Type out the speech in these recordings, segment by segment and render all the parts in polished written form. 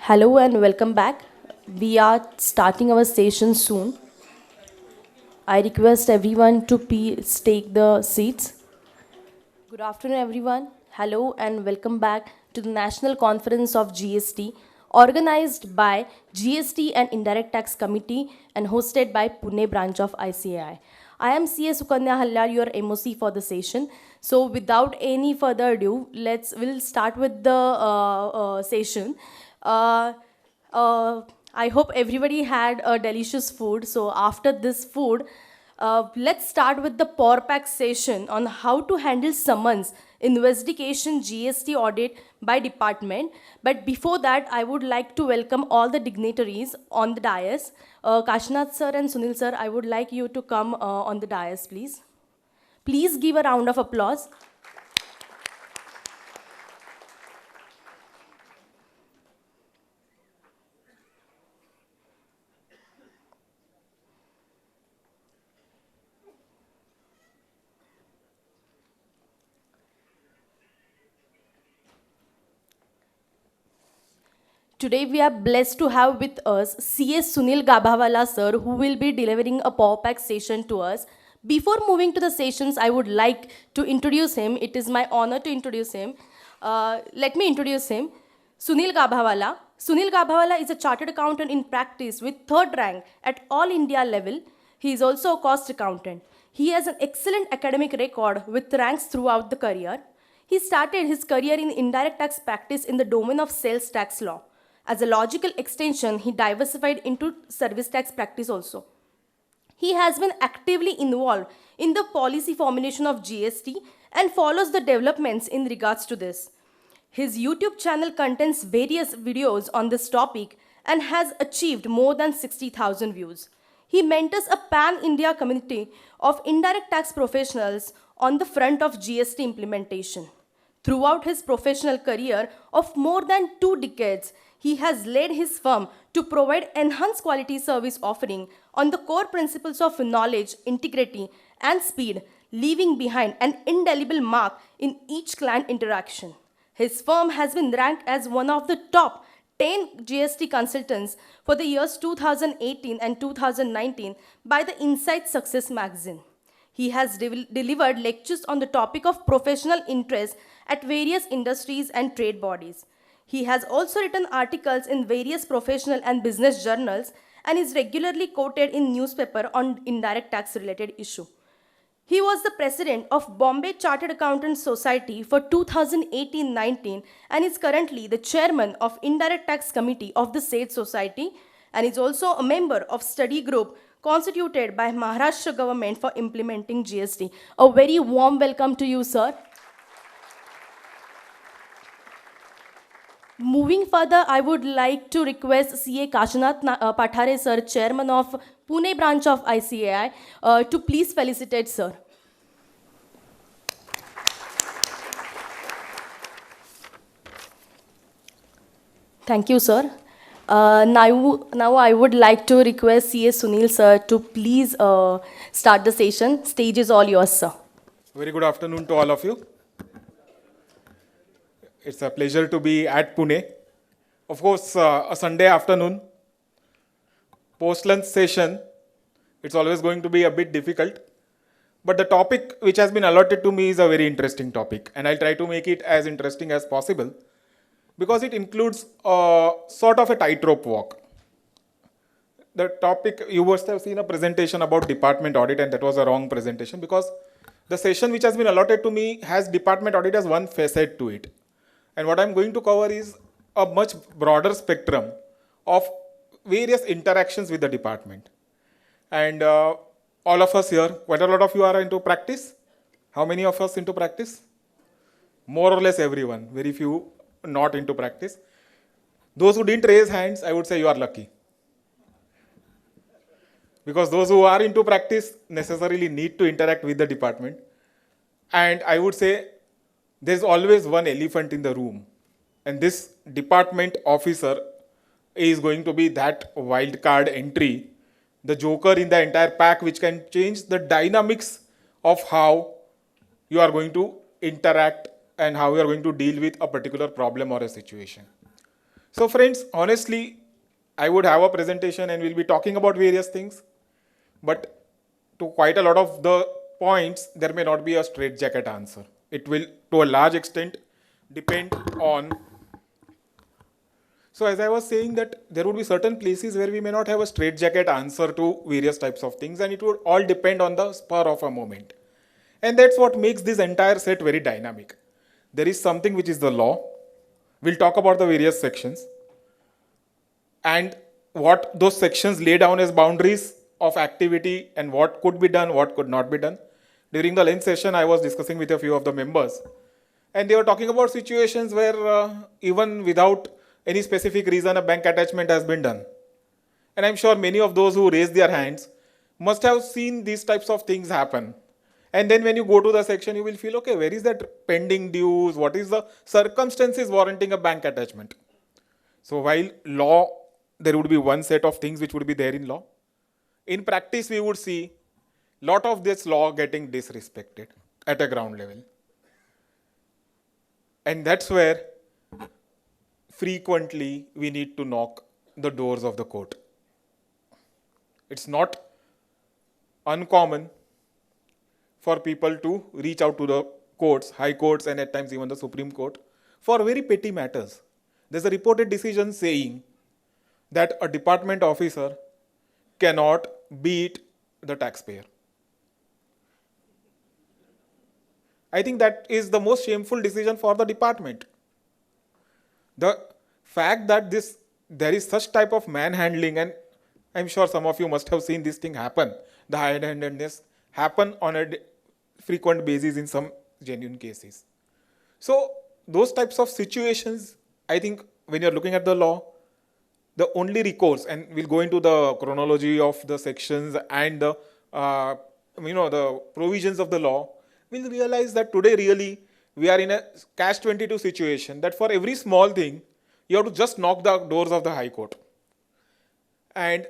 Hello and welcome back. We are starting our session soon. I request everyone to please take the seats. Good afternoon, everyone. Hello and welcome back to the National Conference of GST, organized by GST and Indirect Tax Committee and hosted by Pune branch of ICAI. I am CA Sukanya Hallar, your MOC for the session. So, without any further ado, we'll start with the session. Uh, I hope everybody had a delicious food. So, after this food, let's start with the Power Pack session on how to handle summons, investigation, GST audit by department. But before that, I would like to welcome all the dignitaries on the dais. Kashinath sir and Sunil sir, I would like you to come on the dais, please. Please give a round of applause. Today we are blessed to have with us CS Sunil Gabhawala sir, who will be delivering a Power Pack session to us. Before moving to the sessions, I would like to introduce him. It is my honor to introduce him. Let me introduce him. Sunil Gabhawala. Sunil Gabhawala is a chartered accountant in practice with third rank at all India level. He is also a cost accountant. He has an excellent academic record with ranks throughout the career. He started his career in indirect tax practice in the domain of sales tax law. As a logical extension, he diversified into service tax practice also. He has been actively involved in the policy formulation of GST and follows the developments in regards to this. His YouTube channel contains various videos on this topic and has achieved more than 60,000 views. He mentors a pan-India community of indirect tax professionals on the front of GST implementation. Throughout his professional career of more than 2 decades, he has led his firm to provide enhanced quality service offering on the core principles of knowledge, integrity, and speed, leaving behind an indelible mark in each client interaction. His firm has been ranked as one of the top 10 GST consultants for the years 2018 and 2019 by the Insight Success magazine. He has delivered lectures on the topic of professional interest at various industries and trade bodies. He has also written articles in various professional and business journals and is regularly quoted in newspaper on indirect tax related issue. He was the president of Bombay Chartered Accountants Society for 2018-19 and is currently the chairman of Indirect Tax Committee of the said society and is also a member of study group constituted by Maharashtra government for implementing GST. A very warm welcome to you, sir. Moving further, I would like to request CA Kashinath Pathare sir, chairman of Pune branch of ICAI, to please felicitate sir. Thank you, sir. Now I would like to request CA Sunil sir to please start the session. Stage is all yours, sir. Very good afternoon to all of you. It's a pleasure to be at Pune. Of course, a Sunday afternoon, post-lunch session, it's always going to be a bit difficult. But the topic which has been allotted to me is a very interesting topic. And I'll try to make it as interesting as possible because it includes sort of a tightrope walk. The topic, you must have seen a presentation about department audit, and that was a wrong presentation because the session which has been allotted to me has department audit as one facet to it. And what I'm going to cover is a much broader spectrum of various interactions with the department. And all of us here, quite a lot of you are into practice. How many of us into practice? More or less everyone, very few not into practice. Those who didn't raise hands, I would say you are lucky. Because those who are into practice necessarily need to interact with the department. And I would say there's always one elephant in the room. And this department officer is going to be that wild card entry, the joker in the entire pack, which can change the dynamics of how you are going to interact and how you are going to deal with a particular problem or a situation. So friends, honestly, I would have a presentation and we'll be talking about various things, but to quite a lot of the points, there may not be a straightjacket answer. It will, to a large extent, depend on. So as I was saying that there would be certain places where we may not have a straightjacket answer to various types of things, and it would all depend on the spur of a moment. And that's what makes this entire set very dynamic. There is something which is the law. We'll talk about the various sections and what those sections lay down as boundaries of activity and what could be done, what could not be done. During the lunch session, I was discussing with a few of the members, and they were talking about situations where even without any specific reason, a bank attachment has been done. And I'm sure many of those who raised their hands must have seen these types of things happen. And then when you go to the section, you will feel, okay, where is that pending dues? What is the circumstances warranting a bank attachment? So while law, there would be one set of things which would be there in law. In practice, we would see lot of this law getting disrespected at a ground level. And that's where frequently we need to knock the doors of the court. It's not uncommon for people to reach out to the courts, high courts, and at times even the Supreme Court for very petty matters. There's a reported decision saying that a department officer cannot beat the taxpayer. I think that is the most shameful decision for the department. The fact that there is such type of manhandling, and I'm sure some of you must have seen this thing happen, the high-handedness happen on a frequent basis in some genuine cases. So those types of situations, I think when you're looking at the law, the only recourse, and we'll go into the chronology of the sections and the the provisions of the law, we'll realize that today really we are in a catch-22 situation that for every small thing you have to just knock the doors of the high court. And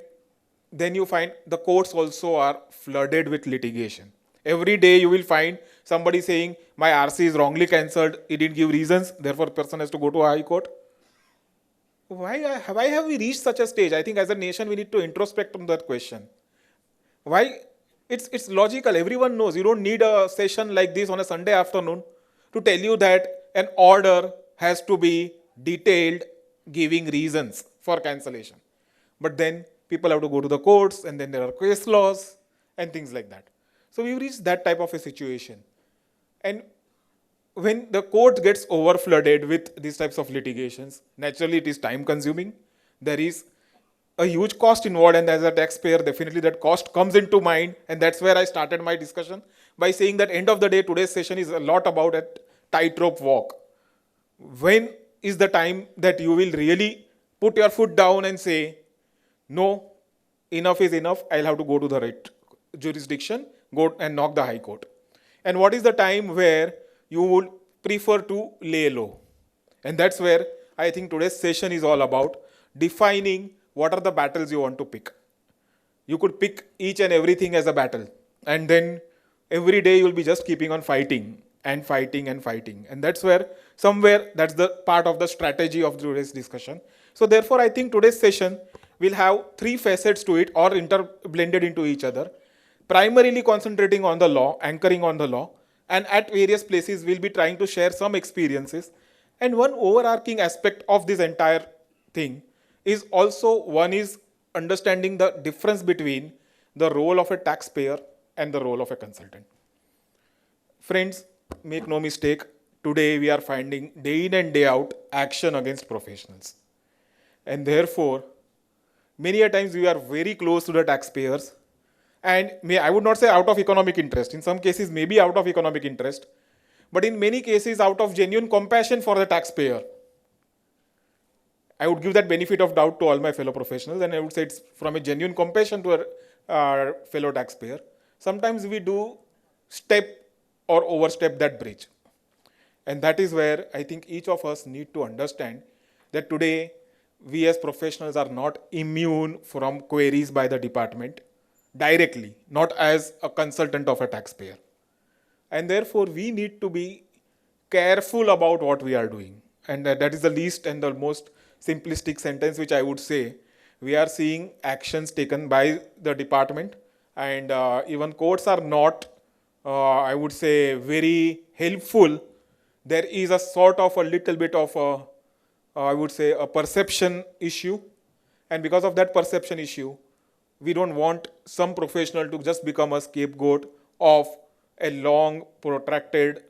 then you find the courts also are flooded with litigation. Every day you will find somebody saying my RC is wrongly cancelled, he didn't give reasons, therefore person has to go to a high court. Why have we reached such a stage? I think as a nation we need to introspect on that question. Why? It's logical. Everyone knows you don't need a session like this on a Sunday afternoon to tell you that an order has to be detailed, giving reasons for cancellation. But then people have to go to the courts, and then there are case laws and things like that. So we've reached that type of a situation. And when the court gets overflooded with these types of litigations, naturally it is time consuming. There is a huge cost involved, and as a taxpayer, definitely that cost comes into mind. And that's where I started my discussion by saying that end of the day, today's session is a lot about a tightrope walk. When is the time that you will really put your foot down and say, no, enough is enough, I'll have to go to the right jurisdiction, go and knock the high court. And what is the time where you would prefer to lay low? And that's where I think today's session is all about defining what are the battles you want to pick. You could pick each and everything as a battle, and then every day you will be just keeping on fighting and fighting and fighting. And that's where somewhere that's the part of the strategy of today's discussion. So therefore I think today's session will have three facets to it, or interblended into each other. Primarily concentrating on the law, anchoring on the law, and at various places we'll be trying to share some experiences. And one overarching aspect of this entire thing is also one is understanding the difference between the role of a taxpayer and the role of a consultant. Friends, make no mistake, today we are finding day in and day out action against professionals. And therefore, many a times we are very close to the taxpayers, and I would not say out of economic interest. In some cases, maybe out of economic interest, but in many cases out of genuine compassion for the taxpayer. I would give that benefit of doubt to all my fellow professionals, and I would say it's from a genuine compassion to our fellow taxpayer. Sometimes we do step or overstep that bridge. And that is where I think each of us need to understand that today we as professionals are not immune from queries by the department directly, not as a consultant of a taxpayer. And therefore we need to be careful about what we are doing. And that is the least and the most simplistic sentence which I would say, we are seeing actions taken by the department, and even courts are not, I would say, very helpful. There is a sort of a little bit of a, I would say, a perception issue, and because of that perception issue, we don't want some professional to just become a scapegoat of a long protracted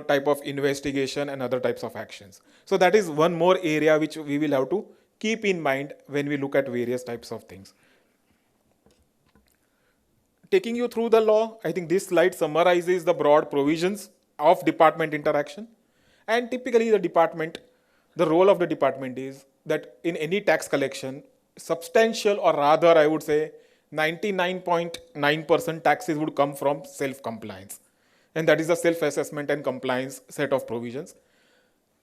type of investigation and other types of actions. So that is one more area which we will have to keep in mind when we look at various types of things. Taking you through the law, I think this slide summarizes the broad provisions of department interaction. And typically the role of the department is that in any tax collection, substantial, or rather I would say 99.9% taxes would come from self-compliance. And that is the self-assessment and compliance set of provisions,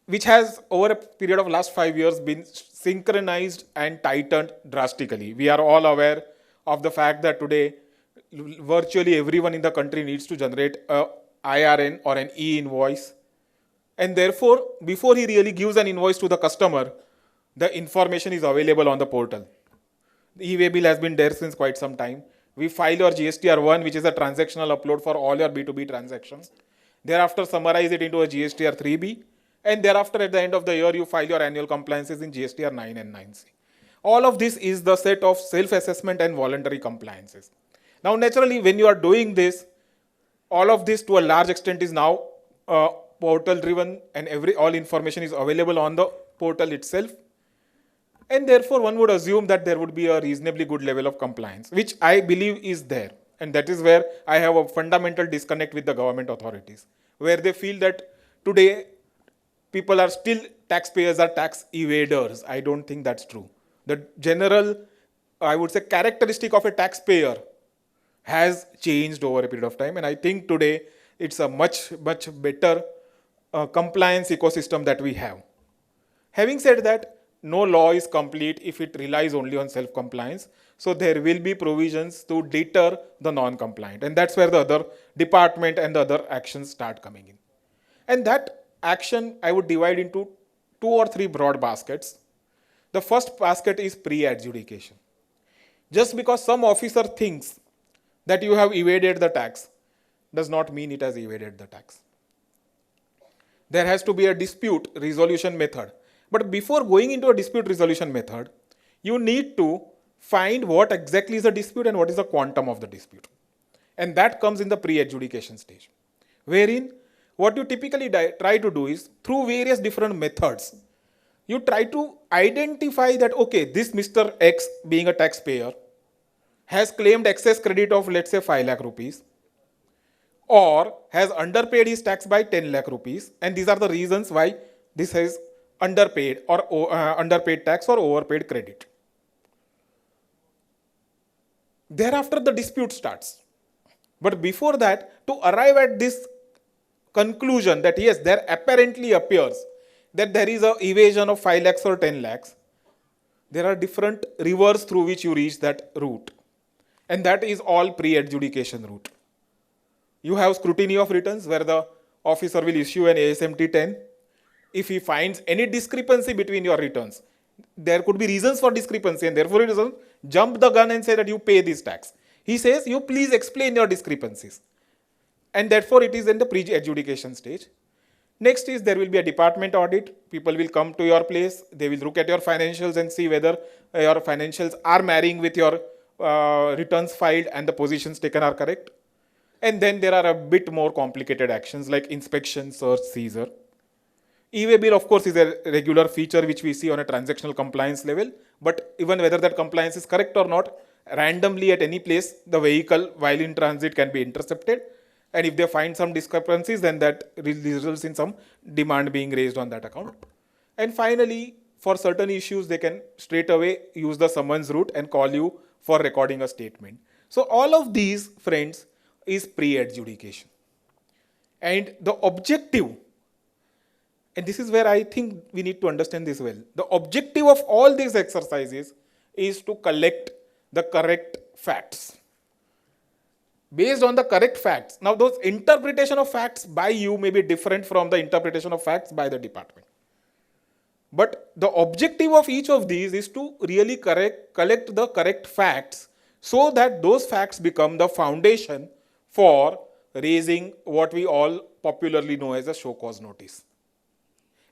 which has over a period of last 5 years been synchronized and tightened drastically. We are all aware of the fact that today virtually everyone in the country needs to generate a IRN or an e-invoice, and therefore before he really gives an invoice to the customer, the information is available on the portal. The e-way bill has been there since quite some time. We file your GSTR1, which is a transactional upload for all your B2B transactions. Thereafter summarize it into a GSTR3B, and thereafter at the end of the year you file your annual compliances in GSTR9 and 9C. All of this is the set of self-assessment and voluntary compliances. Now naturally when you are doing this, all of this to a large extent is now portal driven, and all information is available on the portal itself. And therefore one would assume that there would be a reasonably good level of compliance, which I believe is there. And that is where I have a fundamental disconnect with the government authorities, where they feel that today people are still taxpayers, are tax evaders. I don't think that's true. The general, I would say, characteristic of a taxpayer has changed over a period of time, and I think today it's a much better compliance ecosystem that we have. Having said that, no law is complete if it relies only on self-compliance. So there will be provisions to deter the non-compliant, and that's where the other department and the other actions start coming in. And that action I would divide into 2 or 3 broad baskets. The first basket is pre-adjudication. Just because some officer thinks that you have evaded the tax does not mean it has evaded the tax. There has to be a dispute resolution method. But before going into a dispute resolution method, you need to find what exactly is the dispute and what is the quantum of the dispute. And that comes in the pre-adjudication stage, wherein what you typically try to do is, through various different methods, you try to identify that, okay, this Mr. X, being a taxpayer, has claimed excess credit of, let's say, 5 lakh rupees, or has underpaid his tax by 10 lakh rupees, and these are the reasons why this has underpaid or underpaid tax or overpaid credit. Thereafter the dispute starts. But before that, to arrive at this conclusion that yes, there apparently appears that there is a evasion of 5 lakhs or 10 lakhs, there are different rivers through which you reach that route. And that is all pre-adjudication route. You have scrutiny of returns, where the officer will issue an ASMT 10. If he finds any discrepancy between your returns, there could be reasons for discrepancy, and therefore he doesn't jump the gun and say that you pay this tax. He says, you please explain your discrepancies. And therefore it is in the pre-adjudication stage. Next is there will be a department audit. People will come to your place. They will look at your financials and see whether your financials are marrying with your returns filed and the positions taken are correct. And then there are a bit more complicated actions like inspection, search, seizure. E-way bill, of course, is a regular feature which we see on a transactional compliance level. But even whether that compliance is correct or not, randomly at any place, the vehicle while in transit can be intercepted. And if they find some discrepancies, then that results in some demand being raised on that account. And finally, for certain issues, they can straight away use the summons route and call you for recording a statement. So all of these, friends, is pre-adjudication. And the objective, and this is where I think we need to understand this well, the objective of all these exercises is to collect the correct facts. Based on the correct facts. Now those interpretation of facts by you may be different from the interpretation of facts by the department. But the objective of each of these is to really collect the correct facts so that those facts become the foundation for raising what we all popularly know as a show cause notice.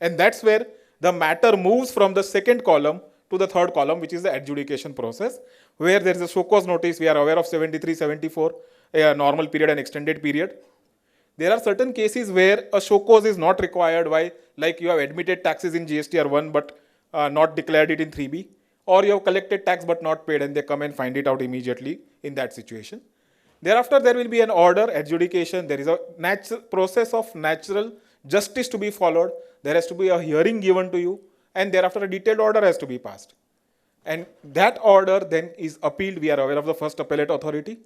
And that's where the matter moves from the second column to the third column, which is the adjudication process, where there is a show cause notice. We are aware of 73, 74, a normal period and extended period. There are certain cases where a show cause is not required. Why? Like you have admitted taxes in GST R1 but not declared it in 3B, or you have collected tax but not paid and they come and find it out immediately in that situation. Thereafter, there will be an order, adjudication. There is a process of natural justice to be followed. There has to be a hearing given to you, and thereafter a detailed order has to be passed. And that order then is appealed. We are aware of the first appellate authority.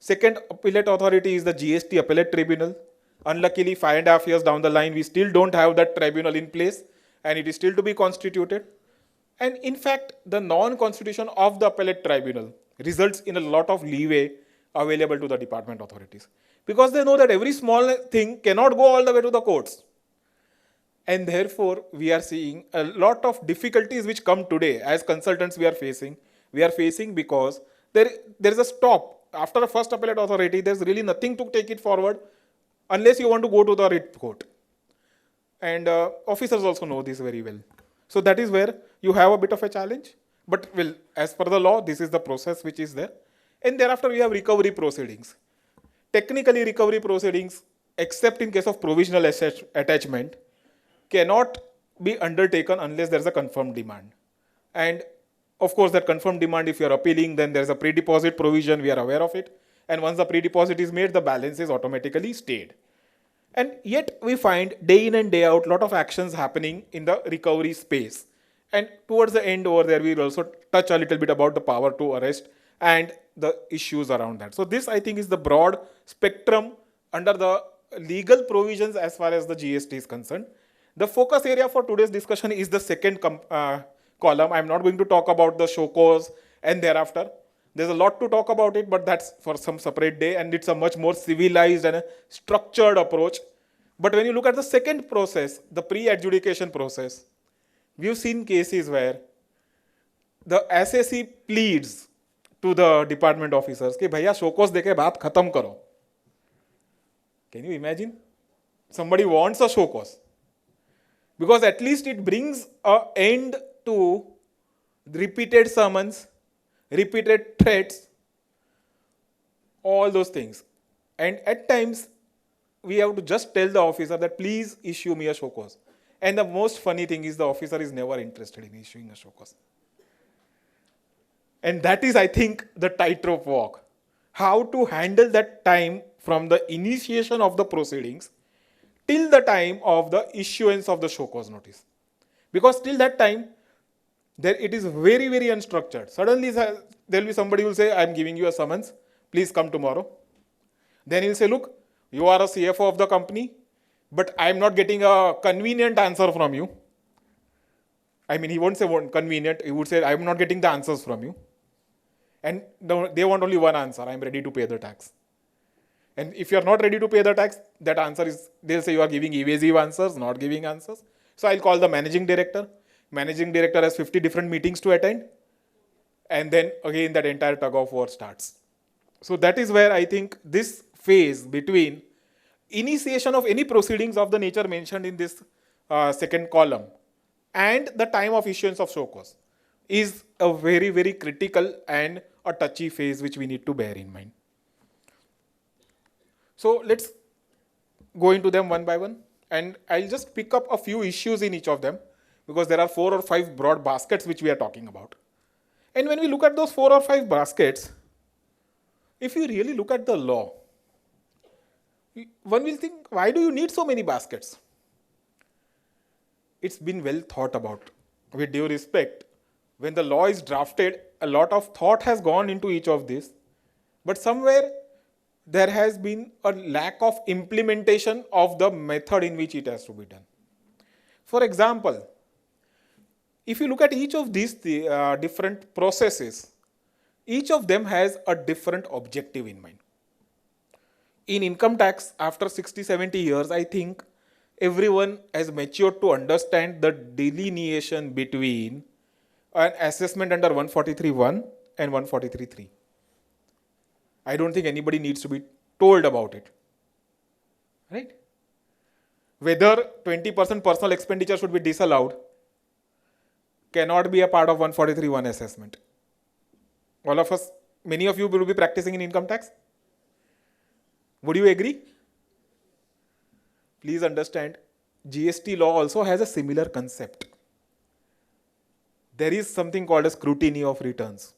Second appellate authority is the GST appellate tribunal. Unluckily, 5.5 years down the line, we still don't have that tribunal in place, and it is still to be constituted. And in fact, the non-constitution of the appellate tribunal results in a lot of leeway available to the department authorities, because they know that every small thing cannot go all the way to the courts. And therefore, we are seeing a lot of difficulties which come today as consultants we are facing. We are facing because there is a stop. After a first appellate authority, there's really nothing to take it forward unless you want to go to the writ court. And officers also know this very well. So that is where you have a bit of a challenge. But well, as per the law, this is the process which is there. And thereafter, we have recovery proceedings. Technically, recovery proceedings, except in case of provisional attachment, cannot be undertaken unless there is a confirmed demand. And of course, that confirmed demand, if you are appealing, then there is a pre-deposit provision, we are aware of it. And once the pre-deposit is made, the balance is automatically stayed. And yet, we find day in and day out, lot of actions happening in the recovery space. And towards the end over there, we will also touch a little bit about the power to arrest and the issues around that. So this, I think, is the broad spectrum under the legal provisions as far as the GST is concerned. The focus area for today's discussion is the second column. I'm not going to talk about the show cause and thereafter. There's a lot to talk about it, but that's for some separate day, and it's a much more civilized and a structured approach. But when you look at the second process, the pre-adjudication process, we've seen cases where the assessee pleads to the department officers कि भैया show cause देके बात खत्म करो. Can you imagine? Somebody wants a show cause, because at least it brings an end to repeated summons, repeated threats, all those things. And at times, we have to just tell the officer that please issue me a show cause. And the most funny thing is the officer is never interested in issuing a show cause. And that is, I think, the tightrope walk. How to handle that time from the initiation of the proceedings till the time of the issuance of the show cause notice. Because till that time, there it is very, very unstructured. Suddenly, there will be somebody who will say, I'm giving you a summons, please come tomorrow. Then he will say, look, you are a CFO of the company, but I'm not getting a convenient answer from you. I mean, he won't say convenient, he would say, I'm not getting the answers from you. And they want only one answer, I'm ready to pay the tax. And if you're not ready to pay the tax, that answer is, they'll say you are giving evasive answers, not giving answers. So I'll call the managing director. Managing director has 50 different meetings to attend. And then again, that entire tug of war starts. So that is where I think this phase between initiation of any proceedings of the nature mentioned in this second column and the time of issuance of show cause is a very, very critical and a touchy phase which we need to bear in mind. So let's go into them one by one, and I'll just pick up a few issues in each of them, because there are 4 or 5 broad baskets which we are talking about. And when we look at those 4 or 5 baskets, if you really look at the law, one will think, why do you need so many baskets? It's been well thought about. With due respect, when the law is drafted, a lot of thought has gone into each of these, but somewhere there has been a lack of implementation of the method in which it has to be done. For example, if you look at each of these different processes, each of them has a different objective in mind. In income tax, after 60, 70 years, I think everyone has matured to understand the delineation between an assessment under 143.1 and 143.3. I don't think anybody needs to be told about it. Right? Whether 20% personal expenditure should be disallowed cannot be a part of 143.1 assessment. All of us, many of you will be practicing in income tax. Would you agree? Please understand, GST law also has a similar concept. There is something called a scrutiny of returns,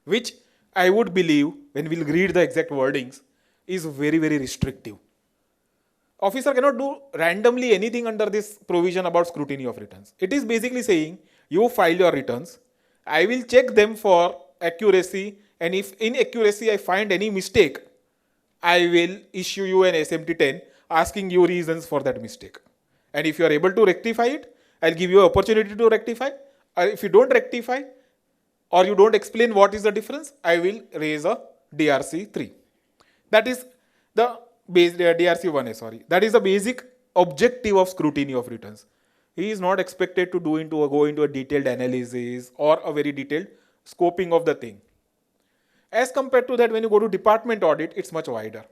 which I would believe, when we'll read the exact wordings, is very, very restrictive. Officer cannot do randomly anything under this provision about scrutiny of returns. It is basically saying, you file your returns, I will check them for accuracy, and if inaccuracy I find any mistake, I will issue you an SMT10 asking you reasons for that mistake. And if you are able to rectify it, I'll give you an opportunity to rectify. If you don't rectify or you don't explain what is the difference, I will raise a DRC 3. That is the base DRC 1A, sorry. That is the basic objective of scrutiny of returns. He is not expected to go into a detailed analysis or a very detailed scoping of the thing. As compared to that, when you go to department audit, it's much wider.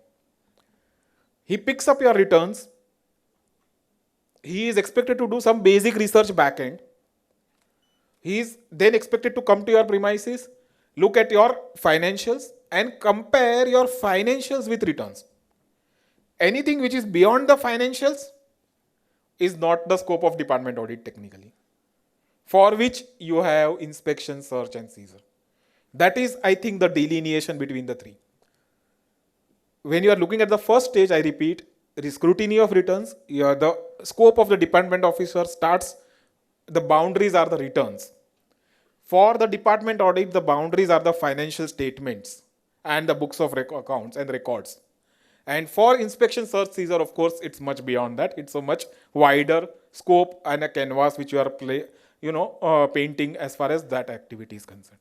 He picks up your returns. He is expected to do some basic research backend. He is then expected to come to your premises, look at your financials and compare your financials with returns. Anything which is beyond the financials is not the scope of department audit technically, for which you have inspection, search and seizure. That is, I think, the delineation between the three. When you are looking at the first stage, I repeat, scrutiny of returns, the scope of the department officer starts, the boundaries are the returns. For the department audit, the boundaries are the financial statements and the books of accounts and records. And for inspection, search, seizure, of course, it's much beyond that. It's a much wider scope and a canvas which you are painting as far as that activity is concerned.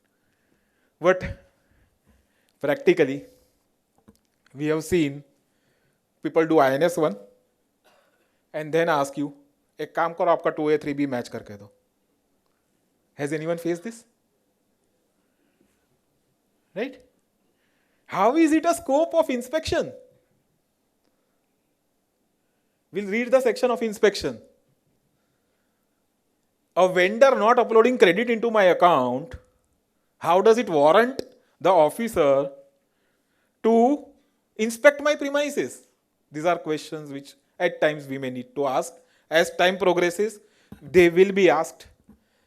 But practically, we have seen people do INS 1 and then ask you, एक काम करो आपका 2A 3B match करके दो. Has anyone faced this? Right? How is it a scope of inspection? We'll read the section of inspection. A vendor not uploading credit into my account, how does it warrant the officer to inspect my premises? These are questions which at times we may need to ask. As time progresses, they will be asked,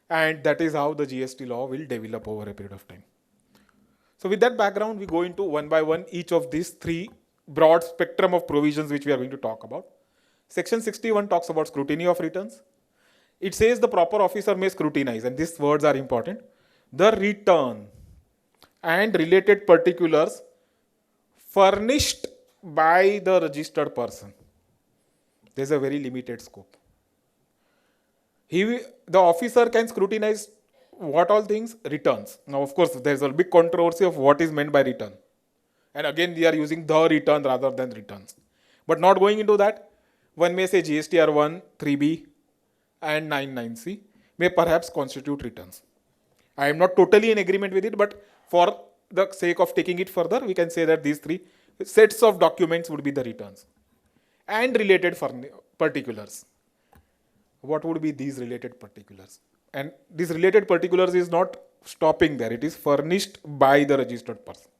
and that is how the GST law will develop over a period of time. So with that background, we go into one by one each of these three broad spectrum of provisions which we are going to talk about. Section 61 talks about scrutiny of returns. It says the proper officer may scrutinize, and these words are important, the return and related particulars furnished by the registered person. There is a very limited scope. The officer can scrutinize what all things? Returns. Now, of course, there is a big controversy of what is meant by return. And again, we are using the return rather than returns. But not going into that, one may say GSTR 1, 3B and 99C may perhaps constitute returns. I am not totally in agreement with it, but for the sake of taking it further, we can say that these three sets of documents would be the returns. And related particulars. What would be these related particulars? And these related particulars is not stopping there. It is furnished by the registered person.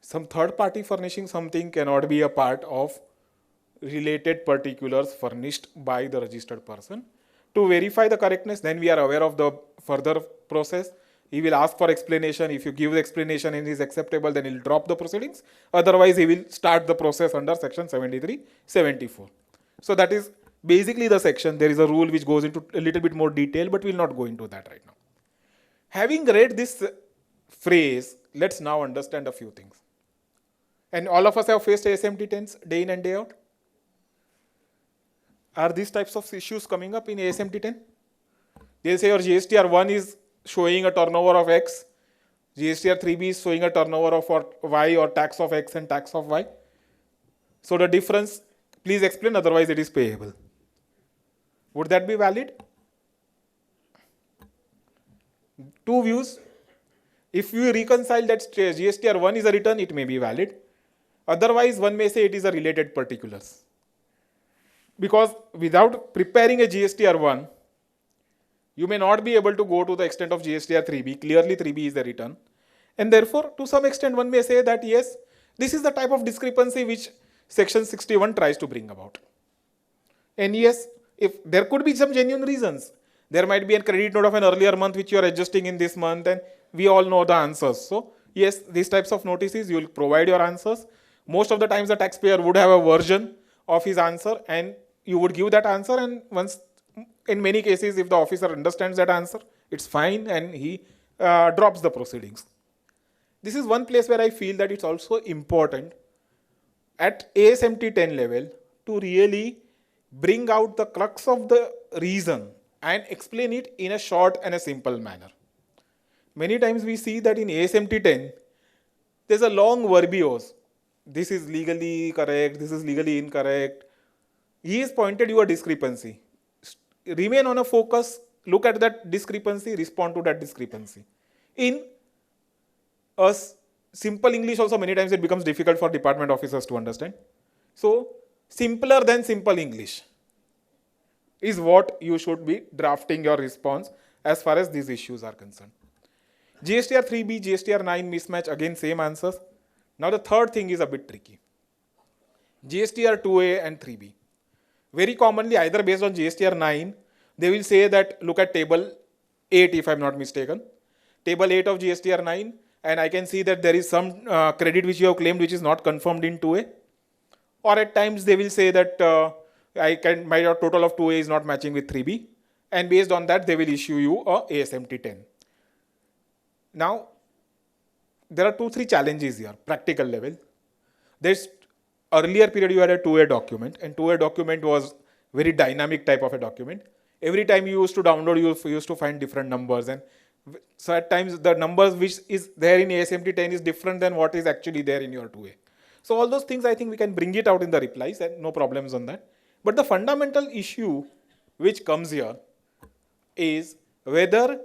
Some third party furnishing something cannot be a part of related particulars furnished by the registered person. To verify the correctness, then we are aware of the further process. He will ask for explanation. If you give the explanation and it is acceptable, then he will drop the proceedings. Otherwise, he will start the process under section 73, 74. So that is basically the section. There is a rule which goes into a little bit more detail, but we will not go into that right now. Having read this phrase, let's now understand a few things. And all of us have faced ASMT10s day in and day out. Are these types of issues coming up in ASMT10? They say your GSTR 1 is showing a turnover of X, GSTR 3B is showing a turnover of Y or tax of X and tax of Y. So the difference, Please explain, otherwise it is payable. Would that be valid? Two views. If you reconcile that GSTR1 is a return, it may be valid. Otherwise, one may say it is a related particulars. Because without preparing a GSTR1, you may not be able to go to the extent of GSTR3B. Clearly, 3B is the return. And therefore, to some extent, one may say that yes, this is the type of discrepancy which section 61 tries to bring about. And yes, if there could be some genuine reasons, there might be a credit note of an earlier month which you are adjusting in this month, and we all know the answers. So yes, these types of notices, you will provide your answers. Most of the times the taxpayer would have a version of his answer and you would give that answer, and once, in many cases, if the officer understands that answer, it's fine and he drops the proceedings. This is one place where I feel that it's also important at ASMT 10 level to really bring out the crux of the reason and explain it in a short and a simple manner. Many times we see that in ASMT 10, there's a long verbiage. This is legally correct, this is legally incorrect. He has pointed you a discrepancy. Remain on a focus, look at that discrepancy, respond to that discrepancy. In a simple English also, many times it becomes difficult for department officers to understand. So, simpler than simple English is what you should be drafting your response as far as these issues are concerned. GSTR 3B, GSTR 9 mismatch, again same answers. Now the third thing is a bit tricky. GSTR 2A and 3B. Very commonly, either based on GSTR 9, they will say that look at table 8 if I'm not mistaken. Table 8 of GSTR 9, and I can see that there is some credit which you have claimed which is not confirmed in 2A. Or at times they will say that my total of 2A is not matching with 3B, and based on that they will issue you a ASMT 10. Now, there are 2-3 challenges here, practical level. There's earlier period you had a 2A document, and 2A document was very dynamic type of a document. Every time you used to download, you used to find different numbers, and so at times the numbers which is there in ASMT 10 is different than what is actually there in your 2A. So all those things I think we can bring it out in the replies and no problems on that. But the fundamental issue which comes here is whether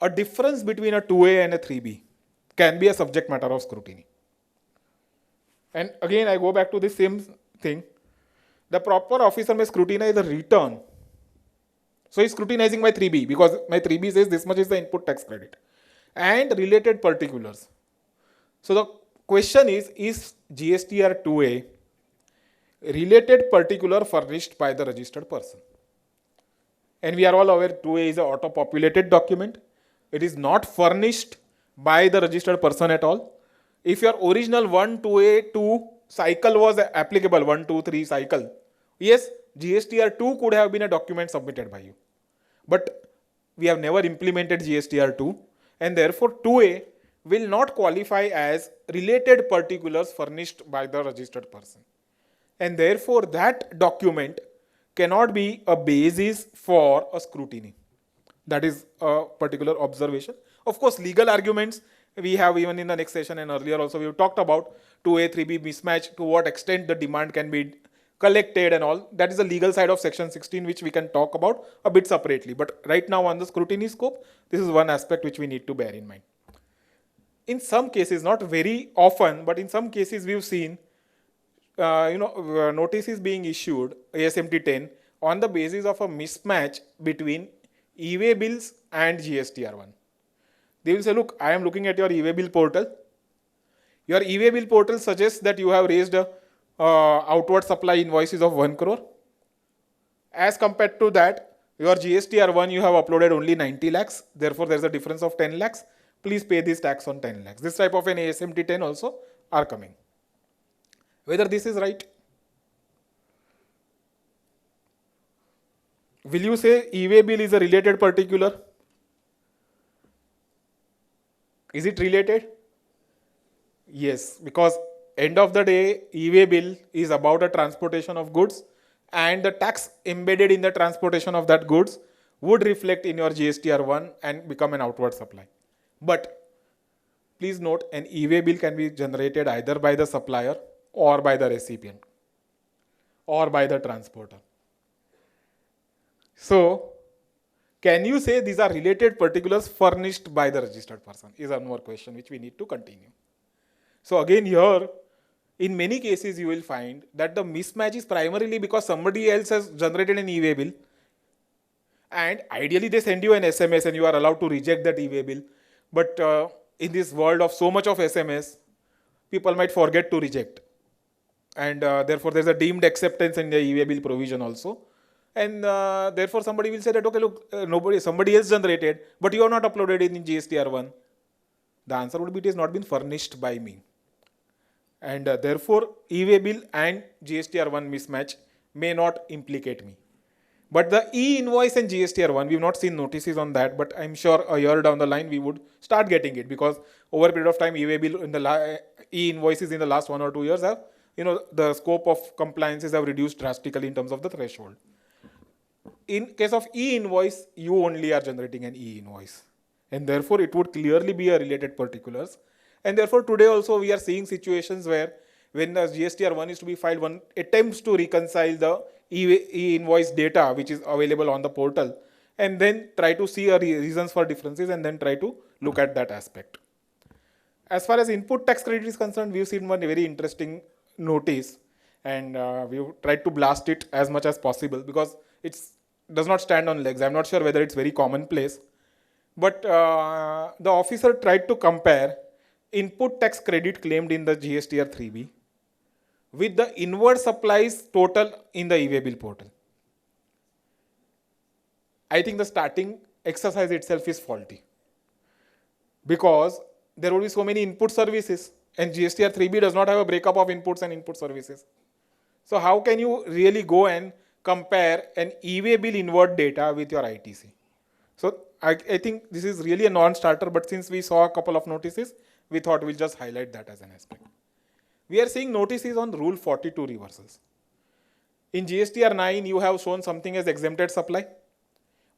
a difference between a 2A and a 3B can be a subject matter of scrutiny. And again, I go back to the same thing. The proper officer may scrutinize the return. So he's scrutinizing my 3B because my 3B says this much is the input tax credit and related particulars. So the question is GSTR 2A related particular furnished by the registered person? And we are all aware 2A is an auto-populated document. It is not furnished by the registered person at all. If your original 1, 2A, 2 cycle was applicable, 1, 2, 3 cycle, yes, GSTR 2 could have been a document submitted by you. But we have never implemented GSTR 2, and therefore 2A will not qualify as related particulars furnished by the registered person. And therefore that document cannot be a basis for a scrutiny. That is a particular observation. Of course, legal arguments we have even in the next session, and earlier also we have talked about 2A, 3B mismatch, to what extent the demand can be collected and all. That is the legal side of section 16 which we can talk about a bit separately. But right now on the scrutiny scope, this is one aspect which we need to bear in mind. In some cases, not very often, but in some cases we've seen notices being issued, ASMT 10, on the basis of a mismatch between e-way bills and GSTR1. They will say, look, I am looking at your e-way bill portal. Your e-way bill portal suggests that you have raised outward supply invoices of 1 crore. As compared to that, your GSTR1 you have uploaded only 90 lakhs. Therefore, there is a difference of 10 lakhs. Please pay this tax on 10 lakhs. This type of an ASMT 10 also are coming. Whether this is right? Will you say e-way bill is a related particular? Is it related? Yes, because end of the day, e-way bill is about a transportation of goods, and the tax embedded in the transportation of that goods would reflect in your GSTR1 and become an outward supply. But please note, an e-way bill can be generated either by the supplier or by the recipient. or by the transporter. So, can you say these are related particulars furnished by the registered person? Is one more question which we need to continue. So again here, in many cases you will find that the mismatch is primarily because somebody else has generated an e-way bill, and ideally they send you an SMS and you are allowed to reject that e-way bill. But in this world of so much of SMS, people might forget to reject. And therefore there's a deemed acceptance in the e-way bill provision also. And therefore somebody will say that, okay, look, somebody else generated, but you are not uploaded in GSTR1. The answer would be it has not been furnished by me. And therefore e-way bill and GSTR1 mismatch may not implicate me. But the e-invoice and GSTR1, we've not seen notices on that, but I'm sure a year down the line we would start getting it, because over a period of time e-way bill in the e-invoices in the last 1 or 2 years have, the scope of compliances have reduced drastically in terms of the threshold. In case of e-invoice, you only are generating an e-invoice, and therefore it would clearly be a related particulars. And therefore today also we are seeing situations where when the GSTR1 is to be filed, one attempts to reconcile the e-invoice data which is available on the portal, and then try to see reasons for differences and then try to look at that aspect. As far as input tax credit is concerned, we've seen one very interesting notice, and we've tried to blast it as much as possible because it does not stand on legs. I'm not sure whether it's very commonplace, but the officer tried to compare input tax credit claimed in the GSTR 3B with the inward supplies total in the e-way bill portal. I think the starting exercise itself is faulty, because there will be so many input services, and GSTR 3B does not have a breakup of inputs and input services. So how can you really go and compare an e-way bill inward data with your ITC? So I think this is really a non-starter, but since we saw a couple of notices, we thought we'll just highlight that as an aspect. We are seeing notices on Rule 42 reversals. In GSTR 9, you have shown something as exempted supply,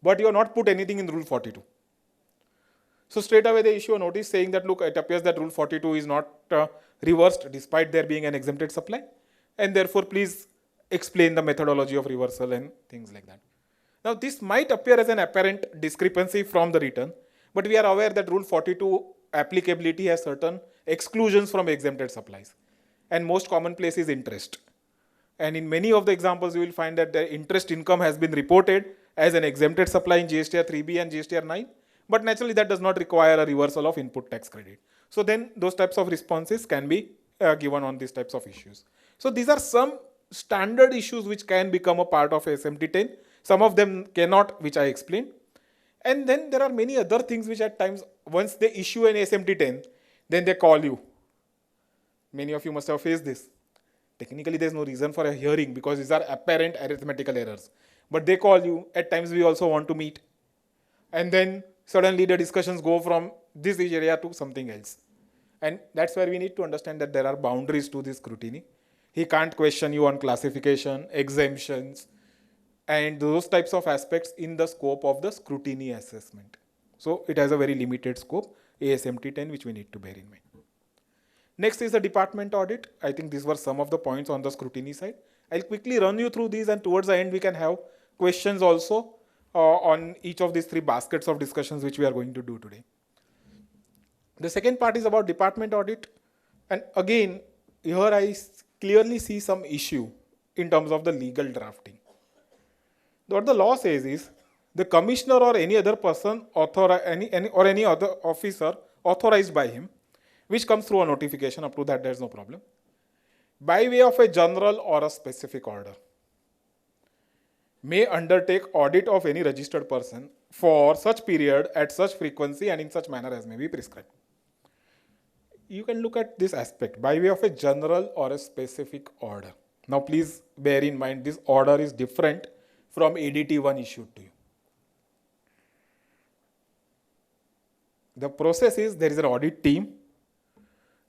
but you have not put anything in Rule 42. So straight away they issue a notice saying that, look, it appears that Rule 42 is not reversed despite there being an exempted supply, and therefore please explain the methodology of reversal and things like that. Now this might appear as an apparent discrepancy from the return, but we are aware that Rule 42 applicability has certain exclusions from exempted supplies, and most commonplace is interest. And in many of the examples you will find that the interest income has been reported as an exempted supply in GSTR 3B and GSTR 9, but naturally that does not require a reversal of input tax credit. So then those types of responses can be given on these types of issues. So these are some standard issues which can become a part of SMT 10. Some of them cannot, which I explained. And then there are many other things which at times, once they issue an SMT 10, then they call you. Many of you must have faced this. Technically there is no reason for a hearing because these are apparent arithmetical errors. But they call you. At times we also want to meet. And then suddenly the discussions go from this area to something else. And that's where we need to understand that there are boundaries to this scrutiny. He can't question you on classification, exemptions, and those types of aspects in the scope of the scrutiny assessment. So it has a very limited scope, ASMT 10, which we need to bear in mind. Next is the department audit. I think these were some of the points on the scrutiny side. I'll quickly run you through these, and towards the end we can have questions also on each of these three baskets of discussions which we are going to do today. The second part is about department audit, and again here I clearly see some issue in terms of the legal drafting. What the law says is the commissioner or any other person or any other officer authorized by him, which comes through a notification, up to that there is no problem, by way of a general or a specific order, may undertake audit of any registered person for such period at such frequency and in such manner as may be prescribed. You can look at this aspect, by way of a general or a specific order. Now please bear in mind this order is different from ADT1 issued to you. The process is there is an audit team.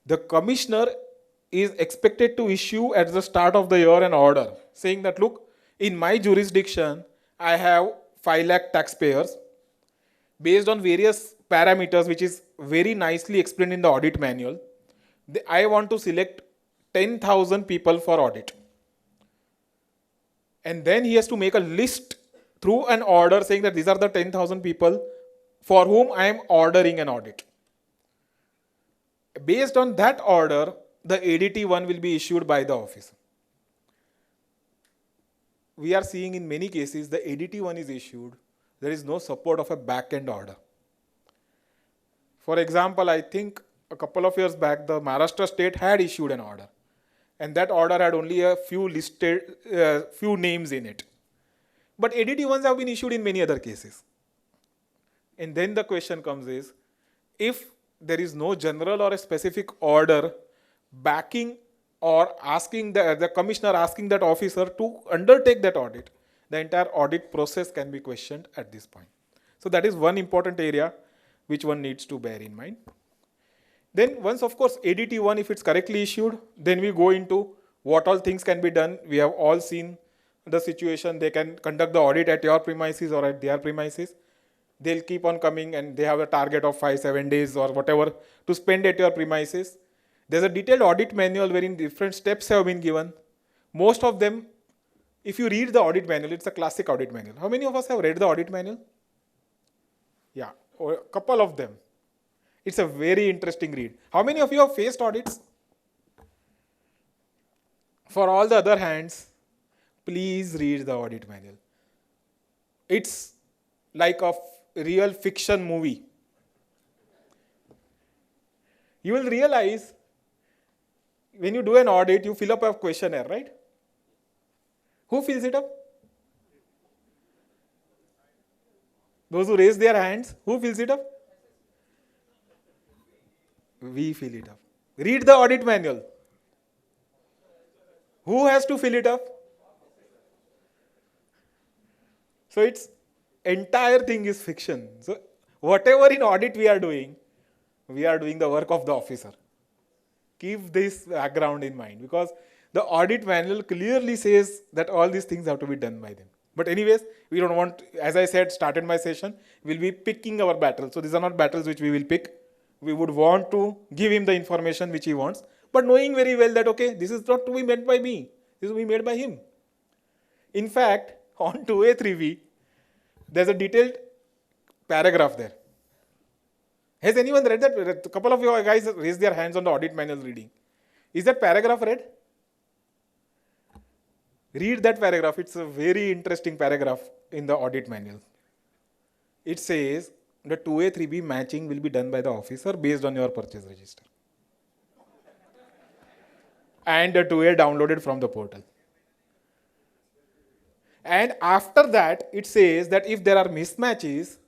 The commissioner is expected to issue at the start of the year an order saying that, look, in my jurisdiction, I have 5 lakh taxpayers based on various parameters, which is very nicely explained in the audit manual. I want to select 10,000 people for audit. And then he has to make a list through an order saying that these are the 10,000 people for whom I am ordering an audit. Based on that order, the ADT 1 will be issued by the officer. We are seeing in many cases the ADT 1 is issued, there is no support of a back-end order. For example, I think a couple of years back, the Maharashtra state had issued an order, and that order had only a few listed, few names in it. But ADT 1s have been issued in many other cases. And then the question comes is, if there is no general or a specific order backing or asking the commissioner asking that officer to undertake that audit, the entire audit process can be questioned at this point. So that is one important area which one needs to bear in mind. Then once, of course, ADT 1, if it's correctly issued, then we go into what all things can be done. We have all seen the situation. They can conduct the audit at your premises or at their premises. They'll keep on coming and they have a target of 5-7 days or whatever to spend at your premises. There's a detailed audit manual wherein different steps have been given. Most of them, if you read the audit manual, it's a classic audit manual. How many of us have read the audit manual? Yeah, or a couple of them. It's a very interesting read. How many of you have faced audits? For all the other hands, please read the audit manual. It's like a real fiction movie. You will realize when you do an audit, you fill up a questionnaire, right? Who fills it up? Those who raise their hands, who fills it up? We fill it up. Read the audit manual. Who has to fill it up? So its entire thing is fiction. So whatever in audit we are doing the work of the officer. Keep this background in mind because the audit manual clearly says that all these things have to be done by them. But anyways, we don't want, as I said, started my session, we'll be picking our battles. So these are not battles which we will pick. We would want to give him the information which he wants, but knowing very well that, okay, this is not to be made by me. This is to be made by him. In fact, on 2A, 3B, there's a detailed paragraph there. Has anyone read that? A couple of you guys raised their hands on the audit manual reading. Is that paragraph read? Read that paragraph. It's a very interesting paragraph in the audit manual. It says the 2A, 3B matching will be done by the officer based on your purchase register. And the 2A downloaded from the portal. And after that, it says that if there are mismatches,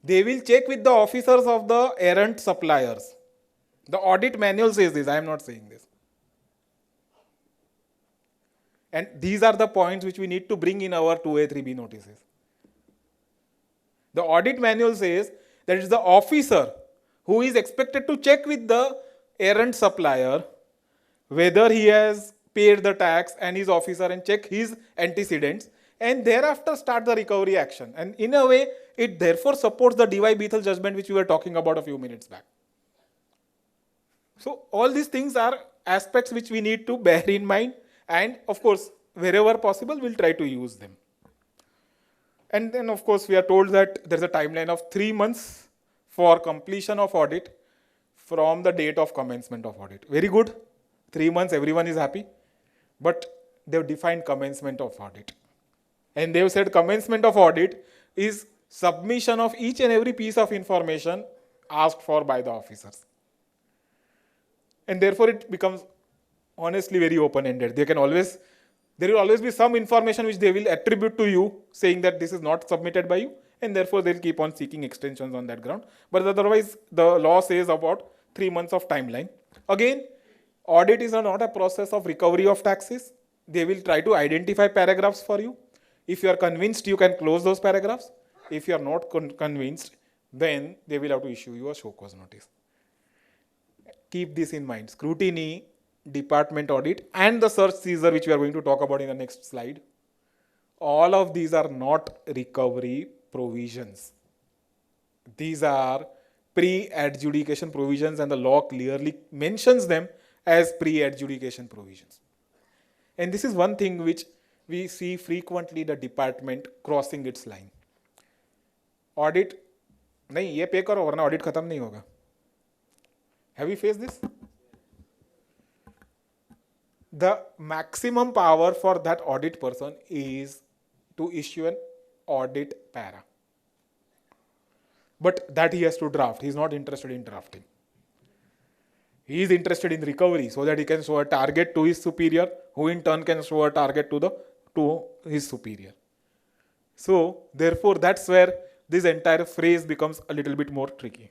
they will check with the officers of the errant suppliers. The audit manual says this, I am not saying this. And these are the points which we need to bring in our 2A, 3B notices. The audit manual says that it's the officer who is expected to check with the errant supplier whether he has paid the tax and his officer and check his antecedents and thereafter start the recovery action. And in a way, it therefore supports the D.Y. Bethel judgment which we were talking about a few minutes back. So all these things are aspects which we need to bear in mind and of course, wherever possible, we'll try to use them. And then of course, we are told that there's a timeline of 3 months for completion of audit from the date of commencement of audit. Very good. 3 months, everyone is happy. But they've defined commencement of audit. And they've said commencement of audit is submission of each and every piece of information asked for by the officers. And therefore, it becomes honestly very open-ended. There will always be some information which they will attribute to you, saying that this is not submitted by you, and therefore they'll keep on seeking extensions on that ground. But otherwise, the law says about 3 months of timeline. Again, audit is not a process of recovery of taxes. They will try to identify paragraphs for you. If you are convinced, you can close those paragraphs. If you are not convinced, then they will have to issue you a show cause notice. Keep this in mind. Scrutiny, department audit, and the search seizure, which we are going to talk about in the next slide. All of these are not recovery provisions. These are pre-adjudication provisions, and the law clearly mentions them as pre-adjudication provisions. And this is one thing which we see frequently the department crossing its line. Audit, नहीं ये पे करो वरना audit खत्म नहीं होगा. Have you faced this? The maximum power for that audit person is to issue an audit para. But that he has to draft. He is not interested in drafting. He is interested in recovery so that he can show a target to his superior, who in turn can show a target to his superior. So, therefore, that's where this entire phrase becomes a little bit more tricky.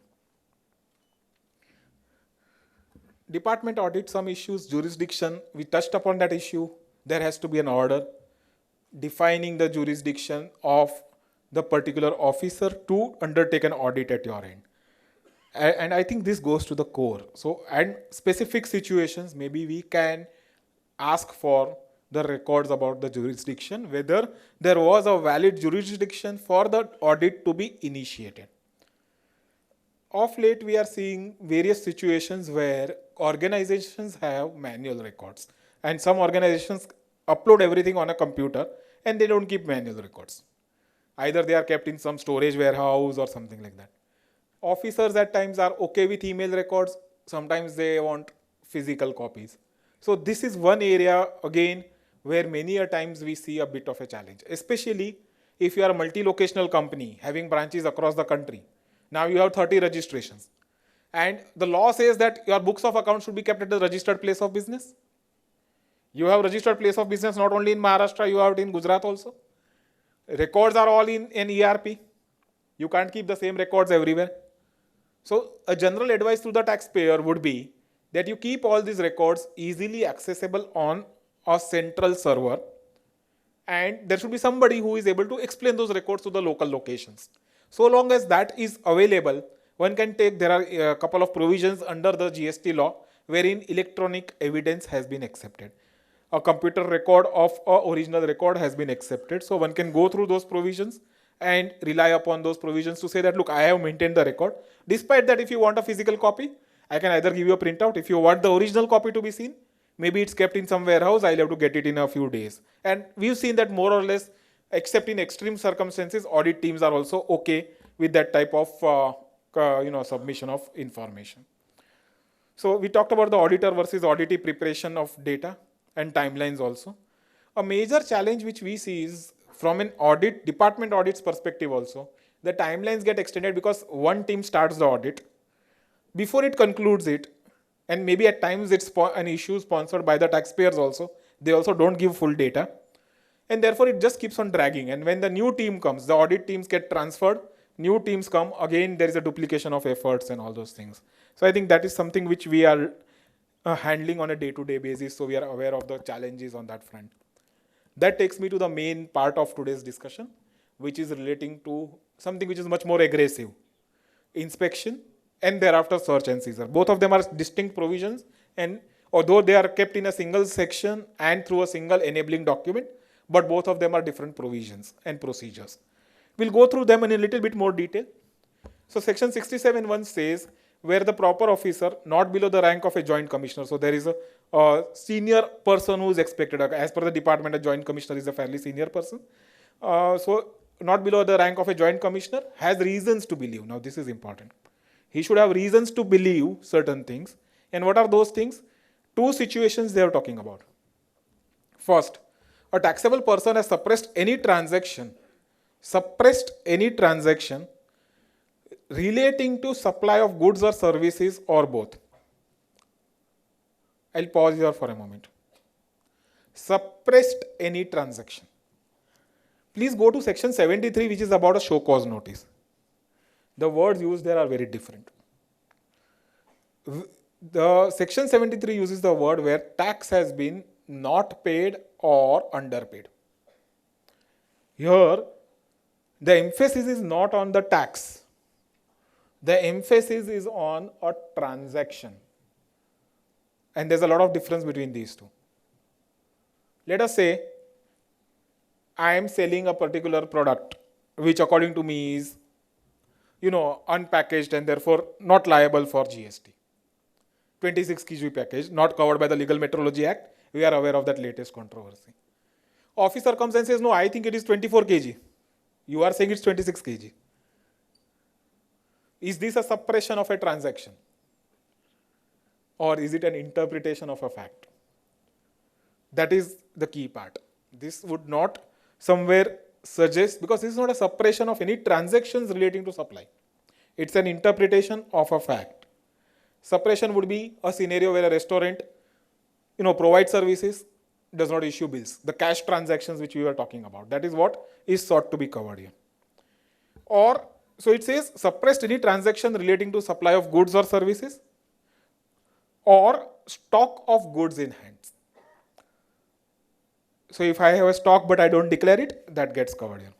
Department audit some issues, jurisdiction, we touched upon that issue. There has to be an order defining the jurisdiction of the particular officer to undertake an audit at your end. And I think this goes to the core. So, and specific situations, maybe we can ask for the records about the jurisdiction, whether there was a valid jurisdiction for the audit to be initiated. Of late, we are seeing various situations where organizations have manual records, and some organizations upload everything on a computer and they don't keep manual records. Either they are kept in some storage warehouse or something like that. Officers at times are okay with email records, sometimes they want physical copies. So this is one area again where many a times we see a bit of a challenge, especially if you are a multi-locational company having branches across the country. Now you have 30 registrations. And the law says that your books of accounts should be kept at the registered place of business. You have registered place of business not only in Maharashtra, you have it in Gujarat also. Records are all in an ERP. You can't keep the same records everywhere. So a general advice to the taxpayer would be that you keep all these records easily accessible on a central server, and there should be somebody who is able to explain those records to the local locations. So long as that is available, one can take, there are a couple of provisions under the GST law wherein electronic evidence has been accepted. A computer record of a original record has been accepted. So one can go through those provisions and rely upon those provisions to say that, look, I have maintained the record. Despite that, if you want a physical copy, I can either give you a printout. If you want the original copy to be seen, maybe it's kept in some warehouse, I'll have to get it in a few days. And we've seen that more or less, except in extreme circumstances, audit teams are also okay with that type of submission of information. So we talked about the auditor versus auditee preparation of data and timelines also. A major challenge which we see is from an audit, department audits perspective also, the timelines get extended because one team starts the audit. Before it concludes it, and maybe at times it's an issue sponsored by the taxpayers also, they also don't give full data. And therefore it just keeps on dragging. And when the new team comes, the audit teams get transferred, new teams come, again there is a duplication of efforts and all those things. So I think that is something which we are handling on a day-to-day basis, so we are aware of the challenges on that front. That takes me to the main part of today's discussion, which is relating to something which is much more aggressive. Inspection and thereafter search and seizure. Both of them are distinct provisions, and although they are kept in a single section and through a single enabling document, but both of them are different provisions and procedures. We'll go through them in a little bit more detail. So section 67(1) says where the proper officer not below the rank of a joint commissioner. So there is a senior person who is expected. As per the department, a joint commissioner is a fairly senior person. So not below the rank of a joint commissioner has reasons to believe. Now this is important. He should have reasons to believe certain things. And what are those things? Two situations they are talking about. First, a taxable person has suppressed any transaction relating to supply of goods or services or both. I'll pause here for a moment. Suppressed any transaction. Please go to section 73, which is about a show cause notice. The words used there are very different. The section 73 uses the word where tax has been not paid or underpaid. Here, the emphasis is not on the tax. The emphasis is on a transaction. And there's a lot of difference between these two. Let us say I am selling a particular product which according to me is unpackaged and therefore not liable for GST. 26 kg package, not covered by the Legal Metrology Act. We are aware of that latest controversy. Officer comes and says, no, I think it is 24 kg. You are saying it's 26 kg. Is this a suppression of a transaction? Or is it an interpretation of a fact? That is the key part. This would not somewhere suggest, because this is not a suppression of any transactions relating to supply. It's an interpretation of a fact. Suppression would be a scenario where a restaurant, provides services, does not issue bills. The cash transactions which we were talking about. That is what is sought to be covered here. Or, so it says suppressed any transaction relating to supply of goods or services or stock of goods in hands. So if I have a stock but I don't declare it, that gets covered here.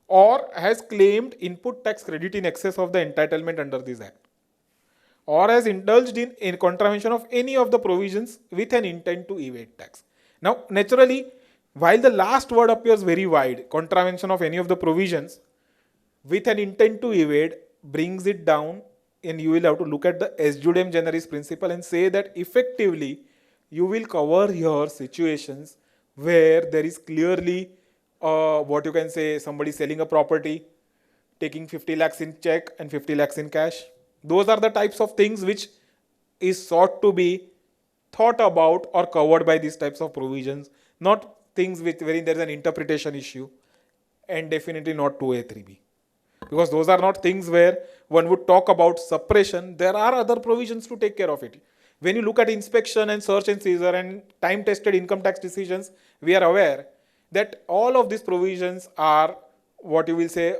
Or has claimed input tax credit in excess of the entitlement under this act. Or has indulged in contravention of any of the provisions with an intent to evade tax. Now, naturally, while the last word appears very wide, contravention of any of the provisions with an intent to evade brings it down, and you will have to look at the S judem generis principle and say that effectively you will cover here situations where there is clearly what you can say, somebody selling a property, taking 50 lakhs in check and 50 lakhs in cash. Those are the types of things which is sought to be thought about or covered by these types of provisions, not things wherein there is an interpretation issue, and definitely not 2A, 3B. Because those are not things where one would talk about suppression. There are other provisions to take care of it. When you look at inspection and search and seizure and time-tested income tax decisions, we are aware that all of these provisions are what you will say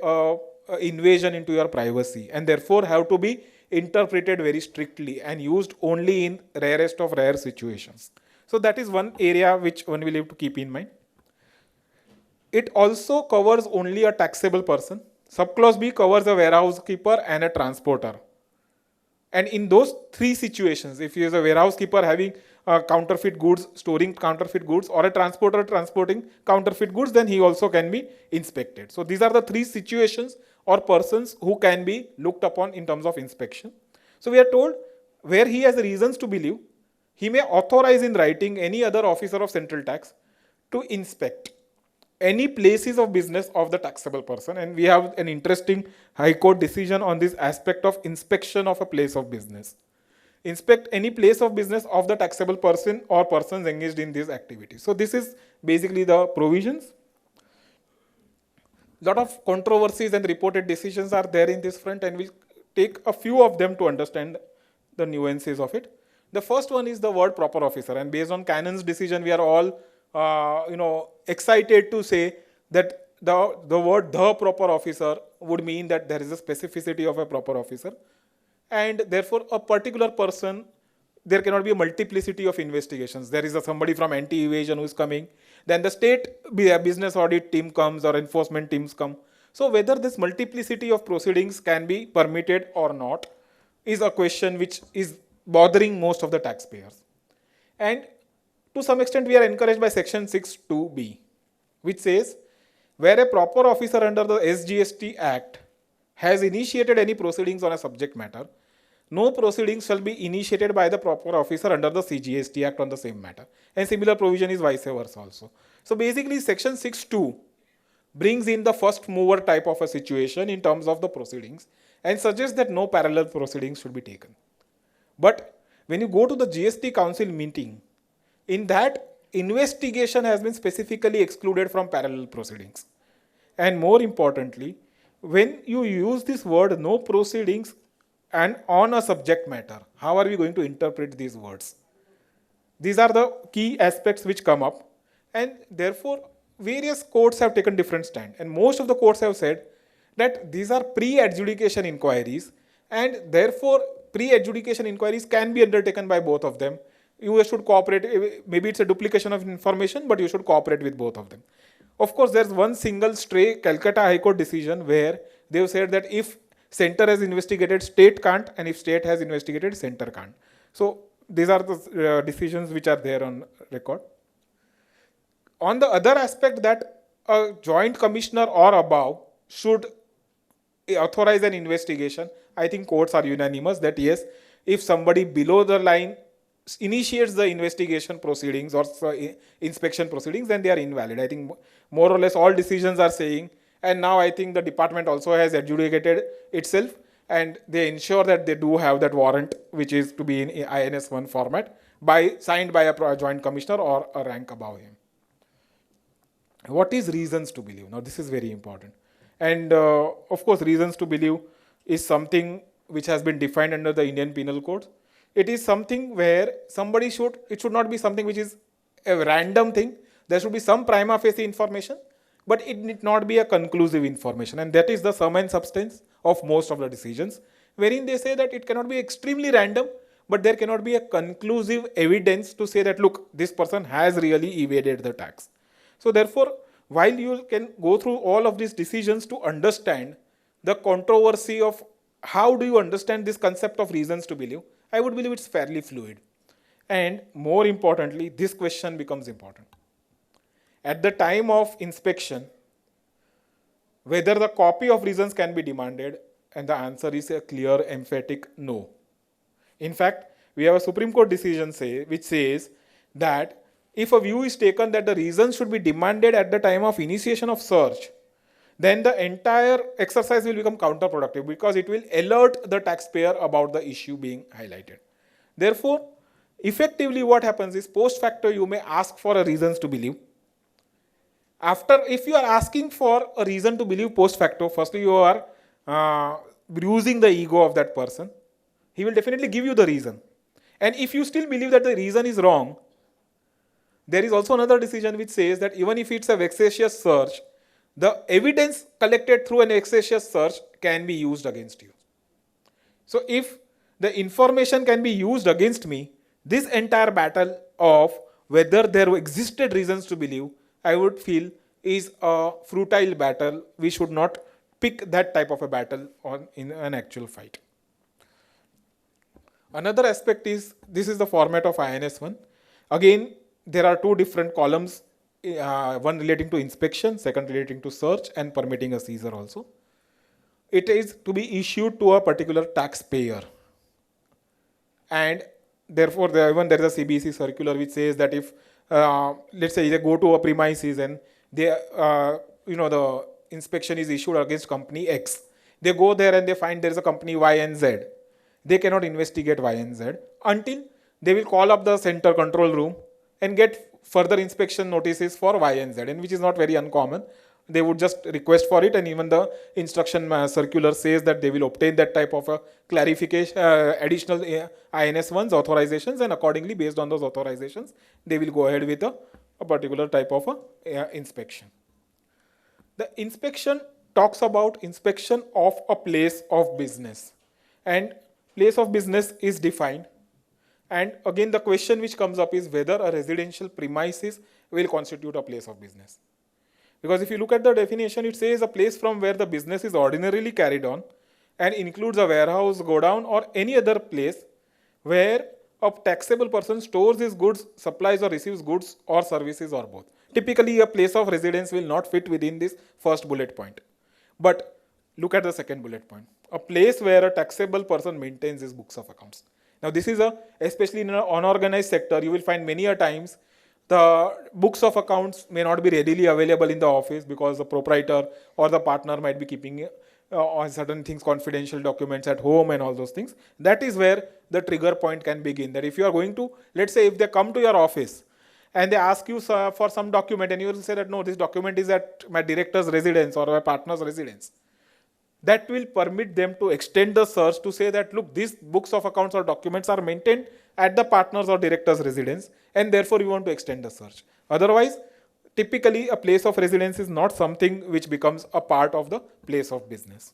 invasion into your privacy, and therefore have to be interpreted very strictly and used only in rarest of rare situations. So that is one area which one will have to keep in mind. It also covers only a taxable person. Subclause B covers a warehouse keeper and a transporter. And in those three situations, if he is a warehouse keeper having counterfeit goods, storing counterfeit goods, or a transporter transporting counterfeit goods, then he also can be inspected. So these are the three situations or persons who can be looked upon in terms of inspection. So we are told where he has reasons to believe, he may authorize in writing any other officer of central tax to inspect any places of business of the taxable person. And we have an interesting High Court decision on this aspect of inspection of a place of business. Inspect any place of business of the taxable person or persons engaged in these activities. So this is basically the provisions. Lot of controversies and reported decisions are there in this front, and we'll take a few of them to understand the nuances of it. The first one is the word proper officer, and based on Cannon's decision, we are all excited to say that the word the proper officer would mean that there is a specificity of a proper officer, and therefore a particular person, there cannot be a multiplicity of investigations. There is somebody from anti-evasion who is coming, then the state business audit team comes or enforcement teams come. So whether this multiplicity of proceedings can be permitted or not is a question which is bothering most of the taxpayers. And to some extent we are encouraged by section 6(2)(b), which says where a proper officer under the SGST Act has initiated any proceedings on a subject matter, no proceedings shall be initiated by the proper officer under the CGST Act on the same matter. And similar provision is vice versa also. So basically section 6(2) brings in the first mover type of a situation in terms of the proceedings and suggests that no parallel proceedings should be taken. But when you go to the GST Council meeting, in that investigation has been specifically excluded from parallel proceedings. And more importantly, when you use this word no proceedings and on a subject matter, how are we going to interpret these words? These are the key aspects which come up, and therefore various courts have taken different stand, and most of the courts have said that these are pre-adjudication inquiries, and therefore pre-adjudication inquiries can be undertaken by both of them. You should cooperate. Maybe it's a duplication of information, but you should cooperate with both of them. Of course, there's one single stray Calcutta High Court decision where they've said that if center has investigated, state can't, and if state has investigated, center can't. So these are the decisions which are there on record. On the other aspect, that a joint commissioner or above should authorize an investigation, I think courts are unanimous that yes, if somebody below the line initiates the investigation proceedings or inspection proceedings, then they are invalid. I think more or less all decisions are saying, and now I think the department also has adjudicated itself, and they ensure that they do have that warrant, which is to be in INS1 format, signed by a joint commissioner or a rank above him. What is reasons to believe? Now, this is very important. And of course, reasons to believe is something which has been defined under the Indian Penal Code. It is something where it should not be something which is a random thing. There should be some prima facie information, but it need not be a conclusive information. And that is the sum and substance of most of the decisions, wherein they say that it cannot be extremely random, but there cannot be a conclusive evidence to say that, look, this person has really evaded the tax. So therefore, while you can go through all of these decisions to understand the controversy of how do you understand this concept of reasons to believe, I would believe it's fairly fluid. And more importantly, this question becomes important. At the time of inspection, whether the copy of reasons can be demanded, and the answer is a clear, emphatic no. In fact, we have a Supreme Court decision which says that if a view is taken that the reasons should be demanded at the time of initiation of search, then the entire exercise will become counterproductive because it will alert the taxpayer about the issue being highlighted. Therefore, effectively what happens is post facto you may ask for a reasons to believe. If you are asking for a reason to believe post facto, firstly you are bruising the ego of that person. He will definitely give you the reason. And if you still believe that the reason is wrong, there is also another decision which says that even if it's a vexatious search, the evidence collected through an vexatious search can be used against you. So if the information can be used against me, this entire battle of whether there existed reasons to believe, I would feel is a futile battle. We should not pick that type of a battle in an actual fight. Another aspect is, this is the format of INS1. Again, there are two different columns, one relating to inspection, second relating to search and permitting a seizure also. It is to be issued to a particular taxpayer. And therefore, even there is a CBC circular which says that if, let's say they go to a premises and the inspection is issued against company X. They go there and they find there is a company Y and Z. They cannot investigate Y and Z until they will call up the center control room and get further inspection notices for Y and Z, and which is not very uncommon. They would just request for it, and even the instruction circular says that they will obtain that type of a clarification, additional INS1's authorizations, and accordingly, based on those authorizations, they will go ahead with a particular type of inspection. The inspection talks about inspection of a place of business, and place of business is defined. And again, the question which comes up is whether a residential premises will constitute a place of business. Because if you look at the definition, it says a place from where the business is ordinarily carried on and includes a warehouse, godown, or any other place where a taxable person stores his goods, supplies or receives goods or services or both. Typically, a place of residence will not fit within this first bullet point. But look at the second bullet point. A place where a taxable person maintains his books of accounts. Now, this is especially in an unorganized sector, you will find many a times the books of accounts may not be readily available in the office because the proprietor or the partner might be keeping on certain things, confidential documents at home and all those things. That is where the trigger point can begin. That if you are going to, let's say if they come to your office and they ask you for some document and you will say that no, this document is at my director's residence or my partner's residence. That will permit them to extend the search to say that, look, these books of accounts or documents are maintained at the partner's or director's residence, and therefore you want to extend the search. Otherwise, typically a place of residence is not something which becomes a part of the place of business.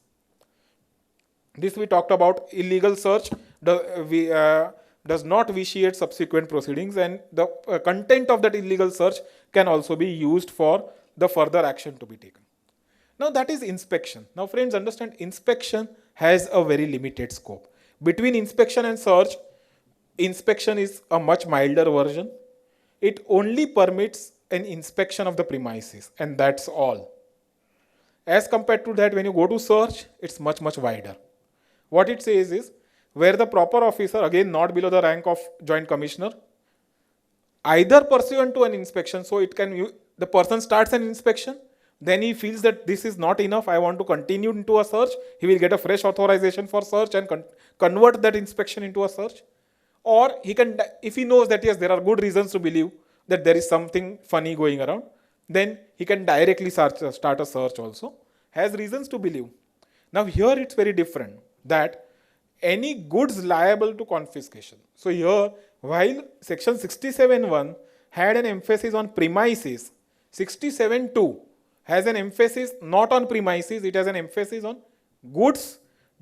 This we talked about. Illegal search does not vitiate subsequent proceedings, and the content of that illegal search can also be used for the further action to be taken. Now that is inspection. Now friends, understand, inspection has a very limited scope. Between inspection and search, inspection is a much milder version. It only permits an inspection of the premises, and that's all. As compared to that, when you go to search, it's much, much wider. What it says is where the proper officer, again not below the rank of joint commissioner, either pursuant to an inspection, so it can the person starts an inspection, then he feels that this is not enough, I want to continue into a search, he will get a fresh authorization for search and convert that inspection into a search. Or he can, if he knows that yes, there are good reasons to believe that there is something funny going around, then he can directly start a search also, has reasons to believe. Now here it's very different, that any goods liable to confiscation. So here, while section 67(1) had an emphasis on premises, 67(2) has an emphasis not on premises, it has an emphasis on goods,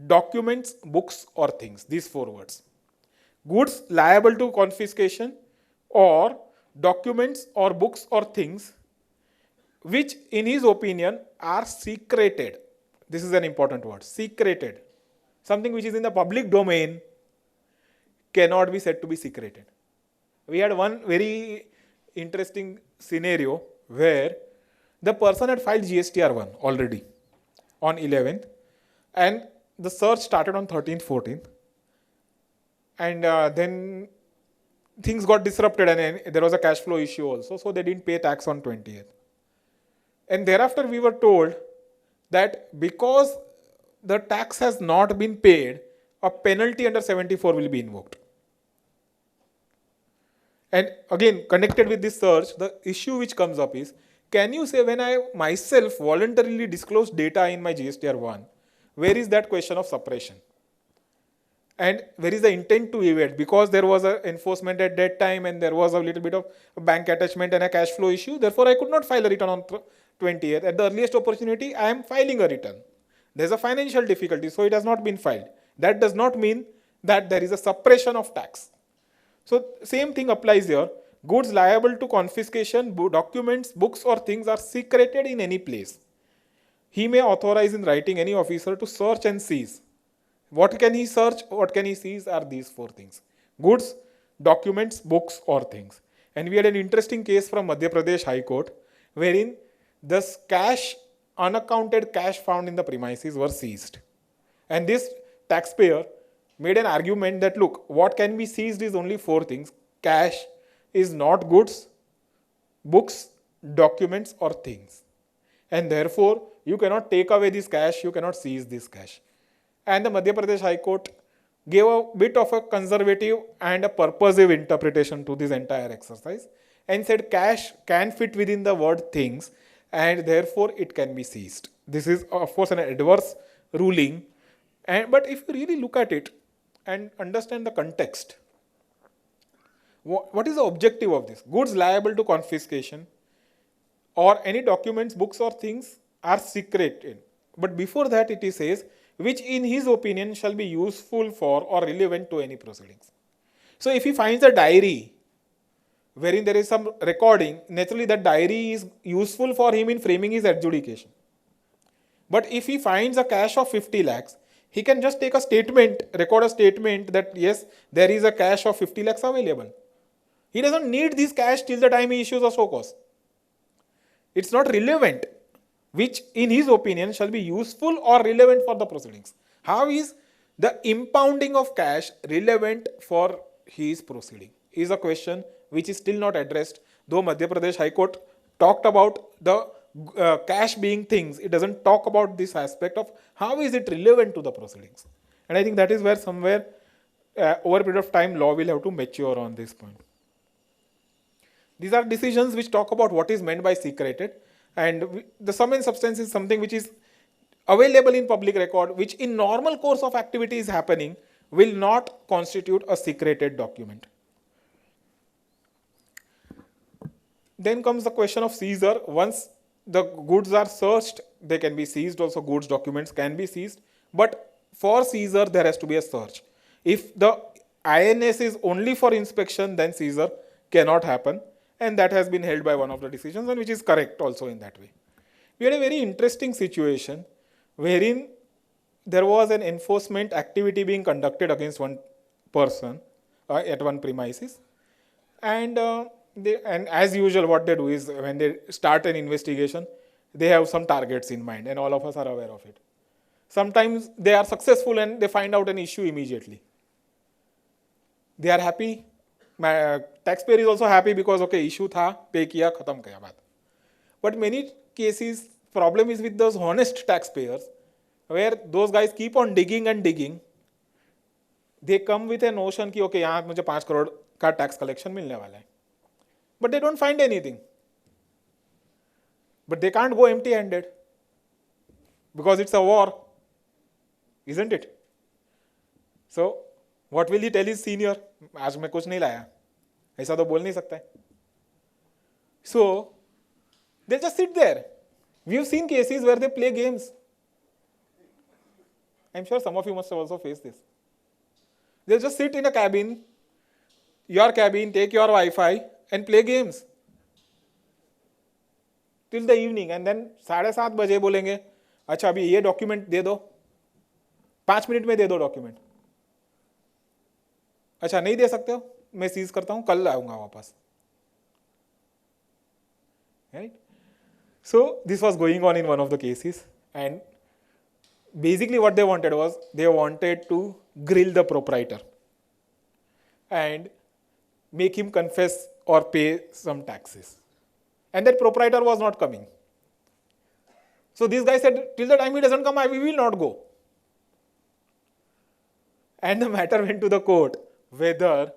documents, books or things, these four words. Goods liable to confiscation, or documents or books or things which in his opinion are secreted. This is an important word, secreted. Something which is in the public domain cannot be said to be secreted. We had one very interesting scenario where the person had filed GSTR1 already on 11th, and the search started on 13th, 14th, and then things got disrupted and there was a cash flow issue also, so they didn't pay tax on 20th. And thereafter we were told that because the tax has not been paid, a penalty under 74 will be invoked. And again, connected with this search, the issue which comes up is, can you say when I myself voluntarily disclose data in my GSTR1, where is that question of suppression? And where is the intent to evade? Because there was an enforcement at that time and there was a little bit of a bank attachment and a cash flow issue, therefore I could not file a return on 20th. At the earliest opportunity, I am filing a return. There's a financial difficulty, so it has not been filed. That does not mean that there is a suppression of tax. So same thing applies here. Goods liable to confiscation, documents, books or things are secreted in any place. He may authorize in writing any officer to search and seize. What can he search? What can he seize are these four things: goods, documents, books or things. And we had an interesting case from Madhya Pradesh High Court, wherein this cash, unaccounted cash found in the premises were seized. And this taxpayer made an argument that, look, what can be seized is only four things. Cash is not goods, books, documents or things. And therefore, you cannot take away this cash, you cannot seize this cash. And the Madhya Pradesh High Court gave a bit of a conservative and a purposive interpretation to this entire exercise and said cash can fit within the word things and therefore it can be seized. This is of course an adverse ruling, but if you really look at it and understand the context, what is the objective of this? Goods liable to confiscation or any documents, books or things are secreted. But before that it says, which in his opinion shall be useful for or relevant to any proceedings. So if he finds a diary wherein there is some recording, naturally that diary is useful for him in framing his adjudication. But if he finds a cash of 50 lakhs, he can just take a statement, record a statement that yes, there is a cash of 50 lakhs available. He doesn't need this cash till the time he issues a show cause. It's not relevant, which in his opinion shall be useful or relevant for the proceedings. How is the impounding of cash relevant for his proceeding? Is a question which is still not addressed, though Madhya Pradesh High Court talked about the cash being things. It doesn't talk about this aspect of how is it relevant to the proceedings. And I think that is where somewhere over a period of time law will have to mature on this point. These are decisions which talk about what is meant by secreted, and the sum and substance is something which is available in public record, which in normal course of activity is happening, will not constitute a secreted document. Then comes the question of seizure. Once the goods are searched, they can be seized. Also, goods, documents can be seized. But for seizure, there has to be a search. If the INS is only for inspection, then seizure cannot happen. And that has been held by one of the decisions, and which is correct also in that way. We had a very interesting situation wherein there was an enforcement activity being conducted against one person at one premises. And as usual, what they do is when they start an investigation, they have some targets in mind, and all of us are aware of it. Sometimes they are successful and they find out an issue immediately. They are happy. Taxpayer is also happy because okay, issue tha, pay kiya, khatam kiya baat. But many cases, problem is with those honest taxpayers, where those guys keep on digging and digging. They come with a notion कि okay, यहाँ मुझे 5 crore का tax collection मिलने वाला है. But they don't find anything. But they can't go empty-handed because it's a war, isn't it? So what will he tell his senior? आज मैं कुछ नहीं लाया. ऐसा तो बोल नहीं सकता है. So they'll just sit there. We've seen cases where they play games. I'm sure some of you must have also faced this. They'll just sit in a cabin, your cabin, take your Wi-Fi and play games till the evening, and then 7:30 बजे बोलेंगे अच्छा अभी ये document दे दो, 5 minute में दे दो document. अच्छा नहीं दे सकते हो, मैं सीज करता हूं, कल आऊंगा वापस. Right? So this was going on in one of the cases, and basically what they wanted was they wanted to grill the proprietor and make him confess or pay some taxes. And that proprietor was not coming. So this guy said, till the time he doesn't come, we will not go. And the matter went to the court whether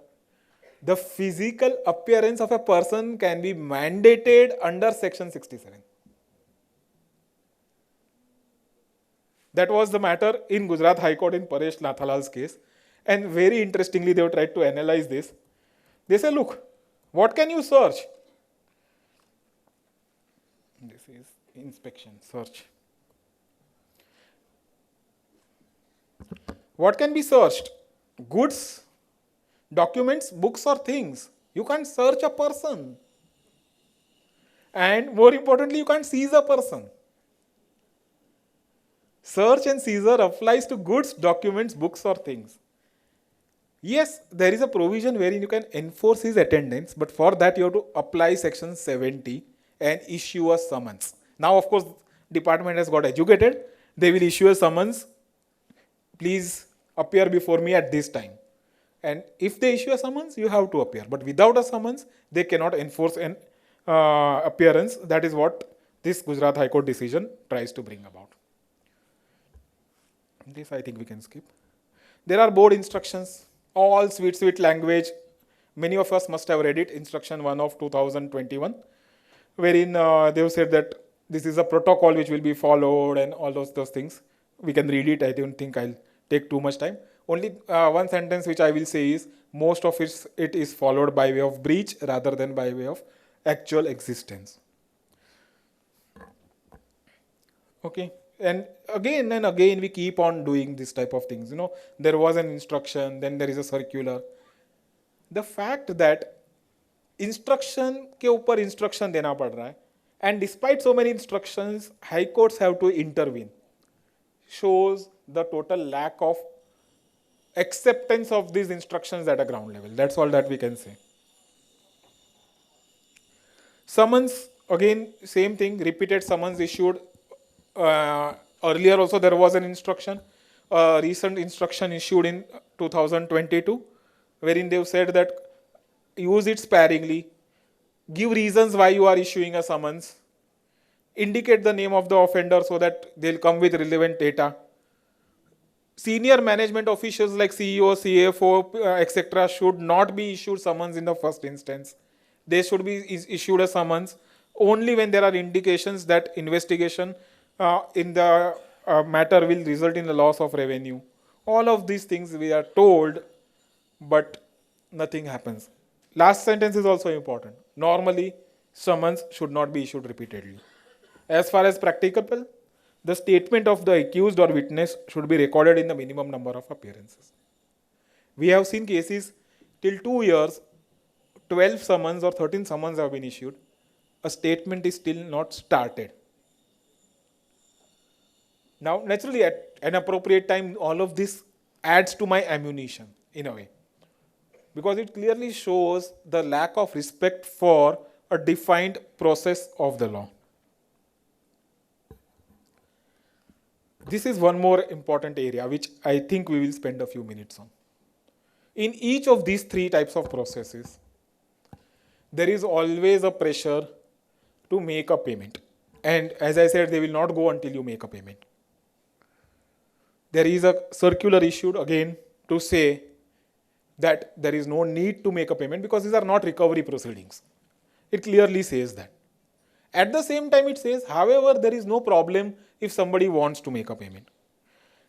the physical appearance of a person can be mandated under section 67. That was the matter in Gujarat High Court in Paresh Nathalal's case. And very interestingly, they have tried to analyze this. They say, look, what can you search? This is inspection, search. What can be searched? Goods, documents, books, or things. You can't search a person. And more importantly, you can't seize a person. Search and seizure applies to goods, documents, books, or things. Yes, there is a provision wherein you can enforce his attendance, but for that you have to apply section 70 and issue a summons. Now, of course, department has got educated. They will issue a summons. Please appear before me at this time. And if they issue a summons, you have to appear. But without a summons, they cannot enforce an appearance. That is what this Gujarat High Court decision tries to bring about. This I think we can skip. There are board instructions, all sweet language. Many of us must have read it, instruction 1 of 2021, wherein they have said that this is a protocol which will be followed and all those things. We can read it. I don't think I'll take too much time. Only one sentence which I will say is, most of it is followed by way of breach rather than by way of actual existence. Okay. And again we keep on doing this type of things. There was an instruction, then there is a circular. The fact that instruction के ऊपर instruction देना पड़ रहा है, and despite so many instructions, high courts have to intervene, shows the total lack of acceptance of these instructions at a ground level. That's all that we can say. Summons, again, same thing, repeated summons issued. Earlier also there was an instruction, recent instruction issued in 2022, wherein they've said that use it sparingly, give reasons why you are issuing a summons, indicate the name of the offender so that they'll come with relevant data. Senior management officials like CEO, CFO, etc. should not be issued summons in the first instance. They should be issued a summons only when there are indications that investigation in the matter will result in the loss of revenue. All of these things we are told, but nothing happens. Last sentence is also important. Normally, summons should not be issued repeatedly. As far as practicable, the statement of the accused or witness should be recorded in the minimum number of appearances. We have seen cases till 2 years, 12 summons or 13 summons have been issued. A statement is still not started. Now, naturally, at an appropriate time, all of this adds to my ammunition in a way, because it clearly shows the lack of respect for a defined process of the law. This is one more important area which I think we will spend a few minutes on. In each of these three types of processes, there is always a pressure to make a payment. And as I said, they will not go until you make a payment. There is a circular issued again to say that there is no need to make a payment because these are not recovery proceedings. It clearly says that. At the same time, it says, however, there is no problem if somebody wants to make a payment.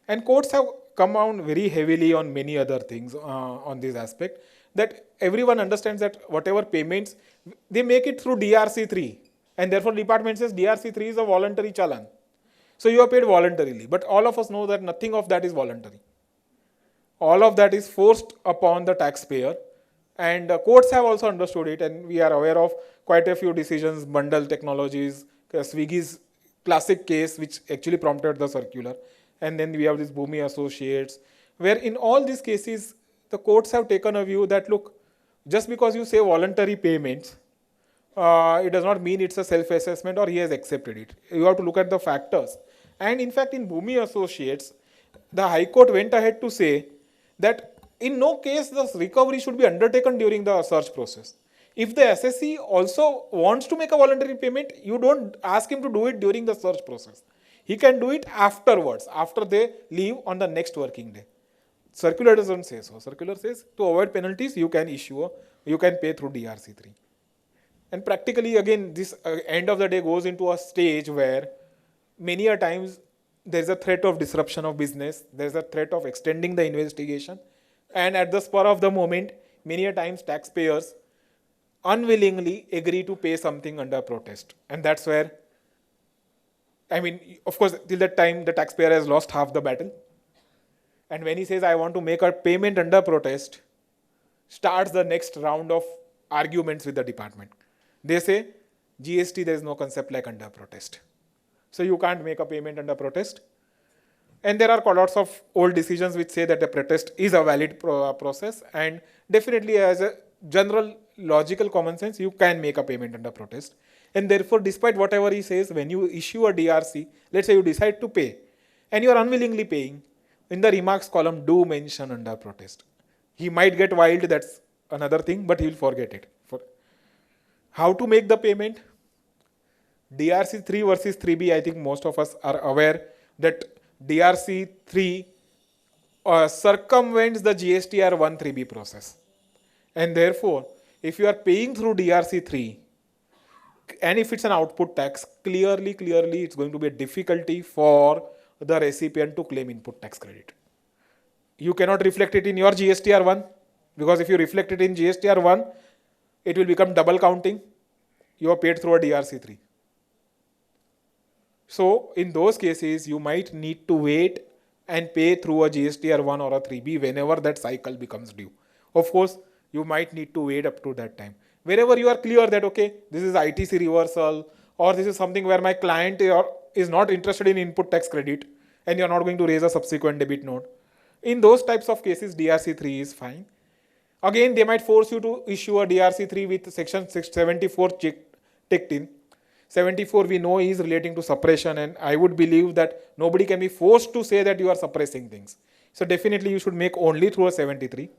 And courts have come down very heavily on many other things on this aspect, that everyone understands that whatever payments, they make it through DRC3. And therefore, department says DRC3 is a voluntary challan. So you are paid voluntarily. But all of us know that nothing of that is voluntary. All of that is forced upon the taxpayer. And courts have also understood it, and we are aware of quite a few decisions, Bundle Technologies, Swiggy's classic case, which actually prompted the circular. And then we have this Bhumi Associates, where in all these cases, the courts have taken a view that, look, just because you say voluntary payments, it does not mean it's a self-assessment or he has accepted it. You have to look at the factors. And in fact, in Bhumi Associates, the High Court went ahead to say that in no case the recovery should be undertaken during the search process. If the assessee also wants to make a voluntary payment, you don't ask him to do it during the search process. He can do it afterwards, after they leave on the next working day. Circular doesn't say so. Circular says to avoid penalties, you can pay through DRC3. And practically, again, this end of the day goes into a stage where many a times there's a threat of disruption of business, there's a threat of extending the investigation, and at the spur of the moment, many a times taxpayers unwillingly agree to pay something under protest. And that's where, I mean, of course, till that time, the taxpayer has lost half the battle. And when he says, I want to make a payment under protest, starts the next round of arguments with the department. They say, GST, there is no concept like under protest. So you can't make a payment under protest. And there are lots of old decisions which say that the protest is a valid process. And definitely, as a general logical common sense, you can make a payment under protest. And therefore, despite whatever he says, when you issue a DRC, let's say you decide to pay, and you are unwillingly paying, in the remarks column, do mention under protest. He might get wild, that's another thing, but he will forget it. How to make the payment? DRC 3 versus 3B, I think most of us are aware that DRC 3 circumvents the GSTR 1 3B process. And therefore, if you are paying through DRC 3, and if it's an output tax, clearly it's going to be a difficulty for the recipient to claim input tax credit. You cannot reflect it in your GSTR 1, because if you reflect it in GSTR 1, it will become double counting. You are paid through a DRC 3. So in those cases, you might need to wait and pay through a GSTR 1 or a 3B whenever that cycle becomes due. Of course, you might need to wait up to that time. Wherever you are clear that, okay, this is ITC reversal, or this is something where my client is not interested in input tax credit, and you are not going to raise a subsequent debit note. In those types of cases, DRC 3 is fine. Again, they might force you to issue a DRC 3 with section 674 ticked in. 74 we know is relating to suppression, and I would believe that nobody can be forced to say that you are suppressing things. So definitely you should make only through a 73.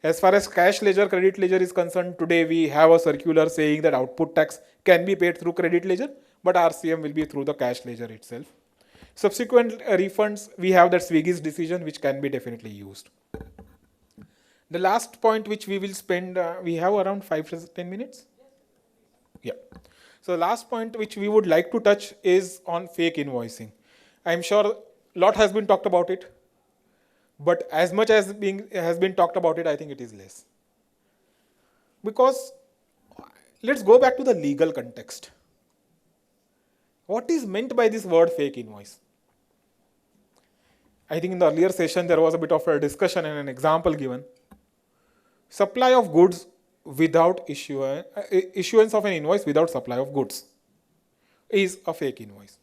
As far as cash ledger, credit ledger is concerned, today we have a circular saying that output tax can be paid through credit ledger, but RCM will be through the cash ledger itself. Subsequent refunds, we have that Swiggy's decision, which can be definitely used. The last point which we will spend, we have around 5 to 10 minutes. Yeah. So the last point which we would like to touch is on fake invoicing. I'm sure a lot has been talked about it, but as much as has been talked about it, I think it is less. Because let's go back to the legal context. What is meant by this word fake invoice? I think in the earlier session there was a bit of a discussion and an example given. Supply of goods without issuance of an invoice without supply of goods is a fake invoice.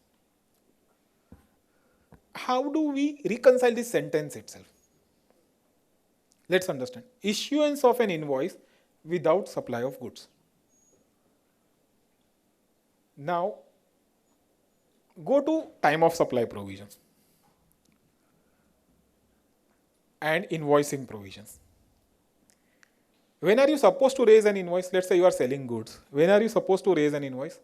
How do we reconcile this sentence itself? Let's understand. Issuance of an invoice without supply of goods. Now, go to time of supply provisions and invoicing provisions. When are you supposed to raise an invoice? Let's say you are selling goods. When are you supposed to raise an invoice?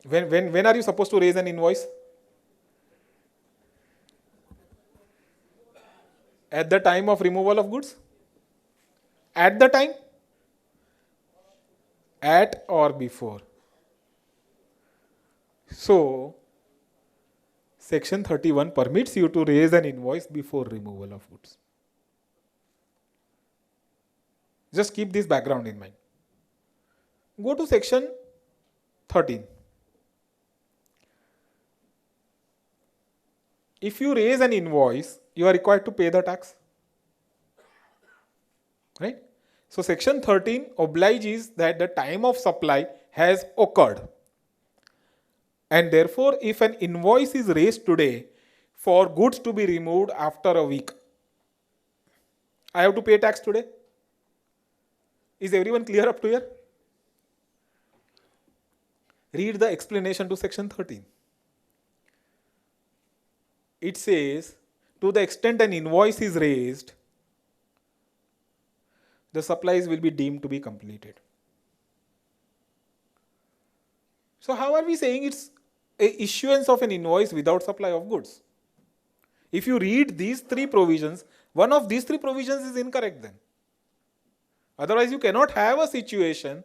When are you supposed to raise an invoice? At the time of removal of goods? At the time? At or before? So, Section 31 permits you to raise an invoice before removal of goods. Just keep this background in mind. Go to Section 13. If you raise an invoice, you are required to pay the tax. Right? So Section 13 obliges that the time of supply has occurred. And therefore, if an invoice is raised today for goods to be removed after a week, I have to pay tax today. Is everyone clear up to here? Read the explanation to Section 13. It says, to the extent an invoice is raised, the supplies will be deemed to be completed. So how are we saying it's a issuance of an invoice without supply of goods? If you read these three provisions, one of these three provisions is incorrect then. Otherwise, you cannot have a situation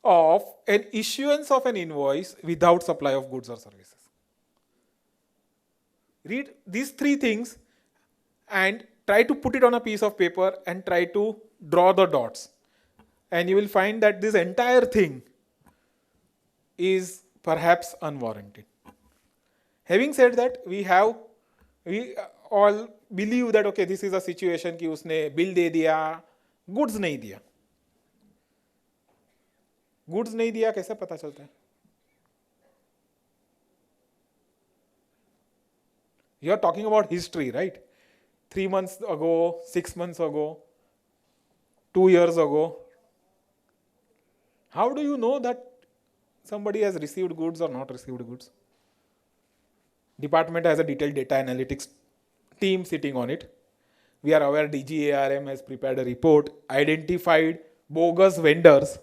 of an issuance of an invoice without supply of goods or services. Read these three things and try to put it on a piece of paper and try to draw the dots. And you will find that this entire thing is perhaps unwarranted. Having said that, we all believe that okay, this is a situation कि उसने bill दे दिया, goods नहीं दिया. Goods नहीं दिया कैसे पता चलता है? You are talking about history, right? 3 months ago, 6 months ago, 2 years ago. How do you know that somebody has received goods or not received goods? Department has a detailed data analytics team sitting on it. We are aware DGARM has prepared a report, identified bogus vendors,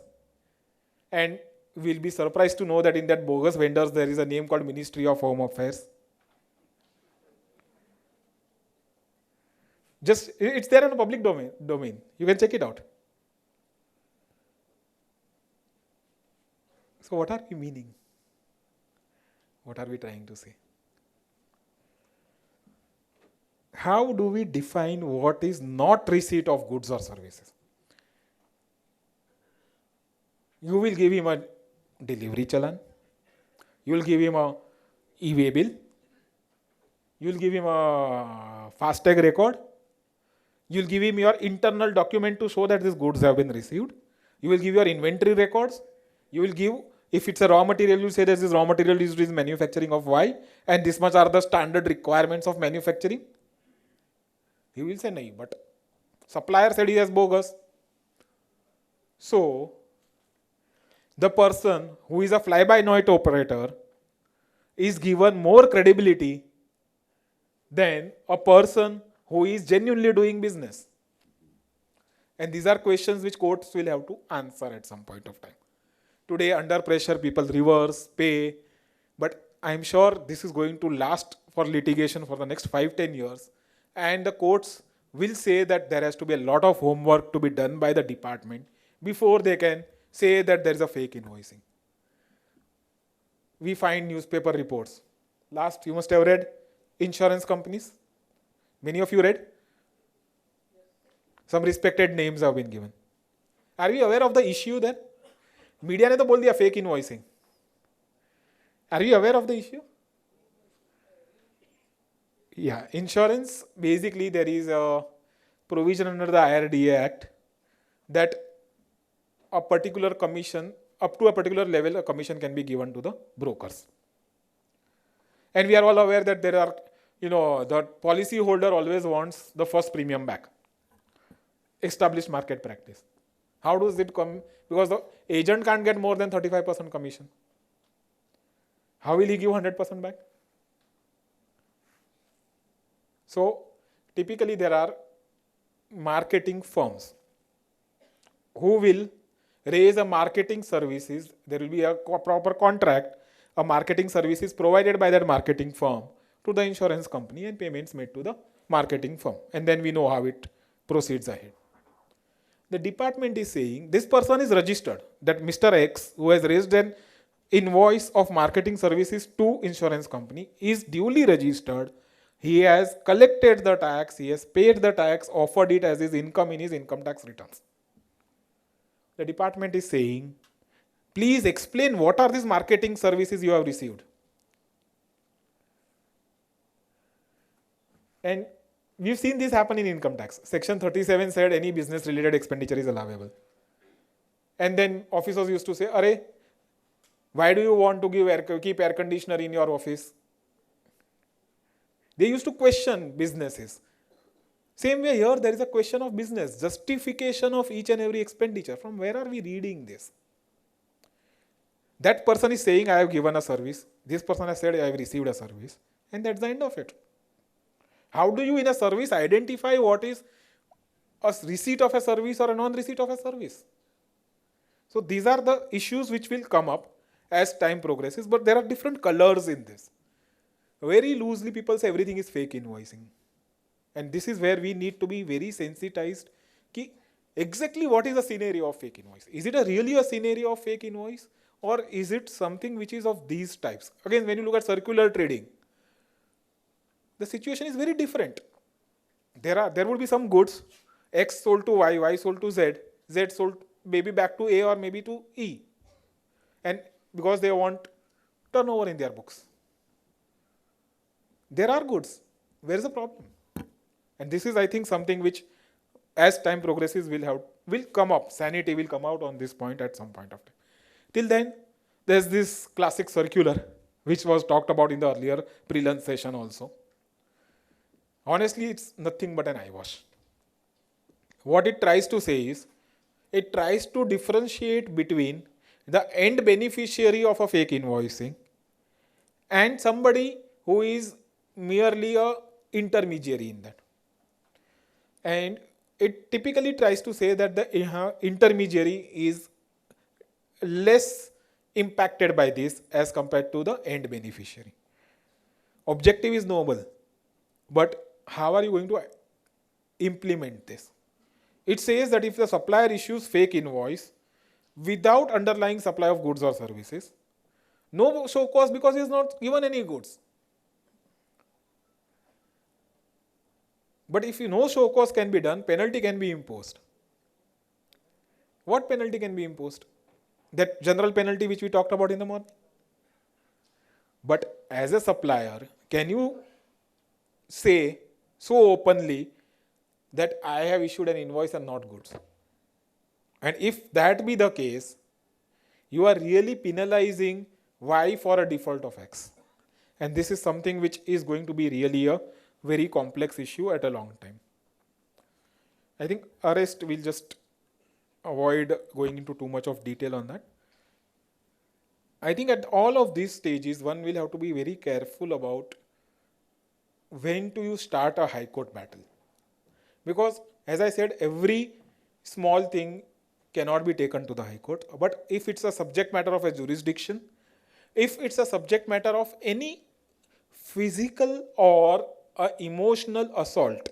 and we'll be surprised to know that in that bogus vendors there is a name called Ministry of Home Affairs. Just, it's there in a public domain. You can check it out. So what are we meaning? What are we trying to say? How do we define what is not receipt of goods or services? You will give him a delivery challan. You will give him a e-way bill. You will give him a FASTag record. You will give him your internal document to show that these goods have been received. You will give your inventory records. You will give, if it's a raw material, you will say that this raw material is used in manufacturing of Y and this much are the standard requirements of manufacturing. He will say nahi, but supplier said he has bogus. So, the person who is a fly-by-night operator is given more credibility than a person who is genuinely doing business. And these are questions which courts will have to answer at some point of time. Today, under pressure, people reverse, pay, but I'm sure this is going to last for litigation for the next 5-10 years. And the courts will say that there has to be a lot of homework to be done by the department before they can say that there is a fake invoicing. We find newspaper reports. Last, you must have read insurance companies. Many of you read? Some respected names have been given. Are we aware of the issue there? Media ने तो बोल दिया fake invoicing. Are you aware of the issue? Yeah, insurance, basically there is a provision under the IRDA Act that a particular commission, up to a particular level, a commission can be given to the brokers. And we are all aware that there are, the policy holder always wants the first premium back. Established market practice. How does it come? Because the agent can't get more than 35% commission. How will he give 100% back? So, typically there are marketing firms who will raise a marketing services. There will be a proper contract, a marketing services provided by that marketing firm to the insurance company and payments made to the marketing firm. And then we know how it proceeds ahead. The department is saying this person is registered, that Mr. X, who has raised an invoice of marketing services to insurance company, is duly registered. He has collected the tax, he has paid the tax, offered it as his income in his income tax returns. The department is saying, please explain what are these marketing services you have received. And we've seen this happen in income tax. Section 37 said any business related expenditure is allowable. And then officers used to say, Arey, why do you want to keep air conditioner in your office? They used to question businesses. Same way here, there is a question of business, justification of each and every expenditure. From where are we reading this? That person is saying, I have given a service. This person has said, I have received a service. And that's the end of it. How do you in a service identify what is a receipt of a service or a non-receipt of a service? So these are the issues which will come up as time progresses, but there are different colors in this. Very loosely people say everything is fake invoicing. And this is where we need to be very sensitized. Exactly what is the scenario of fake invoice? Is it really a scenario of fake invoice? Or is it something which is of these types? Again, when you look at circular trading, the situation is very different. There will be some goods, X sold to Y, Y sold to Z, Z sold maybe back to A or maybe to E. And because they want turnover in their books. There are goods. Where is the problem? And this is, I think, something which, as time progresses, will come up. Sanity will come out on this point at some point of time. Till then, there's this classic circular, which was talked about in the earlier pre-lunch session also. Honestly, it's nothing but an eyewash. What it tries to say is, it tries to differentiate between the end beneficiary of a fake invoicing and somebody who is merely a intermediary in that. And it typically tries to say that the intermediary is less impacted by this as compared to the end beneficiary. Objective is noble, but how are you going to implement this? It says that if the supplier issues fake invoice without underlying supply of goods or services, no show cause because he has not given any goods. But if no show cause can be done, penalty can be imposed. What penalty can be imposed? That general penalty which we talked about in the morning. But as a supplier, can you say so openly that I have issued an invoice and not goods? And if that be the case, you are really penalizing Y for a default of X. And this is something which is going to be really a very complex issue at a long time. I think rest will just avoid going into too much of detail on that. I think at all of these stages, one will have to be very careful about when do you start a high court battle. Because as I said, every small thing cannot be taken to the high court. But if it's a subject matter of a jurisdiction, if it's a subject matter of any physical or emotional assault,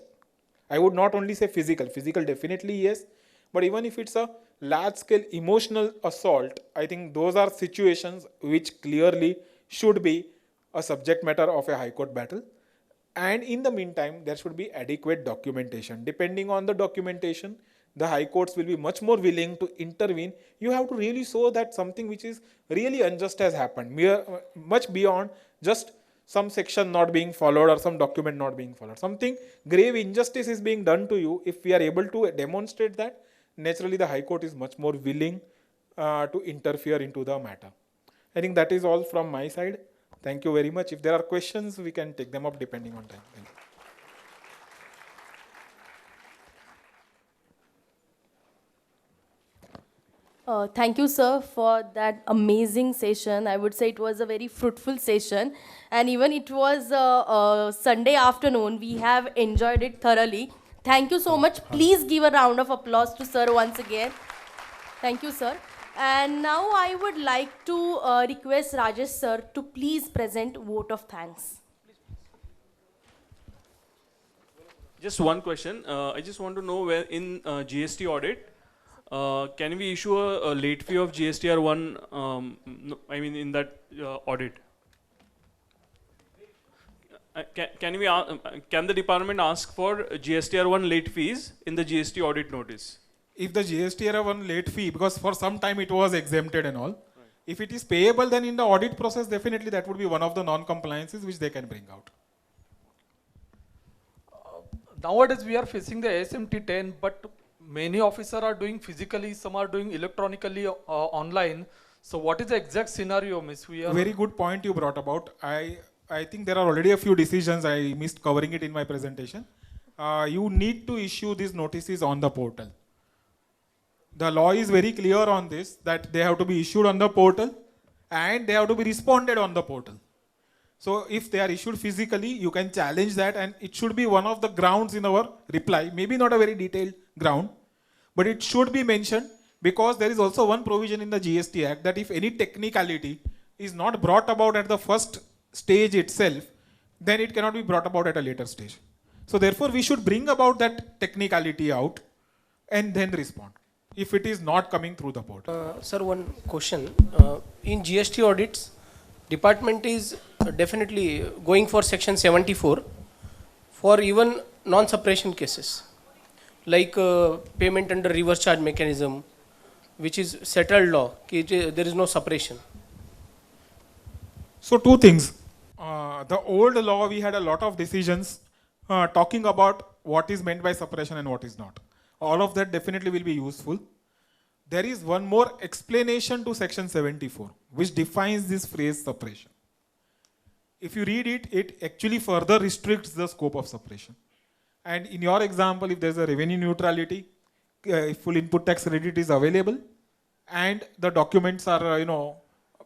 I would not only say physical definitely yes, but even if it's a large scale emotional assault, I think those are situations which clearly should be a subject matter of a high court battle. And in the meantime, there should be adequate documentation. Depending on the documentation, the high courts will be much more willing to intervene. You have to really show that something which is really unjust has happened, much beyond just some section not being followed or some document not being followed. Something grave injustice is being done to you. If we are able to demonstrate that, naturally the high court is much more willing to interfere into the matter. I think that is all from my side. Thank you very much. If there are questions, we can take them up depending on time. Thank you. Thank you, sir, for that amazing session. I would say it was a very fruitful session. And even it was Sunday afternoon, we have enjoyed it thoroughly. Thank you so much. Please give a round of applause to sir once again. Thank you, sir. And now I would like to request Rajesh sir to please present vote of thanks. Just one question. I just want to know where in GST audit, can we issue a late fee of GSTR one? I mean, in that audit, can the department ask for GSTR one late fees in the GST audit notice? If the GST era one late fee, because for some time it was exempted and all, if it is payable, then in the audit process, definitely that would be one of the non-compliances which they can bring out. Nowadays we are facing the ASMT 10, but many officers are doing physically, some are doing electronically online. So what is the exact scenario, Miss? We are Very good point you brought about. I think there are already a few decisions. I missed covering it in my presentation. You need to issue these notices on the portal. The law is very clear on this, that they have to be issued on the portal and they have to be responded on the portal. So if they are issued physically, you can challenge that, and it should be one of the grounds in our reply. Maybe not a very detailed ground, but it should be mentioned, because there is also one provision in the GST Act that if any technicality is not brought about at the first stage itself, then it cannot be brought about at a later stage. So therefore, we should bring about that technicality out and then respond if it is not coming through the portal. Sir, one question. In GST audits, department is definitely going for section 74 for even non-suppression cases, like payment under reverse charge mechanism, which is settled law, there is no suppression. So two things. The old law, we had a lot of decisions talking about what is meant by suppression and what is not. All of that definitely will be useful. There is one more explanation to section 74, which defines this phrase suppression. If you read it, it actually further restricts the scope of suppression. And in your example, if there's a revenue neutrality, if full input tax credit is available, and the documents are,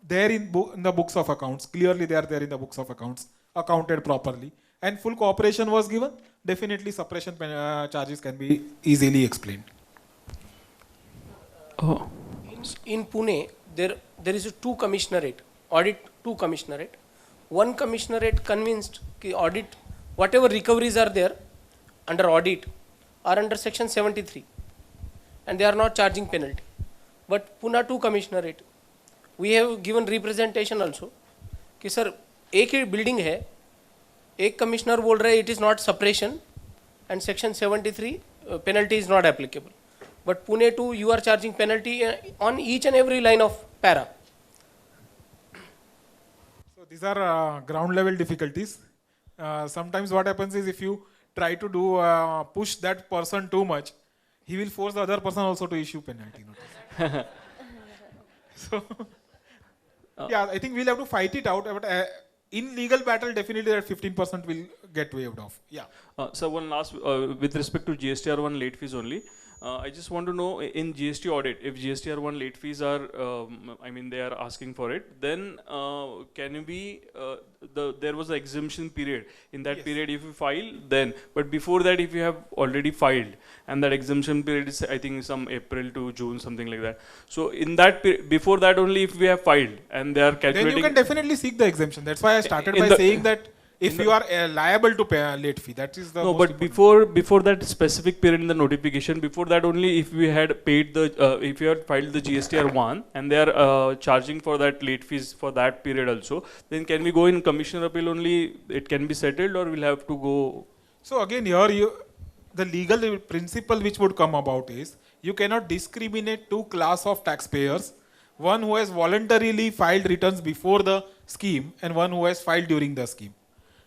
there in the books of accounts, clearly they are there in the books of accounts, accounted properly, and full cooperation was given, definitely suppression charges can be easily explained. Oh. In Pune, there is a two commissionerate, audit two commissionerate. One commissionerate convinced that audit, whatever recoveries are there under audit are under section 73 and they are not charging penalty. But Pune 2 commissionerate, we have given representation also कि sir एक ही building है, एक commissioner बोल रहे it is not suppression and section 73 penalty is not applicable. But Pune 2, you are charging penalty on each and every line of para. So these are ground level difficulties. Sometimes what happens is if you try to do push that person too much, he will force the other person also to issue penalty notice. So yeah, I think we'll have to fight it out. But in legal battle, definitely that 15% will get waived off. Yeah. So one last, with respect to GSTR1 late fees only, I just want to know in GST audit, if GSTR1 late fees are, they are asking for it, then can we, there was an exemption period. In that period, if you file, then, but before that, if you have already filed, and that exemption period is, I think, some April to June, something like that. So in that, before that only, if we have filed, and they are calculating. Then you can definitely seek the exemption. That's why I started by saying that if you are liable to pay a late fee, that is the no. most But before that specific period in the notification, before that only, if we had paid the, if you had filed the GSTR1 and they are charging for that late fees for that period also, then can we go in commissioner appeal only? It can be settled, or we'll have to go. So again, here the legal principle which would come about is you cannot discriminate two class of taxpayers, one who has voluntarily filed returns before the scheme and one who has filed during the scheme.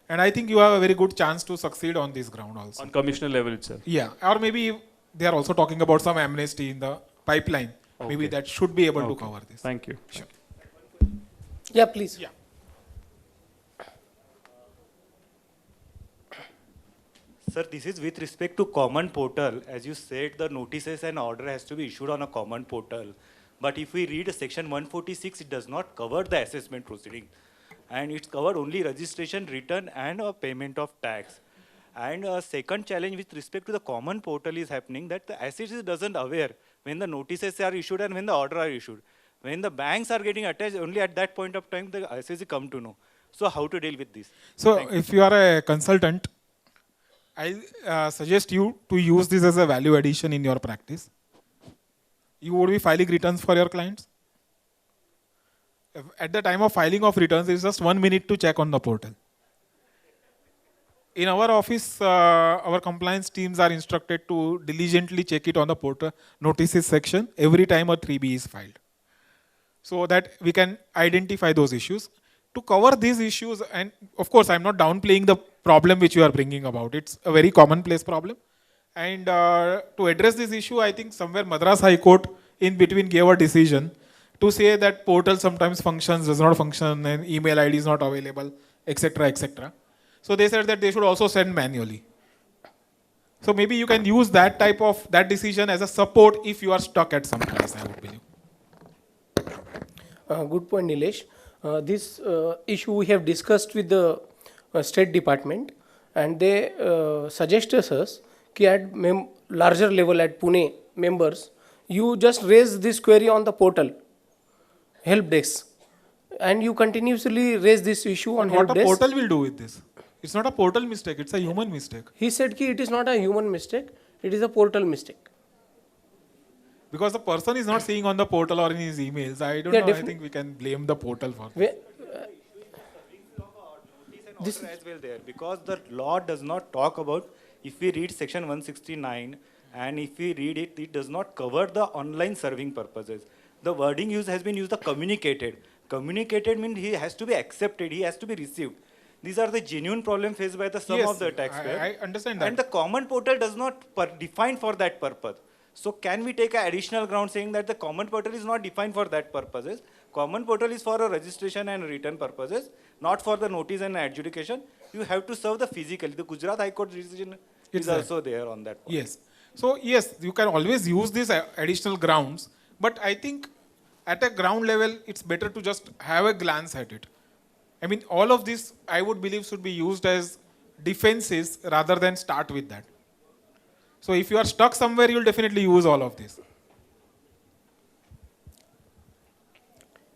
And I think you have a very good chance to succeed on this ground also. On commissioner level itself. Yeah, or maybe they are also talking about some amnesty in the pipeline. Okay. Maybe that should be able to cover this. Thank you. Sure. Yeah, please. Yeah. Sir, this is with respect to common portal. As you said, the notices and order has to be issued on a common portal. But if we read section 146, it does not cover the assessment proceeding. And it's covered only registration, return, and a payment of tax. And a second challenge with respect to the common portal is happening that the SHC doesn't aware when the notices are issued and when the order are issued. When the banks are getting attached, only at that point of time the SHC come to know. So how to deal with this? So Thank you. if you are a consultant, I suggest you to use this as a value addition in your practice. You would be filing returns for your clients. At the time of filing of returns, it's just 1 minute to check on the portal. In our office, our compliance teams are instructed to diligently check it on the portal notices section every time a 3B is filed, so that we can identify those issues. To cover these issues, and of course, I'm not downplaying the problem which you are bringing about. It's a very commonplace problem. And to address this issue, I think somewhere Madras High Court in between gave a decision to say that portal sometimes functions, does not function, and email ID is not available, etc., etc. So they said that they should also send manually. So maybe you can use that decision as a support if you are stuck at some place, I would believe. Good point, Nilesh. This issue we have discussed with the State Department, and they suggested us कि at larger level at Pune members, you just raise this query on the portal, help desk, and you continuously raise this issue on help What a desk. portal will do with this? It's not a portal mistake, it's a human mistake. He said कि it is not a human mistake, it is a portal mistake. Because the person is not seeing on the portal or in his emails. I don't know, I think we can blame the portal for that. This Order as well there, because the law does not talk about, if we read section 169 and if we read it, it does not cover the online serving purposes. The wording used has been used the communicated. Communicated means he has to be accepted, he has to be received. These are the genuine problem faced by the some Yes, of the taxpayers. I understand that. And the common portal does not define for that purpose. So can we take an additional ground saying that the common portal is not defined for that purposes? Common portal is for a registration and return purposes, not for the notice and adjudication. You have to serve the physically. The Gujarat High Court decision is also there on that point. Yes. So yes, you can always use these additional grounds, but I think at a ground level, it's better to just have a glance at it. I mean, all of this, I would believe, should be used as defenses rather than start with that. So if you are stuck somewhere, you'll definitely use all of this.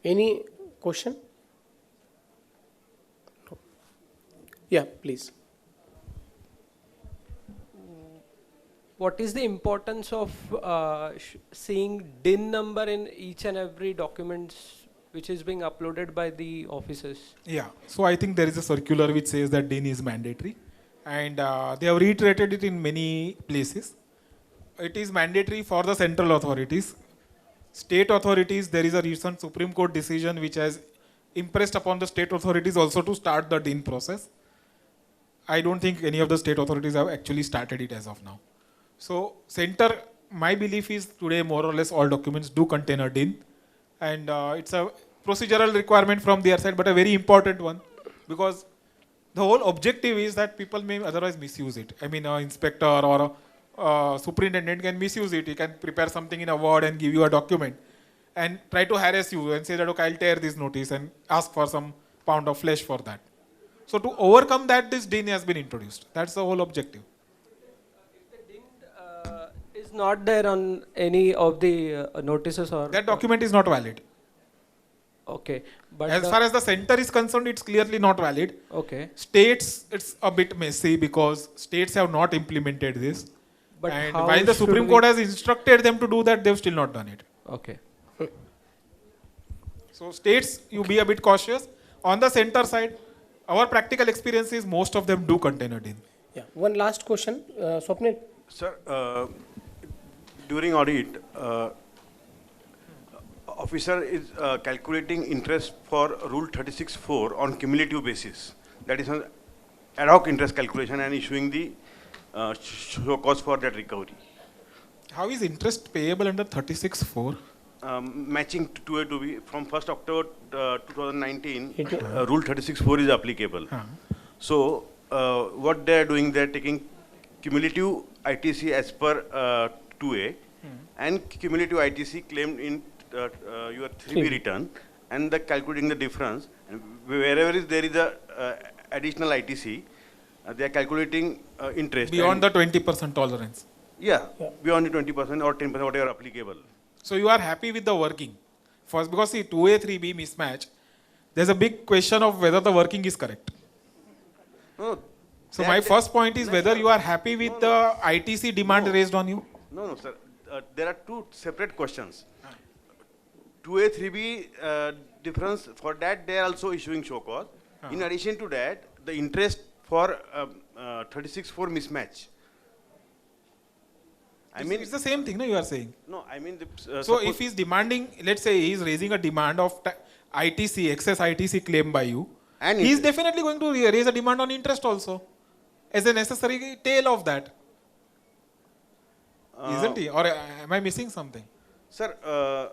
Any question? No. Yeah, please. What is the importance of seeing DIN number in each and every document which is being uploaded by the officers? Yeah. So I think there is a circular which says that DIN is mandatory. And they have reiterated it in many places. It is mandatory for the central authorities. State authorities, there is a recent Supreme Court decision which has impressed upon the state authorities also to start the DIN process. I don't think any of the state authorities have actually started it as of now. So center, my belief is today more or less all documents do contain a DIN. And it's a procedural requirement from their side, but a very important one, because the whole objective is that people may otherwise misuse it. I mean, an inspector or a superintendent can misuse it. He can prepare something in a Word and give you a document and try to harass you and say that, okay, I'll tear this notice and ask for some pound of flesh for that. So to overcome that, this DIN has been introduced. That's the whole objective. If the DIN is not there on any of the notices or... That document is not valid. Okay. But As far as the center is concerned, it's clearly not valid. Okay. States, it's a bit messy because states have not implemented this. But And how while the should Supreme we- Court has instructed them to do that, they've still not done it. Okay. So states, you be a bit cautious. On the center side, our practical experience is most of them do contain a DIN. Yeah. One last question, Swapnil. Sir, during audit, officer is calculating interest for Rule 36(4) on cumulative basis. That is an ad hoc interest calculation and issuing the show cause for that recovery. How is interest payable under 36(4)? Matching to A to B from 1st October 2019, Rule 36(4) is applicable. So what they are doing, they are taking cumulative ITC as per 2A and cumulative ITC claimed in your 3B return, and the calculating the difference. And wherever there is a additional ITC, they are calculating interest. Beyond and- the 20% tolerance. Yeah, beyond the 20% or 10%, whatever applicable. So you are happy with the working. First, because see, 2A, 3B mismatch, there's a big question of whether the working is correct. No, So my first point is whether you are happy with the ITC demand raised on you. no, sir. There are two separate questions. 2A, 3B difference, for that they are also issuing show cause. In addition to that, the interest for 36-4 mismatch. I mean, It's the same thing, no, you are saying. no, I mean, So if he's demanding, let's say he's raising a demand of ITC, excess ITC claim by you, And he's interest. definitely going to raise a demand on interest also as a necessary tail of that. Isn't he? Or am I missing something? Sir,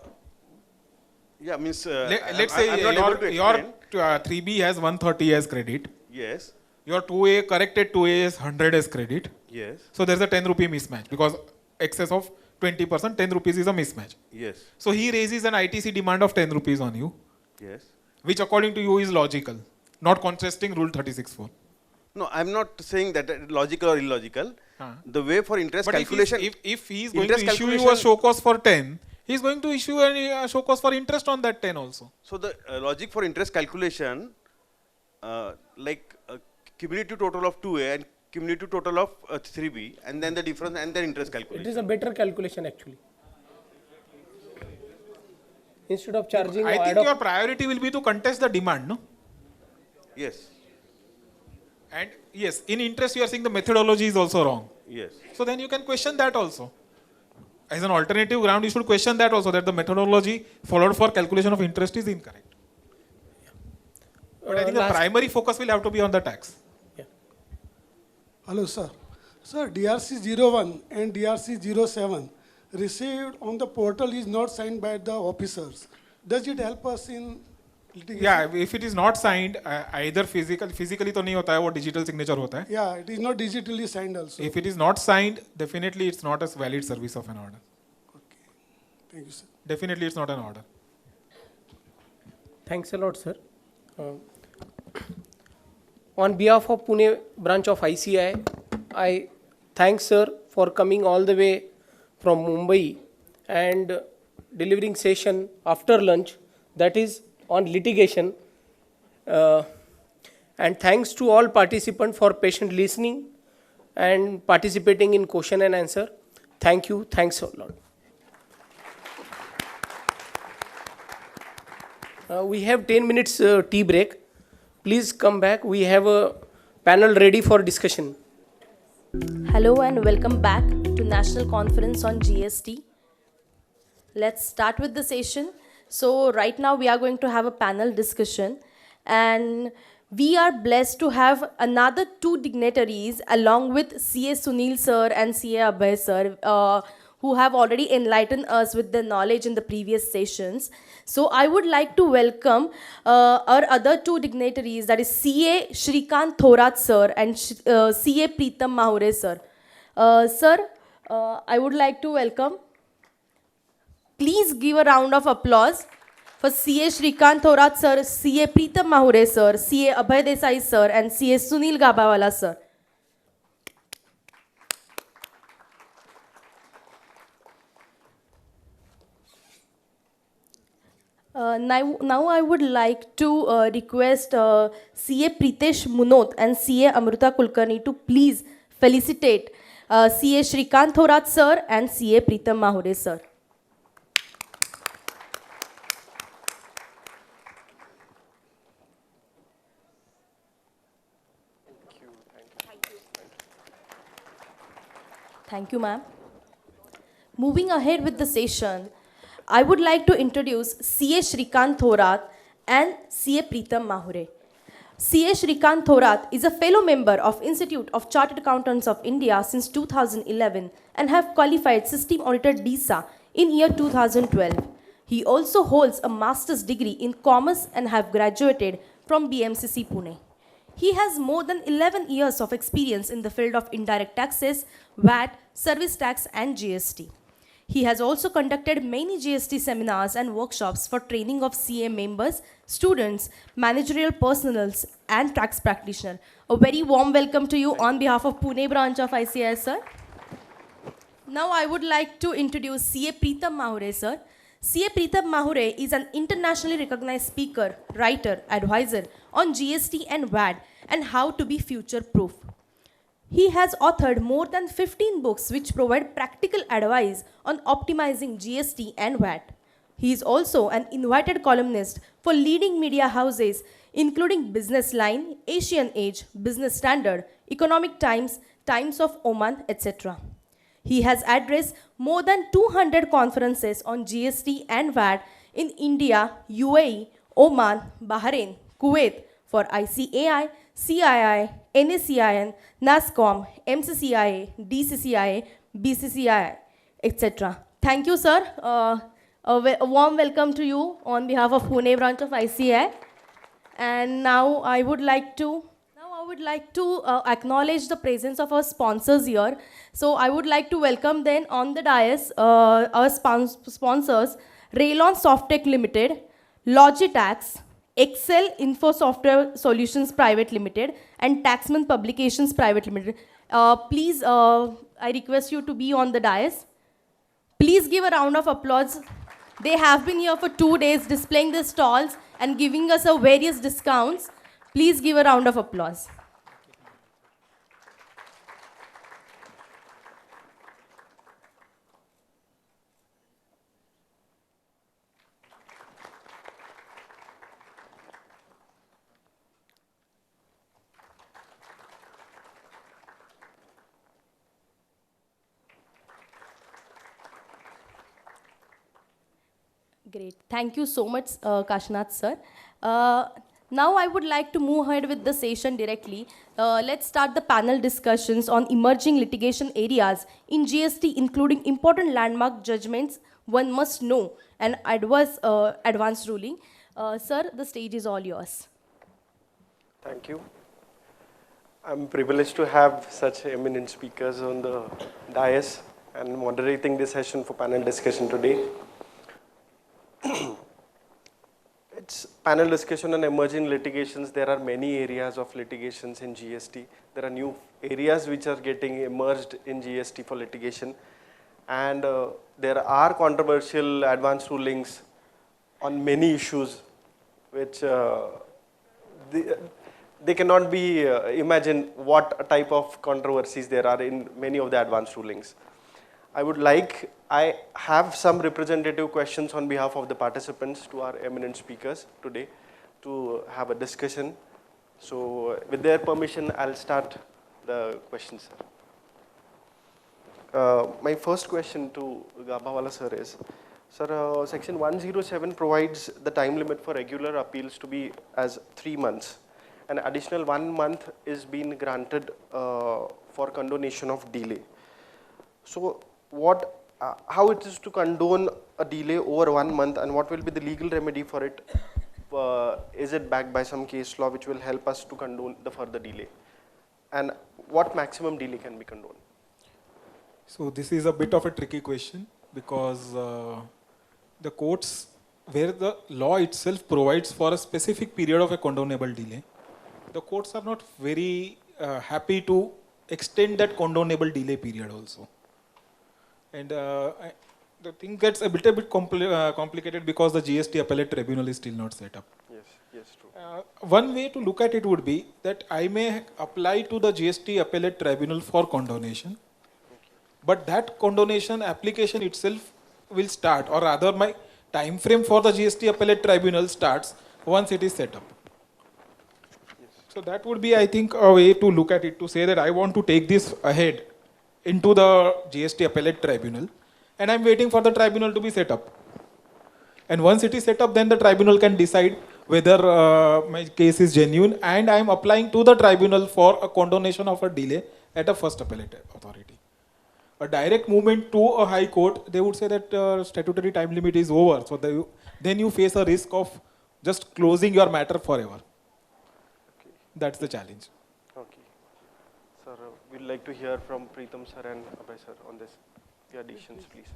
yeah, means, Let's I'm say not able to your explain. 3B has 130 as credit. Yes, Your 2A, corrected 2A is 100 as credit. yes, So there's a 10 rupee mismatch because excess of 20%, 10 rupees is a mismatch. yes, So he raises an ITC demand of 10 rupees on you, yes. which according to you is logical, not contesting rule 36.4. No, I'm not saying that logical or illogical. The way for interest But calculation. if he is going to interest issue you a calculation- show cause for 10, he is going to issue a show cause for interest on that 10 also. So the logic for interest calculation, like cumulative total of 2A and cumulative total of 3B, and then the difference and then interest It calculation. is a better calculation actually. Instead of charging I ad think hoc- your priority will be to contest the demand, no? Yes, And yes, in interest you are saying the methodology is also wrong. yes. So then you can question that also. As an alternative ground, you should question that also, that the methodology followed for calculation of interest is incorrect. But I think the last- primary focus will have to be on the tax. Hello, sir. Sir, DRC 01 and DRC 07 received on the portal is not signed by the officers. Does it help us in litigation? Yeah, if it is not signed, either physically तो नहीं होता है, वो digital signature होता है. Yeah, it is not digitally signed also. If it is not signed, definitely it's not a valid service of an order. Thank you, sir. Definitely it's not an order. Thanks a lot, sir. On behalf of Pune branch of ICI, I thank sir for coming all the way from Mumbai and delivering session after lunch, that is on litigation. And thanks to all participants for patient listening and participating in question and answer. Thank you. Thanks a lot. We have 10 minutes tea break. Please come back. We have a panel ready for discussion. Hello and welcome back to National Conference on GST. Let's start with the session. So right now we are going to have a panel discussion, and we are blessed to have another two dignitaries along with CA Sunil sir and CA Abhay sir, who have already enlightened us with their knowledge in the previous sessions. So I would like to welcome our other two dignitaries, that is CA Shrikant Thorat sir and CA Preetam Mahure sir. Sir, I would like to welcome. Please give a round of applause for CA Shrikant Thorat sir, CA Preetam Mahure sir, CA Abhay Desai sir and CA Sunil Gabawala sir. Now I would like to request CA Pritesh Munot and CA Amruta Kulkarni to please felicitate CA Shrikant Thorat sir and CA Preetam Mahure sir. Thank you, ma'am. Moving ahead with the session, I would like to introduce CA Shrikant Thorat and CA Preetam Mahure. CA Shrikant Thorat is a fellow member of Institute of Chartered Accountants of India since 2011 and have qualified System Auditor DISA in year 2012. He also holds a master's degree in commerce and have graduated from BMCC Pune. He has more than 11 years of experience in the field of indirect taxes, VAT, service tax and GST. He has also conducted many GST seminars and workshops for training of CA members, students, managerial personals, and tax practitioners. A very warm welcome to you on behalf of Pune branch of ICIS, sir. Now I would like to introduce CA Preetham Mahure, sir. CA Preetham Mahure is an internationally recognized speaker, writer, advisor on GST and VAT and how to be future-proof. He has authored more than 15 books which provide practical advice on optimizing GST and VAT. He is also an invited columnist for leading media houses including Business Line, Asian Age, Business Standard, Economic Times, Times of Oman, etc. He has addressed more than 200 conferences on GST and VAT in India, UAE, Oman, Bahrain, Kuwait for ICAI, CII, NACIN, NASCOM, MCCIA, DCCIA, BCCIA, etc. Thank you, sir. A warm welcome to you on behalf of Pune branch of ICAI. And now I would like to acknowledge the presence of our sponsors here. So I would like to welcome then on the dais our sponsors, Raylon Softtech Limited, Logitax, Excel Info Software Solutions Private Limited, and Taxman Publications Private Limited. Please, I request you to be on the dais. Please give a round of applause. They have been here for 2 days displaying their stalls and giving us various discounts. Please give a round of applause. Great. Thank you so much, Kashinath sir. Now I would like to move ahead with the session directly. Let's start the panel discussions on emerging litigation areas in GST, including important landmark judgments one must know and advanced ruling. Sir, the stage is all yours. Thank you. I'm privileged to have such eminent speakers on the dais and moderating this session for panel discussion today. It's panel discussion on emerging litigations. There are many areas of litigations in GST. There are new areas which are getting emerged in GST for litigation. And there are controversial advanced rulings on many issues which they cannot be imagine what type of controversies there are in many of the advanced rulings. I have some representative questions on behalf of the participants to our eminent speakers today to have a discussion. So with their permission, I'll start the questions. My first question to Gabhawala sir is, sir, section 107 provides the time limit for regular appeals to be as 3 months. An additional 1 month is being granted for condonation of delay. So how it is to condone a delay over 1 month, and what will be the legal remedy for it? Is it backed by some case law which will help us to condone the further delay? And what maximum delay can be condoned? So this is a bit of a tricky question because the courts, where the law itself provides for a specific period of a condonable delay, the courts are not very happy to extend that condonable delay period also. And the thing gets a bit complicated because the GST appellate tribunal is still not set up. Yes, true. One way to look at it would be that I may apply to the GST appellate tribunal for condonation, but that condonation application itself will start, or rather my time frame for the GST appellate tribunal starts once it is set up. So that would be, I think, a way to look at it, to say that I want to take this ahead into the GST appellate tribunal, and I'm waiting for the tribunal to be set up. And once it is set up, then the tribunal can decide whether my case is genuine, and I'm applying to the tribunal for a condonation of a delay at a first appellate authority. A direct movement to a high court, they would say that statutory time limit is over, so then you face a risk of just closing your matter forever. Okay. That's the challenge. Okay. Sir, we'd like to hear from Preetham sir and Abhay sir on this. The additions, please.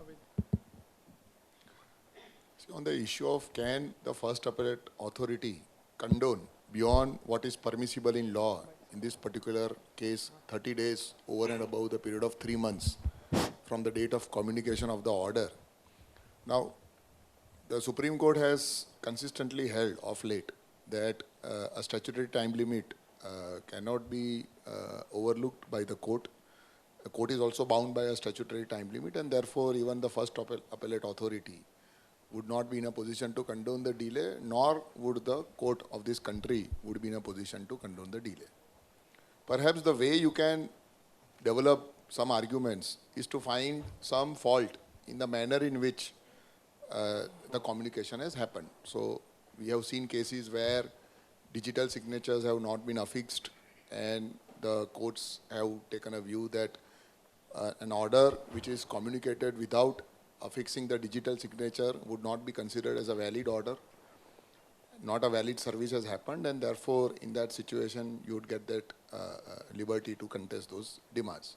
See, on the issue of can the first appellate authority condone beyond what is permissible in law, in this particular case, 30 days over and above the period of 3 months from the date of communication of the order. Now, the Supreme Court has consistently held of late that a statutory time limit cannot be overlooked by the court. The court is also bound by a statutory time limit, and therefore even the first appellate authority would not be in a position to condone the delay, nor would the court of this country would be in a position to condone the delay. Perhaps the way you can develop some arguments is to find some fault in the manner in which the communication has happened. So we have seen cases where digital signatures have not been affixed, and the courts have taken a view that an order which is communicated without affixing the digital signature would not be considered as a valid order. Not a valid service has happened, and therefore in that situation you would get that liberty to contest those demands.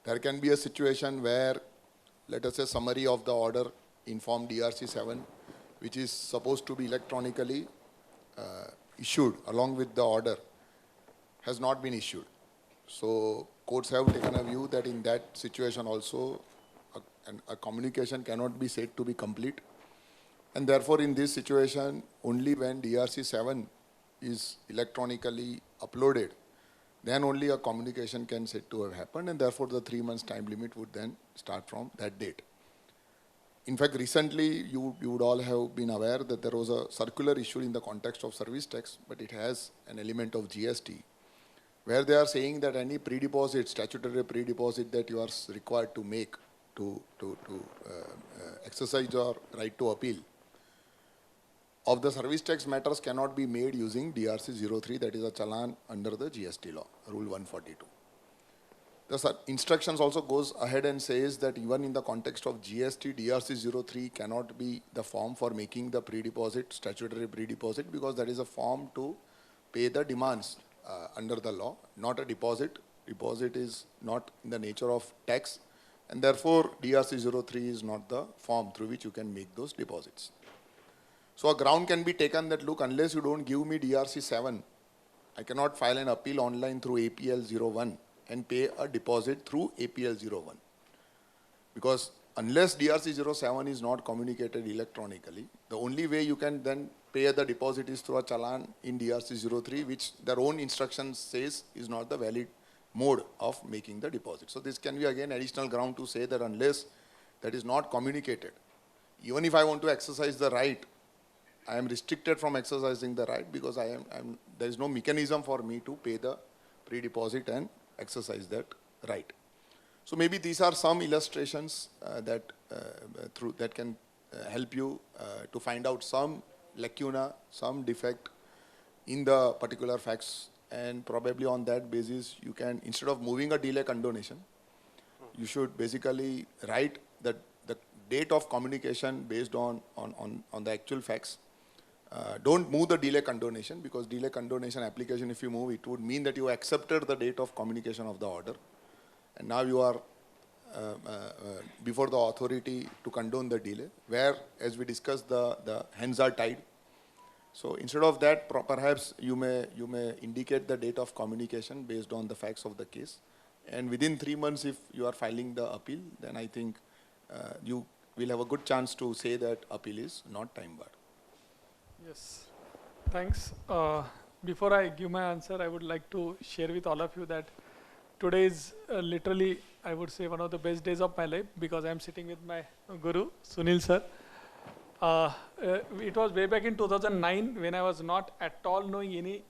There can be a situation where, let us say, summary of the order in form DRC 7, which is supposed to be electronically issued along with the order, has not been issued. So courts have taken a view that in that situation also a communication cannot be said to be complete. And therefore in this situation, only when DRC 7 is electronically uploaded, then only a communication can said to have happened, and therefore the 3 months time limit would then start from that date. In fact, recently you would all have been aware that there was a circular issued in the context of service tax, but it has an element of GST, where they are saying that any pre-deposit, statutory pre-deposit that you are required to make to exercise your right to appeal of the service tax matters cannot be made using DRC 03, that is a challan under the GST law, Rule 142. The instructions also goes ahead and says that even in the context of GST, DRC 03 cannot be the form for making the pre-deposit, statutory pre-deposit, because that is a form to pay the demands under the law, not a deposit. Deposit is not in the nature of tax, and therefore DRC 03 is not the form through which you can make those deposits. So a ground can be taken that, look, unless you don't give me DRC 7, I cannot file an appeal online through APL 01 and pay a deposit through APL 01. Because unless DRC 07 is not communicated electronically, the only way you can then pay the deposit is through a challan in DRC 03, which their own instructions says is not the valid mode of making the deposit. So this can be again additional ground to say that unless that is not communicated, even if I want to exercise the right, I am restricted from exercising the right because there is no mechanism for me to pay the pre-deposit and exercise that right. So maybe these are some illustrations that can help you to find out some lacuna, some defect in the particular facts, and probably on that basis you can, instead of moving a delay condonation, you should basically write the date of communication based on the actual facts. Don't move the delay condonation, because delay condonation application, if you move, it would mean that you accepted the date of communication of the order, and now you are before the authority to condone the delay, where, as we discussed, the hands are tied. So instead of that, perhaps you may indicate the date of communication based on the facts of the case, and within 3 months, if you are filing the appeal, then I think you will have a good chance to say that appeal is not time barred. Yes, thanks. Before I give my answer, I would like to share with all of you that today is literally, I would say, one of the best days of my life, because I am sitting with my guru, Sunil sir. It was way back in 2009 when I was not at all knowing any,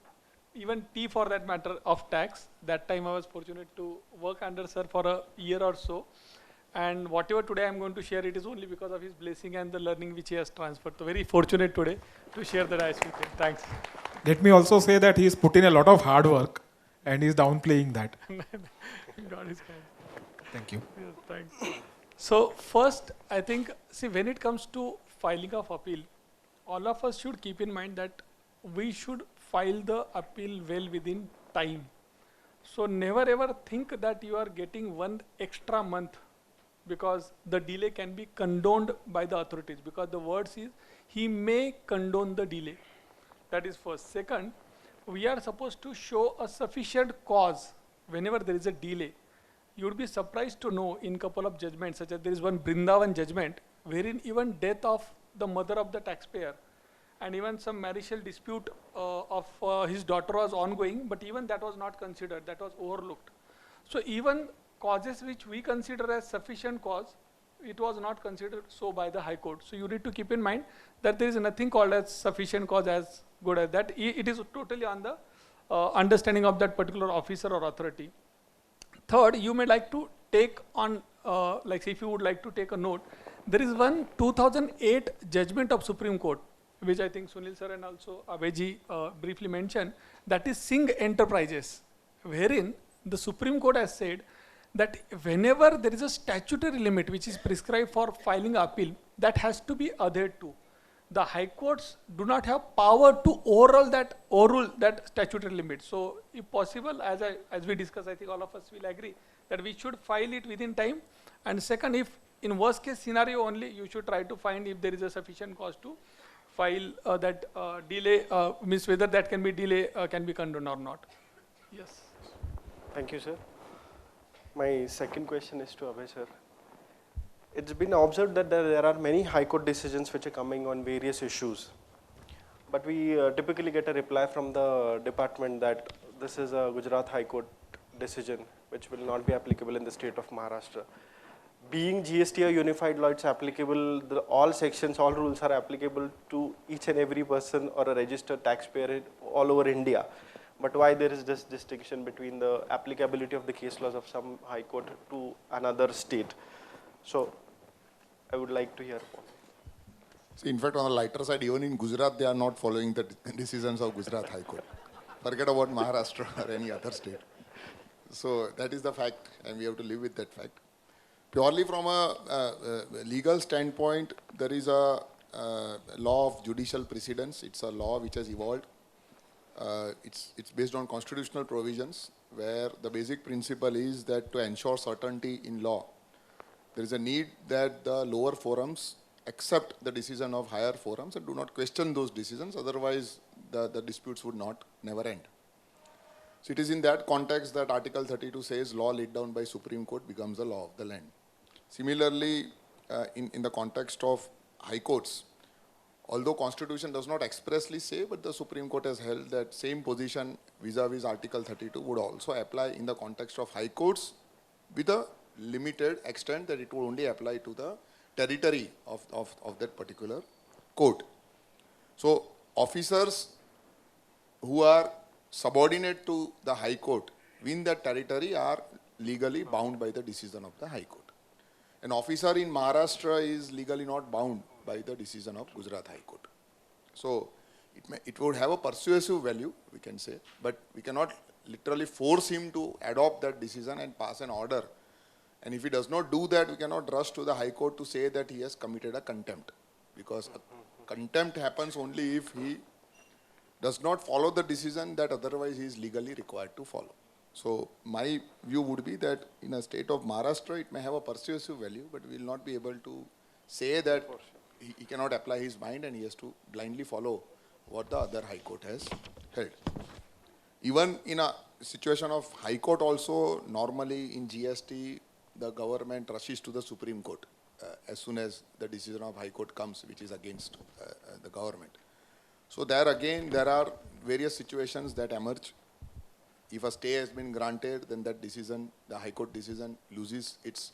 even T for that matter, of tax. That time I was fortunate to work under sir for a year or so. And whatever today I am going to share, it is only because of his blessing and the learning which he has transferred. So very fortunate today to share that ice with him. Thanks. Let me also say that he's put in a lot of hard work and he's downplaying that. God is kind. Thank you. Yes, thanks. So first, I think, see, when it comes to filing of appeal, all of us should keep in mind that we should file the appeal well within time. So never ever think that you are getting one extra month because the delay can be condoned by the authorities, because the words is he may condone the delay. That is first. Second, we are supposed to show a sufficient cause whenever there is a delay. You would be surprised to know in couple of judgments, such as there is one Brindavan judgment, wherein even death of the mother of the taxpayer and even some marital dispute of his daughter was ongoing, but even that was not considered, that was overlooked. So even causes which we consider as sufficient cause, it was not considered so by the High Court. So you need to keep in mind that there is nothing called as sufficient cause as good as that. It is totally on the understanding of that particular officer or authority. Third, you may like to take on, like say if you would like to take a note, there is one 2008 judgment of Supreme Court, which I think Sunil sir and also Abhayji briefly mentioned, that is Singh Enterprises, wherein the Supreme Court has said that whenever there is a statutory limit which is prescribed for filing appeal, that has to be adhered to. The High Courts do not have power to overrule that statutory limit. So if possible, as we discussed, I think all of us will agree that we should file it within time. And second, if in worst case scenario only, you should try to find if there is a sufficient cause to file that delay, means whether that can be delay can be condoned or not. Yes. Thank you, sir. My second question is to Abhay sir. It's been observed that there are many High Court decisions which are coming on various issues. But we typically get a reply from the department that this is a Gujarat High Court decision which will not be applicable in the state of Maharashtra. Being GST a unified law, it's applicable, all sections, all rules are applicable to each and every person or a registered taxpayer all over India. But why there is this distinction between the applicability of the case laws of some High Court to another state? So I would like to hear more. See, in fact, on the lighter side, even in Gujarat, they are not following the decisions of Gujarat High Court. Forget about Maharashtra or any other state. So that is the fact, and we have to live with that fact. Purely from a legal standpoint, there is a law of judicial precedence. It's a law which has evolved. It's based on constitutional provisions, where the basic principle is that to ensure certainty in law, there is a need that the lower forums accept the decision of higher forums and do not question those decisions, otherwise the disputes would never end. So it is in that context that Article 32 says law laid down by Supreme Court becomes the law of the land. Similarly, in the context of High Courts, although Constitution does not expressly say, but the Supreme Court has held that same position vis-a-vis Article 32 would also apply in the context of High Courts with a limited extent that it would only apply to the territory of that particular court. So officers who are subordinate to the High Court within that territory are legally bound by the decision of the High Court. An officer in Maharashtra is legally not bound by the decision of Gujarat High Court. So it would have a persuasive value, we can say, but we cannot literally force him to adopt that decision and pass an order. And if he does not do that, we cannot rush to the High Court to say that he has committed a contempt, because a contempt happens only if he does not follow the decision that otherwise he is legally required to follow. So my view would be that in a state of Maharashtra, it may have a persuasive value, but we will not be able to say that he cannot apply his mind and he has to blindly follow what the other High Court has held. Even in a situation of High Court also, normally in GST, the government rushes to the Supreme Court as soon as the decision of High Court comes, which is against the government. So there again, there are various situations that emerge. If a stay has been granted, then that decision, the High Court decision, loses its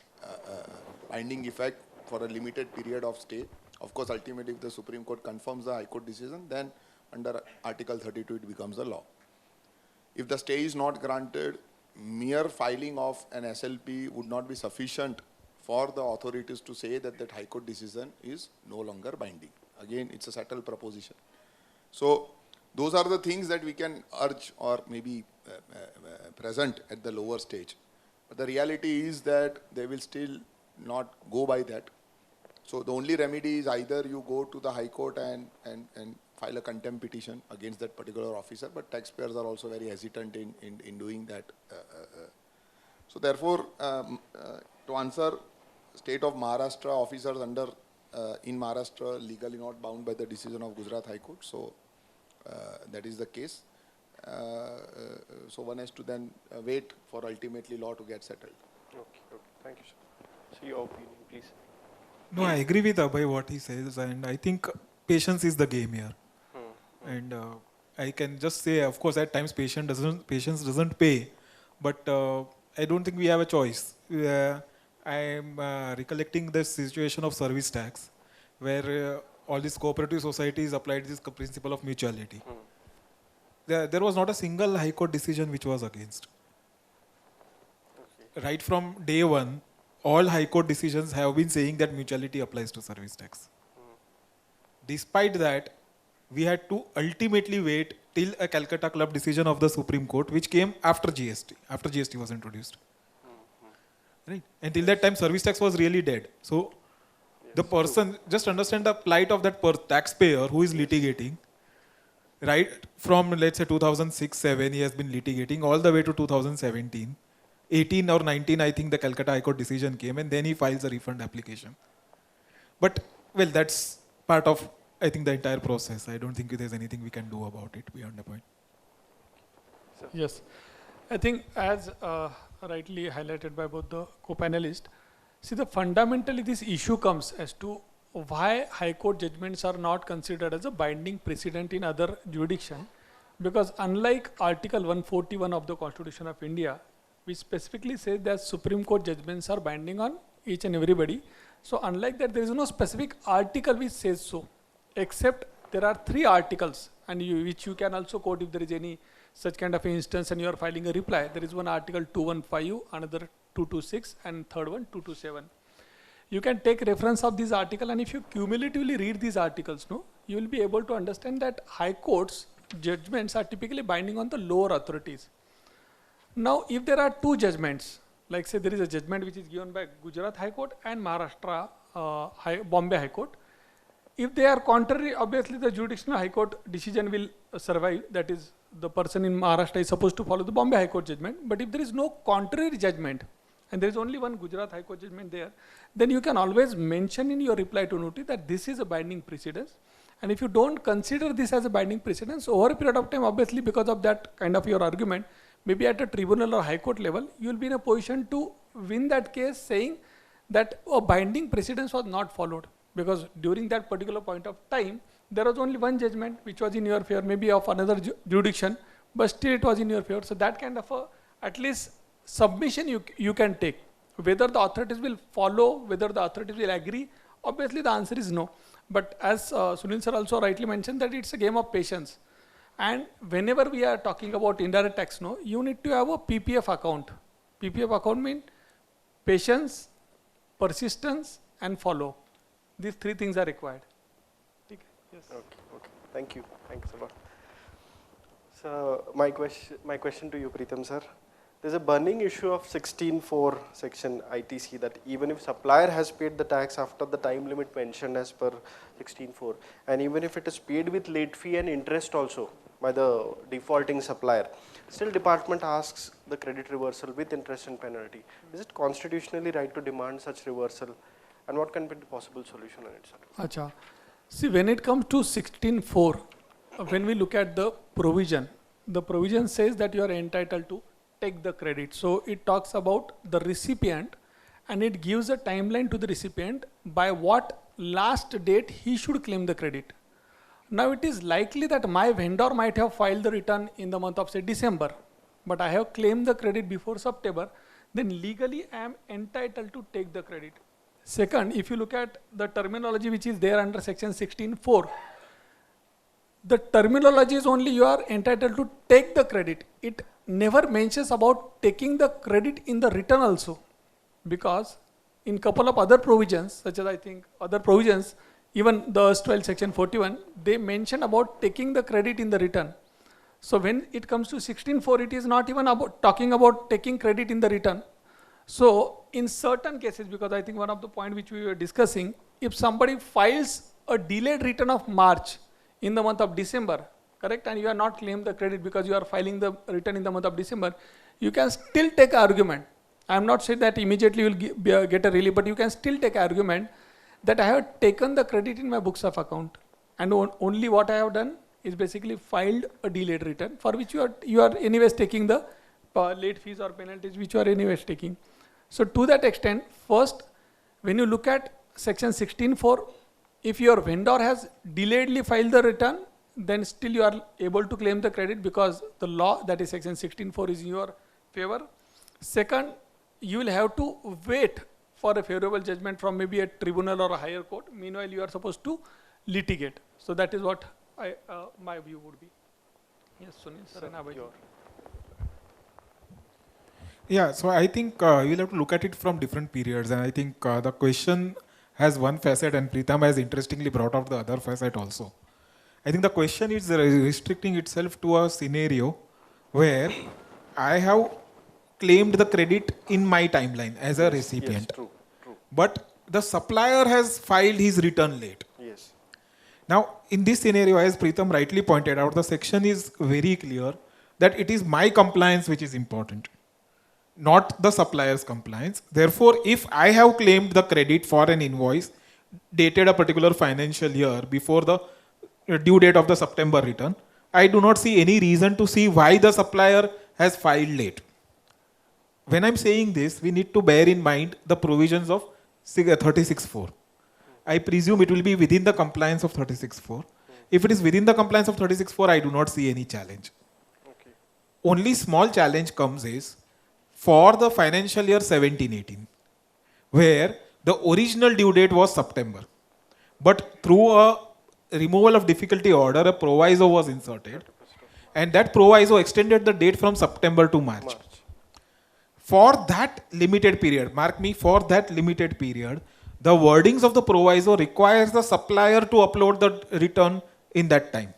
binding effect for a limited period of stay. Of course, ultimately, if the Supreme Court confirms the High Court decision, then under Article 32, it becomes a law. If the stay is not granted, mere filing of an SLP would not be sufficient for the authorities to say that that High Court decision is no longer binding. Again, it's a subtle proposition. So those are the things that we can urge or maybe present at the lower stage. But the reality is that they will still not go by that. So the only remedy is either you go to the High Court and file a contempt petition against that particular officer, but taxpayers are also very hesitant in doing that. So therefore, to answer state of Maharashtra officers in Maharashtra legally not bound by the decision of Gujarat High Court. So that is the case. So one has to then wait for ultimately law to get settled. Okay, okay. Thank you, sir. So your opinion, please. No, I agree with Abhay what he says, and I think patience is the game here. And I can just say, of course, at times patience doesn't pay, but I don't think we have a choice. I am recollecting the situation of service tax, where all these cooperative societies applied this principle of mutuality. There was not a single High Court decision which was against. Right from day one, all High Court decisions have been saying that mutuality applies to service tax. Despite that, we had to ultimately wait till a Calcutta Club decision of the Supreme Court, which came after GST was introduced. Right? And till that time, service tax was really dead. So the person, just understand the plight of that taxpayer who is litigating. Right from, let's say, 2006-07, he has been litigating all the way to 2017. 18 or 19, I think the Calcutta High Court decision came, and then he files a refund application. But, well, that's part of, I think, the entire process. I don't think there's anything we can do about it beyond the point. Yes. I think as rightly highlighted by both the co-panelists, see, fundamentally this issue comes as to why High Court judgments are not considered as a binding precedent in other jurisdiction, because unlike Article 141 of the Constitution of India, which specifically says that Supreme Court judgments are binding on each and everybody. So unlike that, there is no specific article which says so, except there are 3 articles, and which you can also quote if there is any such kind of instance and you are filing a reply. There is one article 215, another 226, and third one 227. You can take reference of this article, and if you cumulatively read these articles, you will be able to understand that High Court's judgments are typically binding on the lower authorities. Now, if there are 2 judgments, like say there is a judgment which is given by Gujarat High Court and Maharashtra Bombay High Court, if they are contrary, obviously the jurisdictional High Court decision will survive. That is, the person in Maharashtra is supposed to follow the Bombay High Court judgment. But if there is no contrary judgment, and there is only one Gujarat High Court judgment there, then you can always mention in your reply to notice that this is a binding precedence. And if you don't consider this as a binding precedence, over a period of time, obviously because of that kind of your argument, maybe at a tribunal or High Court level, you will be in a position to win that case saying that a binding precedence was not followed. Because during that particular point of time, there was only one judgment which was in your favor, maybe of another jurisdiction, but still it was in your favor. So that kind of at least submission you can take. Whether the authorities will follow, whether the authorities will agree, obviously the answer is no. But as Sunil sir also rightly mentioned, that it's a game of patience. And whenever we are talking about indirect tax, you need to have a PPF account. PPF account means patience, persistence, and follow. These 3 things are required. Okay. Yes. Okay. Thank you. Thanks a lot. So my question to you, Preetham sir. There's a burning issue of 16(4) section ITC that even if supplier has paid the tax after the time limit mentioned as per 16(4), and even if it is paid with late fee and interest also by the defaulting supplier, still department asks the credit reversal with interest and penalty. Is it constitutionally right to demand such reversal, and what can be the possible solution on it, sir? Acha. See, when it comes to 16(4), when we look at the provision says that you are entitled to take the credit. So it talks about the recipient, and it gives a timeline to the recipient by what last date he should claim the credit. Now it is likely that my vendor might have filed the return in the month of say December, but I have claimed the credit before September, then legally I am entitled to take the credit. Second, if you look at the terminology which is there under section 16(4), the terminology is only you are entitled to take the credit. It never mentions about taking the credit in the return also, because in couple of other provisions, such as I think other provisions, even the erstwhile section 41, they mention about taking the credit in the return. So when it comes to 16(4), it is not even about talking about taking credit in the return. So in certain cases, because I think one of the point which we were discussing, if somebody files a delayed return of March in the month of December, correct, and you are not claimed the credit because you are filing the return in the month of December, you can still take argument I'm not saying that immediately you will get a relief, but you can still take argument that I have taken the credit in my books of account, and only what I have done is basically filed a delayed return for which you are anyways taking the late fees or penalties which you are anyways taking. So to that extent, first, when you look at section 16.4, if your vendor has delayedly filed the return, then still you are able to claim the credit because the law, that is section 16.4, is in your favor. Second, you will have to wait for a favorable judgment from maybe a tribunal or a higher court. Meanwhile, you are supposed to litigate. So that is what my view would be. Yes, Sunil sir and Abhay. Yeah, so I think you'll have to look at it from different periods, and I think the question has one facet, and Pritam has interestingly brought out the other facet also. I think the question is restricting itself to a scenario where I have claimed the credit in my timeline as a recipient. Yes, true. But the supplier has filed his return late. Yes. Now, in this scenario, as Pritam rightly pointed out, the section is very clear that it is my compliance which is important, not the supplier's compliance. Therefore, if I have claimed the credit for an invoice dated a particular financial year before the due date of the September return, I do not see any reason to see why the supplier has filed late. When I'm saying this, we need to bear in mind the provisions of 36.4. I presume it will be within the compliance of 36.4. If it is within the compliance of 36.4, I do not see any challenge. Okay. Only small challenge comes is for the financial year 17-18, where the original due date was September. But through a removal of difficulty order, a proviso was inserted, and that proviso extended the date from September to March. For that limited period, mark me, for that limited period, the wordings of the proviso requires the supplier to upload the return in that time.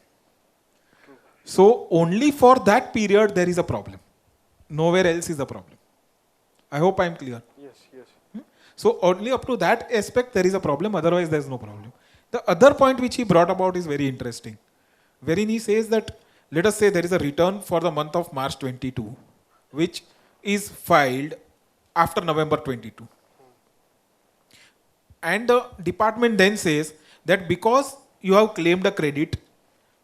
So only for that period there is a problem. Nowhere else is a problem. I hope I am clear. Yes. So only up to that aspect there is a problem, otherwise there is no problem. The other point which he brought about is very interesting. Wherein he says that, let us say there is a return for the month of March 22, which is filed after November 22. And the department then says that because you have claimed a credit,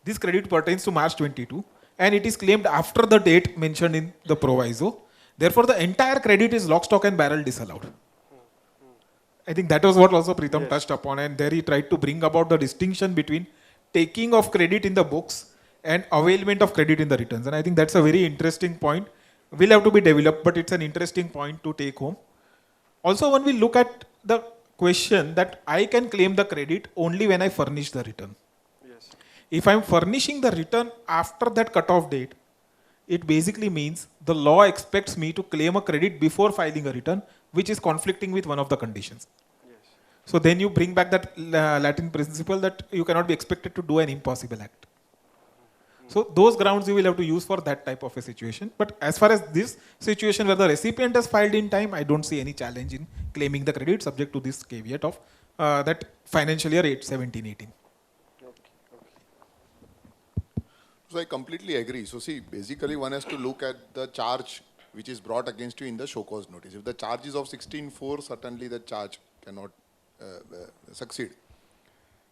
this credit pertains to March 22, and it is claimed after the date mentioned in the proviso. Therefore, the entire credit is lock, stock and barrel disallowed. I think that was what also Pritam touched upon, and there he tried to bring about the distinction between taking of credit in the books and availment of credit in the returns. And I think that's a very interesting point. Will have to be developed, but it's an interesting point to take home. Also, when we look at the question that I can claim the credit only when I furnish the return. Yes. If I'm furnishing the return after that cutoff date, it basically means the law expects me to claim a credit before filing a return, which is conflicting with one of the conditions. Yes. So then you bring back that Latin principle that you cannot be expected to do an impossible act. So those grounds you will have to use for that type of a situation. But as far as this situation where the recipient has filed in time, I don't see any challenge in claiming the credit subject to this caveat of that financial year 17-18. So I completely agree. So see, basically one has to look at the charge which is brought against you in the show cause notice. If the charge is of 16.4, certainly the charge cannot succeed.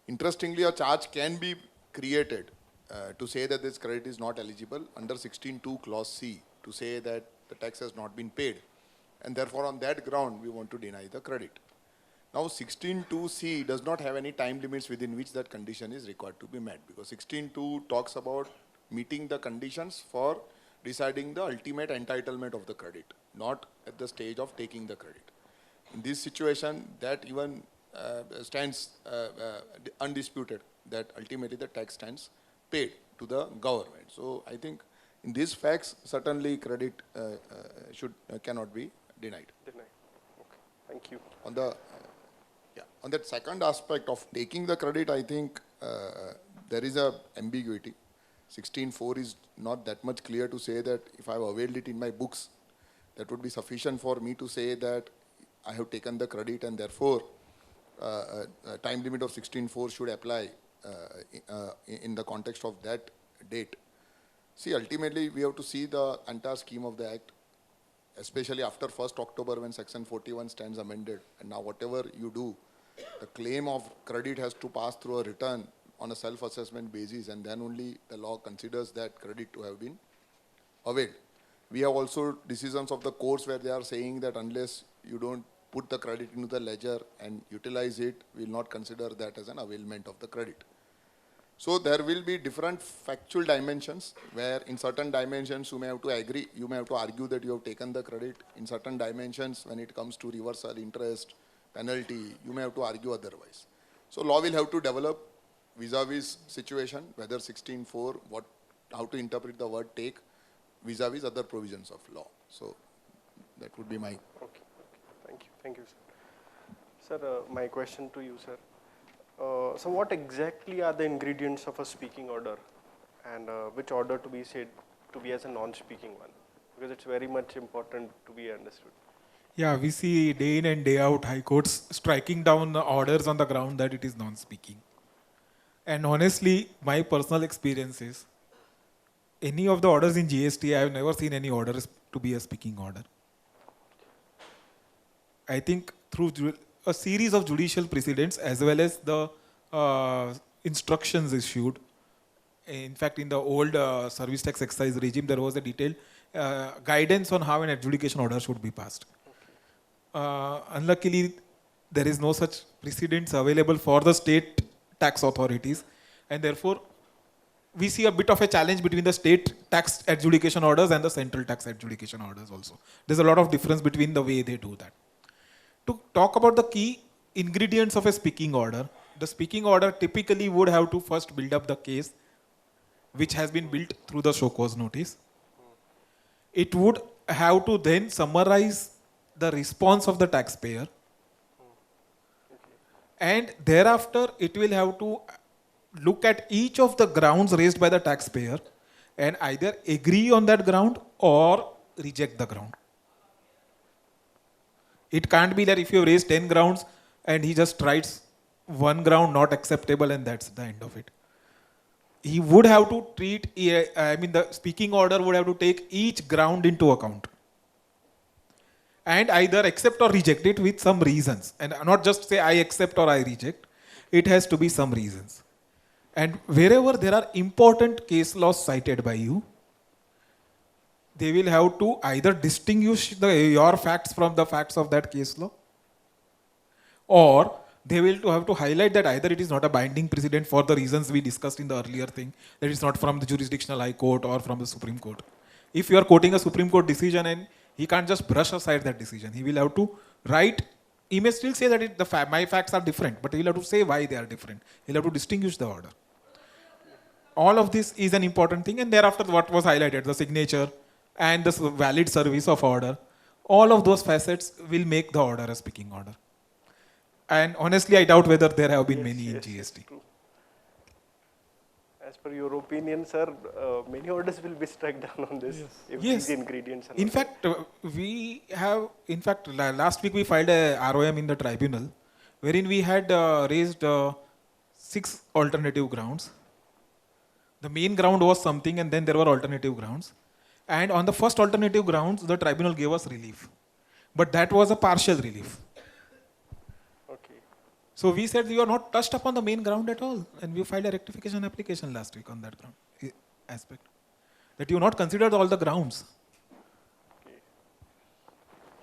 Interestingly, a charge can be created to say that this credit is not eligible under 16.2 clause C, to say that the tax has not been paid, and therefore on that ground we want to deny the credit. Now 16.2C does not have any time limits within which that condition is required to be met, because 16.2 talks about meeting the conditions for deciding the ultimate entitlement of the credit, not at the stage of taking the credit. In this situation, that even stands undisputed, that ultimately the tax stands paid to the government. So I think in these facts, certainly credit cannot be denied. Okay. Thank you. On that second aspect of taking the credit, I think there is a ambiguity. 16.4 is not that much clear to say that if I have availed it in my books, that would be sufficient for me to say that I have taken the credit, and therefore a time limit of 16.4 should apply in the context of that date. See, ultimately we have to see the entire scheme of the act. especially after 1st October when Section 41 stands amended, and now whatever you do, the claim of credit has to pass through a return on a self-assessment basis, and then only the law considers that credit to have been availed. We have also decisions of the courts where they are saying that unless you don't put the credit into the ledger and utilize it, we will not consider that as an availment of the credit. So there will be different factual dimensions where in certain dimensions you may have to agree, you may have to argue that you have taken the credit. In certain dimensions, when it comes to reversal, interest, penalty, you may have to argue otherwise. So law will have to develop vis-a-vis situation, whether 16.4, how to interpret the word take vis-a-vis other provisions of law. So that would be my... Okay. Thank you, sir. Sir, my question to you, sir. So what exactly are the ingredients of a speaking order, and which order to be said to be as a non-speaking one? Because it's very much important to be understood. Yeah, we see day in and day out high courts striking down the orders on the ground that it is non-speaking. And honestly, my personal experience is, any of the orders in GST, I have never seen any orders to be a speaking order. I think through a series of judicial precedents as well as the instructions issued. In fact, in the old service tax excise regime, there was a detailed guidance on how an adjudication order should be passed. Unluckily, there is no such precedents available for the state tax authorities, and therefore, we see a bit of a challenge between the state tax adjudication orders and the central tax adjudication orders also. There's a lot of difference between the way they do that. To talk about the key ingredients of a speaking order, the speaking order typically would have to first build up the case, which has been built through the show cause notice. It would have to then summarize the response of the taxpayer. And thereafter, it will have to look at each of the grounds raised by the taxpayer and either agree on that ground or reject the ground. It can't be that if you raise 10 grounds and he just writes one ground not acceptable and that's the end of it. He would have to treat, the speaking order would have to take each ground into account and either accept or reject it with some reasons, and not just say I accept or I reject. It has to be some reasons. And wherever there are important case laws cited by you, they will have to either distinguish your facts from the facts of that case law, or they will have to highlight that either it is not a binding precedent for the reasons we discussed in the earlier thing, that it's not from the jurisdictional high court or from the Supreme Court. If you are quoting a Supreme Court decision and he can't just brush aside that decision, he will have to write, he may still say that my facts are different, but he will have to say why they are different. He'll have to distinguish the order. All of this is an important thing, and thereafter what was highlighted, the signature and the valid service of order, all of those facets will make the order a speaking order. And honestly, I doubt whether there have been many in GST. True. As per your opinion, sir, many orders will be struck down on this if these ingredients are In fact, last week we filed a ROM in the tribunal wherein we had raised 6 alternative grounds. The main ground was something and then there were alternative grounds. And on the first alternative grounds, the tribunal gave us relief. But that was a partial relief. Okay. So we said you are not touched upon the main ground at all. And we filed a rectification application last week on that ground aspect. That you not considered all the grounds.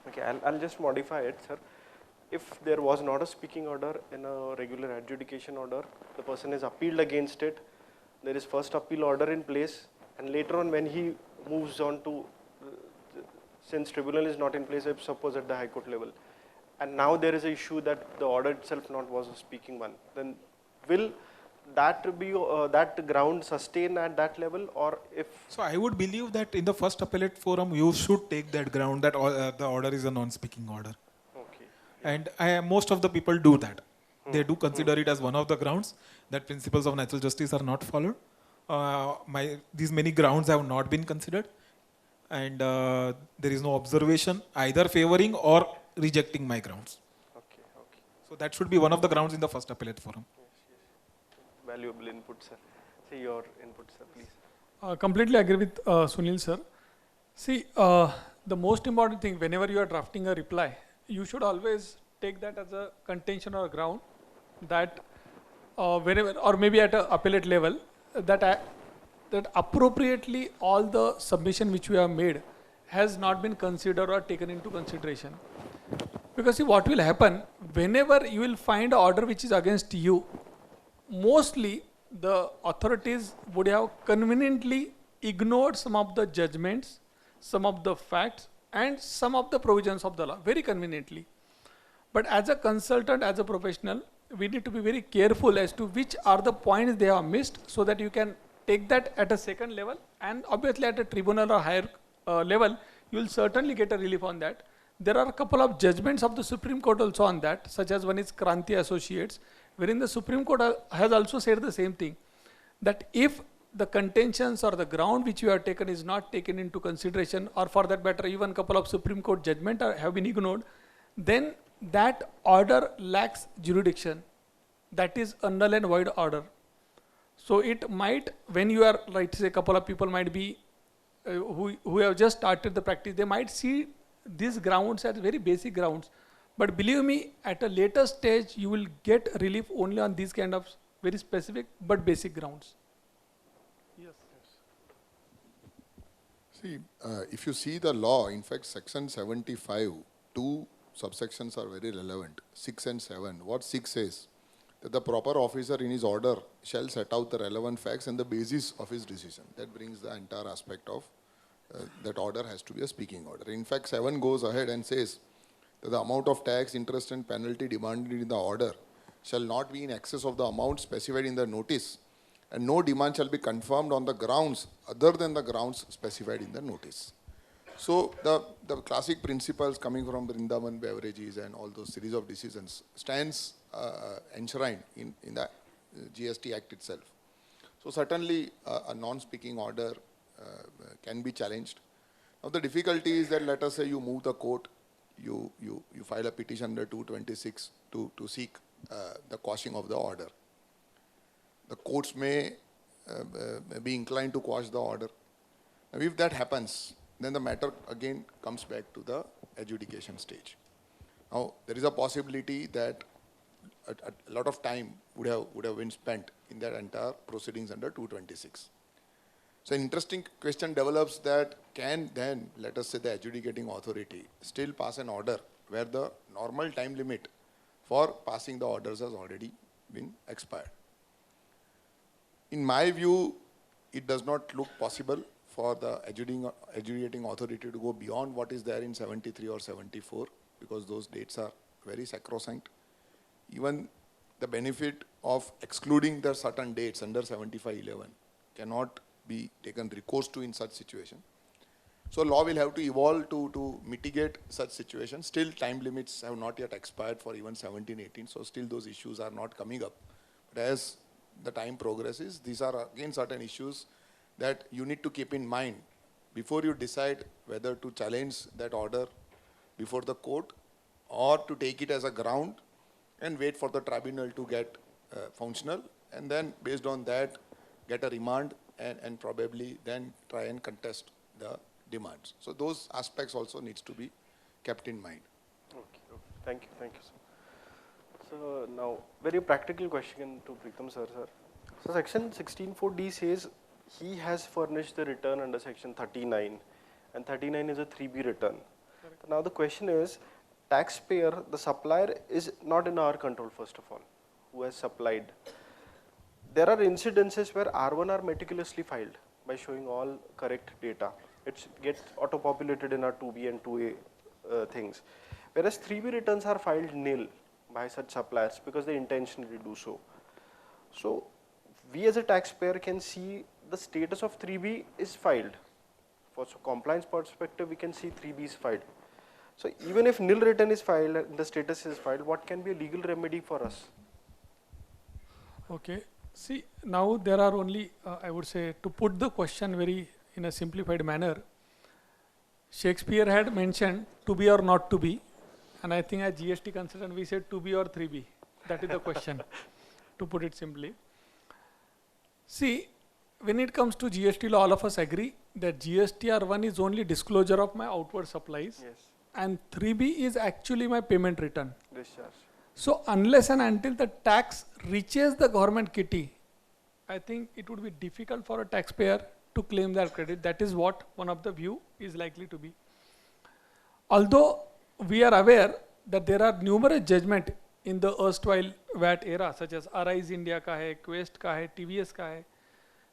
Okay, I'll just modify it, sir. If there was not a speaking order in a regular adjudication order, the person is appealed against it, there is first appeal order in place, and later on when he moves on to, since tribunal is not in place, I suppose at the High Court level, and now there is an issue that the order itself not was a speaking one, then will that be that ground sustain at that level, or if? So I would believe that in the first appellate forum, you should take that ground that the order is a non-speaking order. Okay. And most of the people do that. They do consider it as one of the grounds that principles of natural justice are not followed. These many grounds have not been considered, and there is no observation either favoring or rejecting my grounds. Okay. So that should be one of the grounds in the first appellate forum. Valuable input, sir. See your input, sir, please. Completely agree with Sunil, sir. See, the most important thing whenever you are drafting a reply, you should always take that as a contention or ground that whenever, or maybe at a appellate level, that that appropriately all the submission which we have made has not been considered or taken into consideration. Because see, what will happen whenever you will find an order which is against you, mostly the authorities would have conveniently ignored some of the judgments, some of the facts, and some of the provisions of the law very conveniently. But as a consultant, as a professional, we need to be very careful as to which are the points they have missed, so that you can take that at a second level, and obviously at a tribunal or higher level, you will certainly get a relief on that. There are a couple of judgments of the Supreme Court also on that, such as one is Kranti Associates, wherein the Supreme Court has also said the same thing, that if the contentions or the ground which you have taken is not taken into consideration, or for that matter, even a couple of Supreme Court judgments have been ignored, then that order lacks jurisdiction. That is a null and void order. So it might, when you are, like say, a couple of people might be, who have just started the practice, they might see these grounds as very basic grounds. But believe me, at a later stage, you will get relief only on these kind of very specific but basic grounds. Yes. See, if you see the law, in fact, section 75, two subsections are very relevant, 6 and 7. What 6 says? That the proper officer in his order shall set out the relevant facts and the basis of his decision. That brings the entire aspect of that order has to be a speaking order. In fact, 7 goes ahead and says that the amount of tax, interest and penalty demanded in the order shall not be in excess of the amount specified in the notice, and no demand shall be confirmed on the grounds other than the grounds specified in the notice. So the classic principles coming from Vrindavan beverages and all those series of decisions stands enshrined in the GST Act itself. So certainly a non-speaking order can be challenged. Now the difficulty is that, let us say you move the court, you file a petition under 226 to seek the quashing of the order. The courts may be inclined to quash the order. Now if that happens, then the matter again comes back to the adjudication stage. Now there is a possibility that a lot of time would have been spent in that entire proceedings under 226. So an interesting question develops that can then, let us say, the adjudicating authority still pass an order where the normal time limit for passing the orders has already been expired. In my view, it does not look possible for the adjudicating authority to go beyond what is there in 73 or 74, because those dates are very sacrosanct. Even the benefit of excluding the certain dates under 7511 cannot be taken recourse to in such situation. So law will have to evolve to mitigate such situations. Still time limits have not yet expired for even 17, 18, so still those issues are not coming up. But as the time progresses, these are again certain issues that you need to keep in mind before you decide whether to challenge that order before the court or to take it as a ground and wait for the tribunal to get functional, and then based on that get a remand and probably then try and contest the demands. So those aspects also needs to be kept in mind. Okay. Thank you, sir. So now, very practical question to Preetham sir. So section 16(4)(d) says he has furnished the return under section 39, and 39 is a 3B return. Correct. Now the question is, taxpayer, the supplier is not in our control first of all, who has supplied. There are incidences where R1 are meticulously filed by showing all correct data. It gets auto-populated in our 2B and 2A things. Whereas 3B returns are filed nil by such suppliers because they intentionally do so. So we as a taxpayer can see the status of 3B is filed. For compliance perspective, we can see 3B is filed. So even if nil return is filed and the status is filed, what can be a legal remedy for us? Okay. See, now there are only, I would say, to put the question very in a simplified manner, Shakespeare had mentioned to be or not to be, and I think as GST consultant we said 2B or 3B. That is the question, to put it simply. See, when it comes to GST law, all of us agree that GSTR1 is only disclosure of my outward supplies, Yes, and 3B is actually my payment return. discharge. So unless and until the tax reaches the government kitty, I think it would be difficult for a taxpayer to claim that credit. That is what one of the view is likely to be. Although we are aware that there are numerous judgment in the erstwhile VAT era, such as Arise India ka hai, Quest ka hai, TVS ka hai,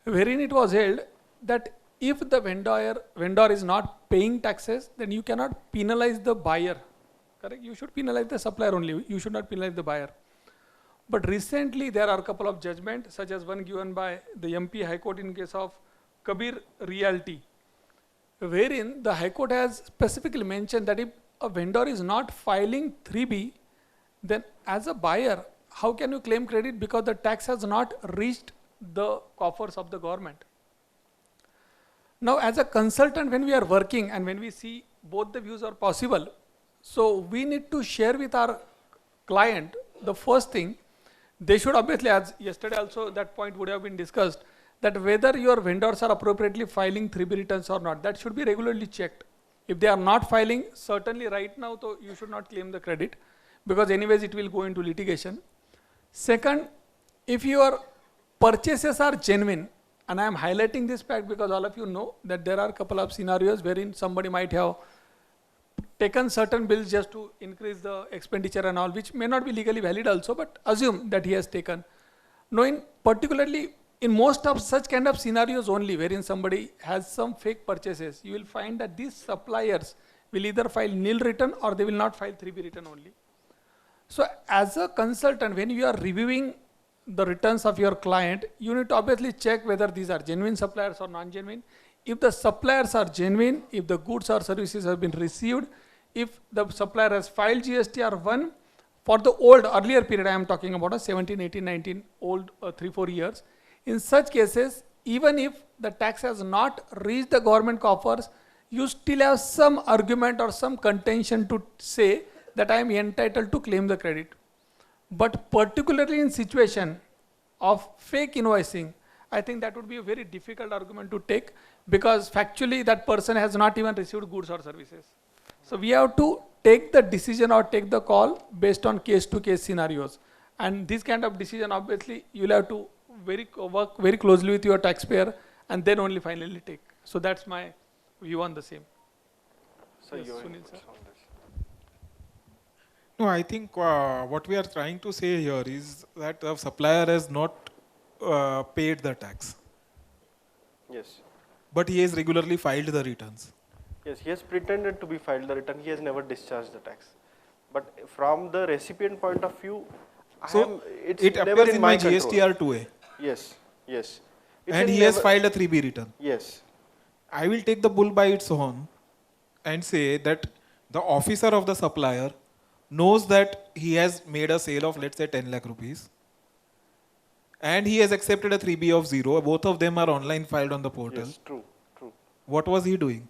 wherein it was held that if the vendor is not paying taxes, then you cannot penalize the buyer. Correct? You should penalize the supplier only. You should not penalize the buyer. But recently there are a couple of judgments, such as one given by the MP High Court in case of Kabir Realty, wherein the High Court has specifically mentioned that if a vendor is not filing 3B, then as a buyer, how can you claim credit because the tax has not reached the coffers of the government? Now, as a consultant, when we are working and when we see both the views are possible, so we need to share with our client the first thing. They should obviously, as yesterday also that point would have been discussed, that whether your vendors are appropriately filing 3B returns or not, that should be regularly checked. If they are not filing, certainly right now, so you should not claim the credit, because anyways it will go into litigation. Second, if your purchases are genuine, and I am highlighting this fact because all of you know that there are a couple of scenarios wherein somebody might have taken certain bills just to increase the expenditure and all, which may not be legally valid also, but assume that he has taken. Knowing particularly in most of such kind of scenarios only, wherein somebody has some fake purchases, you will find that these suppliers will either file nil return or they will not file 3B return only. So as a consultant, when you are reviewing the returns of your client, you need to obviously check whether these are genuine suppliers or non-genuine. If the suppliers are genuine, if the goods or services have been received, if the supplier has filed GSTR1 for the old earlier period, I am talking about a 17, 18, 19, old 3-4 years. In such cases, even if the tax has not reached the government coffers, you still have some argument or some contention to say that I am entitled to claim the credit. But particularly in situation of fake invoicing, I think that would be a very difficult argument to take, because factually that person has not even received goods or services. So we have to take the decision or take the call based on case to case scenarios. And this kind of decision, obviously, you'll have to work very closely with your taxpayer and then only finally take. So that's my view on the same. So Yes, your Sunil, inputs sir. on this. No, I think what we are trying to say here is that the supplier has not paid the tax, Yes. but he has regularly filed the returns. Yes, he has pretended to be filed the return. He has never discharged the tax. But from the recipient point of view, So it's it never appears in in my my control. GSTR2A, Yes, yes. It's and in he has never- filed a 3B return. Yes, I will take the bull by its horn and say that the officer of the supplier knows that he has made a sale of, let's say, 10 lakh rupees, and he has accepted a 3B of 0. Both of them are online filed on the portal. yes, true, true. What was he doing?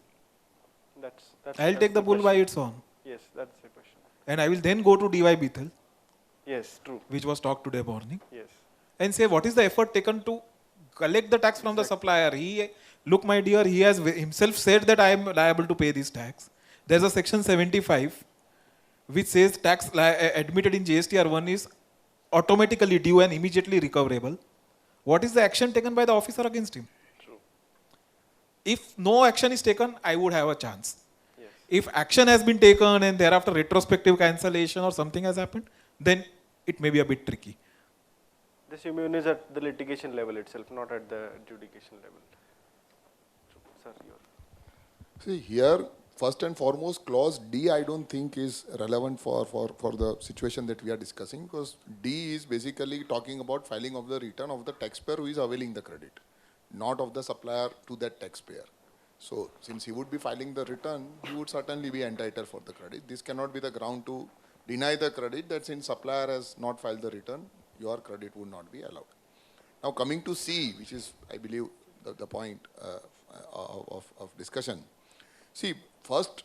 That's I'll take the bull by question. its horn. Yes, that's the question. And I will then go to DY Bithal, Yes, true. which was talked today morning, Yes. and say what is the effort taken to collect the tax from the supplier. Look, my dear, he has himself said that I am liable to pay this tax. There's a section 75 which says tax admitted in GSTR1 is automatically due and immediately recoverable. What is the action taken by the officer against him? True. If no action is taken, I would have a chance. Yes. If action has been taken and thereafter retrospective cancellation or something has happened, then it may be a bit tricky. This immune is at the litigation level itself, not at the adjudication level. True. Sir, your. See, here, first and foremost, clause D I don't think is relevant for the situation that we are discussing, because D is basically talking about filing of the return of the taxpayer who is availing the credit, not of the supplier to that taxpayer. So, since he would be filing the return, he would certainly be entitled for the credit. This cannot be the ground to deny the credit, that since supplier has not filed the return, your credit would not be allowed. Now, coming to C, which is, I believe, the point of discussion. See, post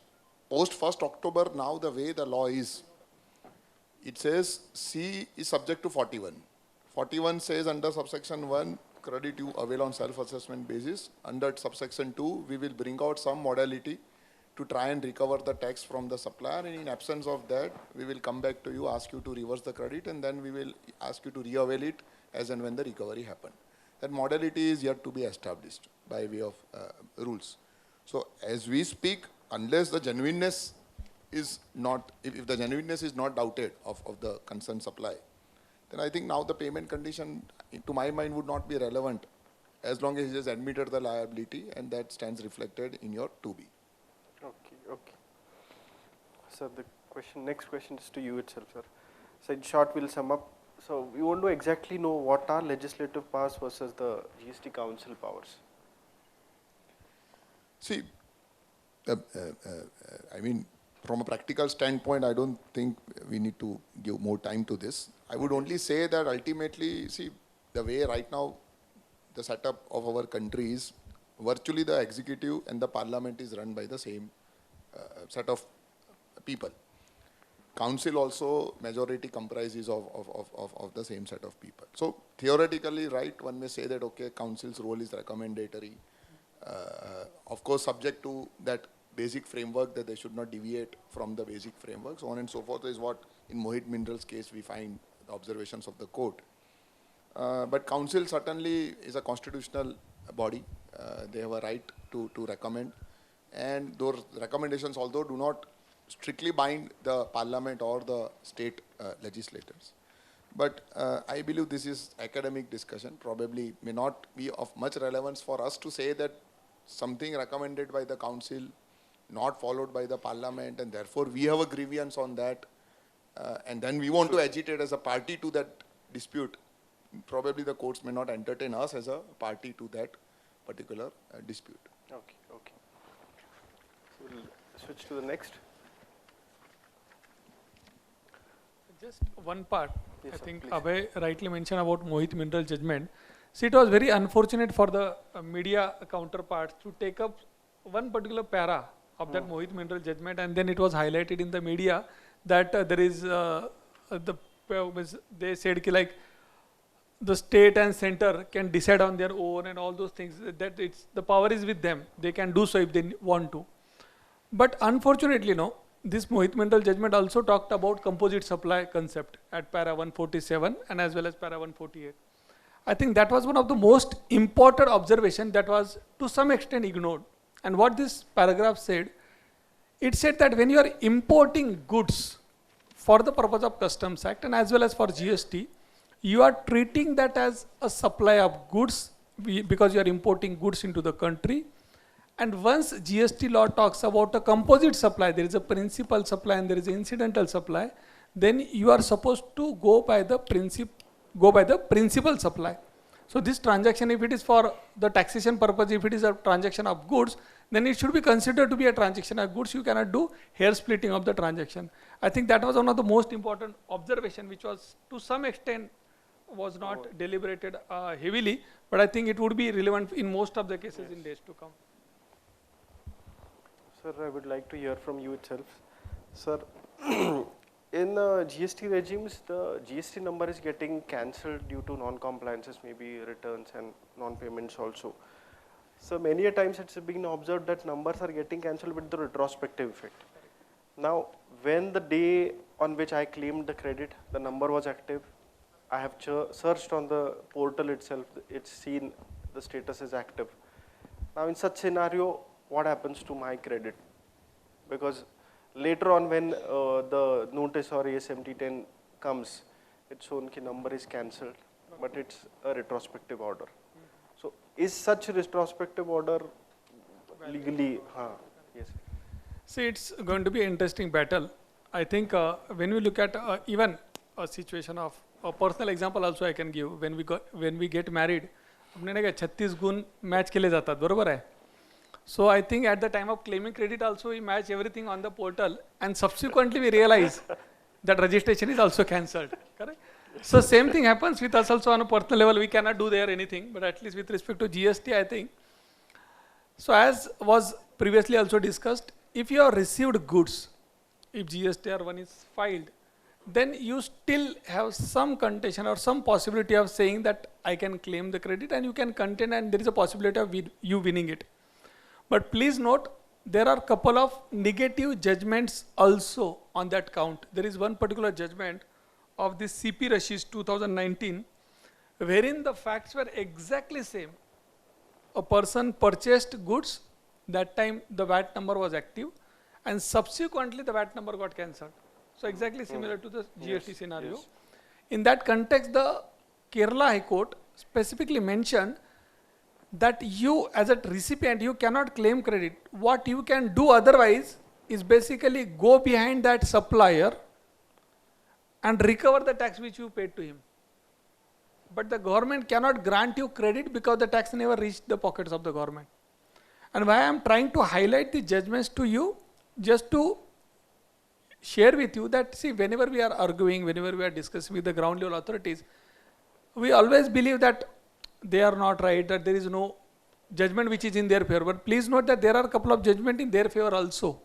1st October, now the way the law is, it says C is subject to 41. 41 says under subsection 1, credit you avail on self-assessment basis. Under subsection 2, we will bring out some modality to try and recover the tax from the supplier, and in absence of that, we will come back to you, ask you to reverse the credit, and then we will ask you to re-avail it as and when the recovery happen. That modality is yet to be established by way of rules. So as we speak, unless the genuineness is not, if the genuineness is not doubted of the concerned supply, then I think now the payment condition, to my mind, would not be relevant as long as he has admitted the liability, and that stands reflected in your 2B. Okay, okay. Sir, next question is to you itself, sir. So in short, we'll sum up. So we want to exactly know what are legislative powers versus the GST Council powers. See, I mean, from a practical standpoint, I don't think we need to give more time to this. I would only say that ultimately, see, the way right now the setup of our country is, virtually the executive and the parliament is run by the same set of people. Council also, majority comprises of the same set of people. So theoretically, right, one may say that, okay, council's role is recommendatory. Of course, subject to that basic framework that they should not deviate from the basic framework, so on and so forth is what in Mohit Minerals case we find the observations of the court. But council certainly is a constitutional body. They have a right to recommend, and those recommendations, although do not strictly bind the parliament or the state legislators. But I believe this is academic discussion, probably may not be of much relevance for us to say that something recommended by the council, not followed by the parliament, and therefore we have a grievance on that, and then we want to agitate as a party to that dispute. Probably the courts may not entertain us as a party to that particular dispute. Okay, okay. So we'll switch to the next. Just one part. Yes, I sir, think please. Abhay rightly mentioned about Mohit Mineral judgment. See, it was very unfortunate for the media counterparts to take up one particular para of that Mohit Mineral judgment, and then it was highlighted in the media that there is they said ki like the state and center can decide on their own and all those things, that it's the power is with them, they can do so if they want to. But unfortunately, no, this Mohit Mineral judgment also talked about composite supply concept at para 147 and as well as para 148. I think that was one of the most important observation that was to some extent ignored. And what this paragraph said, it said that when you are importing goods for the purpose of Customs Act and as well as for GST, you are treating that as a supply of goods because you are importing goods into the country. And once GST law talks about a composite supply, there is a principal supply and there is an incidental supply, then you are supposed to go by the principal supply. So this transaction, if it is for the taxation purpose, if it is a transaction of goods, then it should be considered to be a transaction of goods. You cannot do hair splitting of the transaction. I think that was one of the most important observation, which was to some extent was not deliberated heavily, but I think it would be relevant in most of the cases in days to come. Sir, I would like to hear from you itself. Sir, in GST regimes, the GST number is getting cancelled due to non-compliances, maybe returns and non-payments also. So many a times it's been observed that numbers are getting cancelled with the retrospective effect. Now, when the day on which I claimed the credit, the number was active, I have searched on the portal itself, it's seen the status is active. Now in such scenario, what happens to my credit? Because later on when the notice or ASMT 10 comes, it's shown that number is cancelled, but it's a retrospective order. So is such retrospective order legally? Yes. See, it's going to be an interesting battle. I think when we look at even a situation of a personal example also I can give. When we get married, अपने ना क्या 36 गुण match केले जातात, बरोबर आहे? So I think at the time of claiming credit also we match everything on the portal, and subsequently we realize that registration is also cancelled. Correct? So same thing happens with us also on a personal level. We cannot do there anything, but at least with respect to GST, I think. So as was previously also discussed, if you have received goods, if GSTR1 is filed, then you still have some contention or some possibility of saying that I can claim the credit, and you can contend, and there is a possibility of you winning it. But please note, there are couple of negative judgments also on that count. There is one particular judgment of this CP Rashi's 2019, wherein the facts were exactly same. A person purchased goods, that time the VAT number was active, and subsequently the VAT number got cancelled. So exactly similar to the GST scenario. yes. In that context, the Kerala High Court specifically mentioned that you as a recipient, you cannot claim credit. What you can do otherwise is basically go behind that supplier and recover the tax which you paid to him. But the government cannot grant you credit because the tax never reached the pockets of the government. And why I am trying to highlight the judgments to you, just to share with you that, see, whenever we are arguing, whenever we are discussing with the ground level authorities, we always believe that they are not right, that there is no judgment which is in their favor. But please note that there are a couple of judgment in their favor also.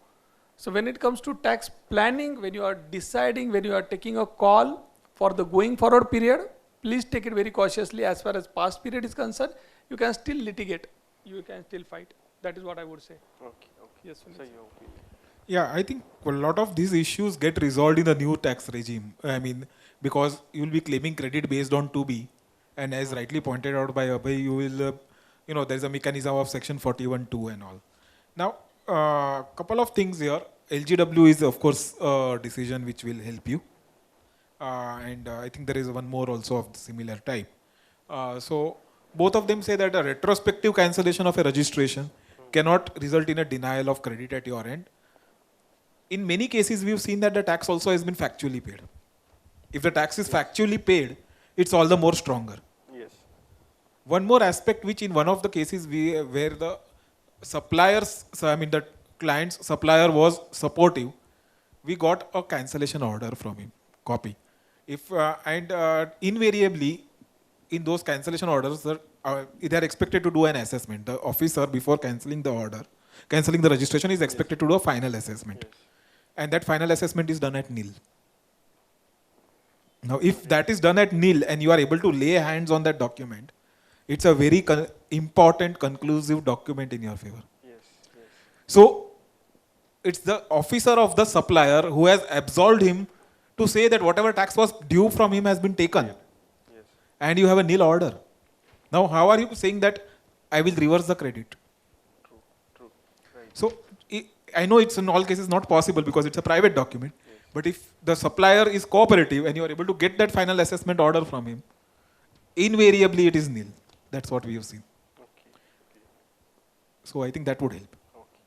So when it comes to tax planning, when you are deciding, when you are taking a call for the going forward period, please take it very cautiously. As far as past period is concerned, you can still litigate, you can still fight. That is what I would say. Okay. Yes, So your opinion. Yeah, I think a lot of these issues get resolved in the new tax regime. I mean, because you will be claiming credit based on 2B, and as rightly pointed out by Abhay, you will, there is a mechanism of section 41(2) and all. Now, couple of things here. LGW is, of course, a decision which will help you. And I think there is one more also of similar type. So both of them say that a retrospective cancellation of a registration cannot result in a denial of credit at your end. In many cases, we've seen that the tax also has been factually paid. If the tax is factually paid, it's all the more stronger. Yes. One more aspect, which in one of the cases where the suppliers, the client's supplier was supportive, we got a cancellation order from him, copy. Invariably, in those cancellation orders, they are expected to do an assessment. The officer, before cancelling the registration, is expected to do a final assessment. Yes. And that final assessment is done at nil. Now, if that is done at nil and you are able to lay hands on that document, it's a very important, conclusive document in your favor. Yes. So, it's the officer of the supplier who has absolved him to say that whatever tax was due from him has been taken. Yes. And you have a nil order. Now, how are you saying that I will reverse the credit? True. Right. So, I know it's in all cases not possible because it's a private document. Yes. But if the supplier is cooperative and you are able to get that final assessment order from him, invariably it is nil. That's what we have seen. Okay. So I think that would help. Okay.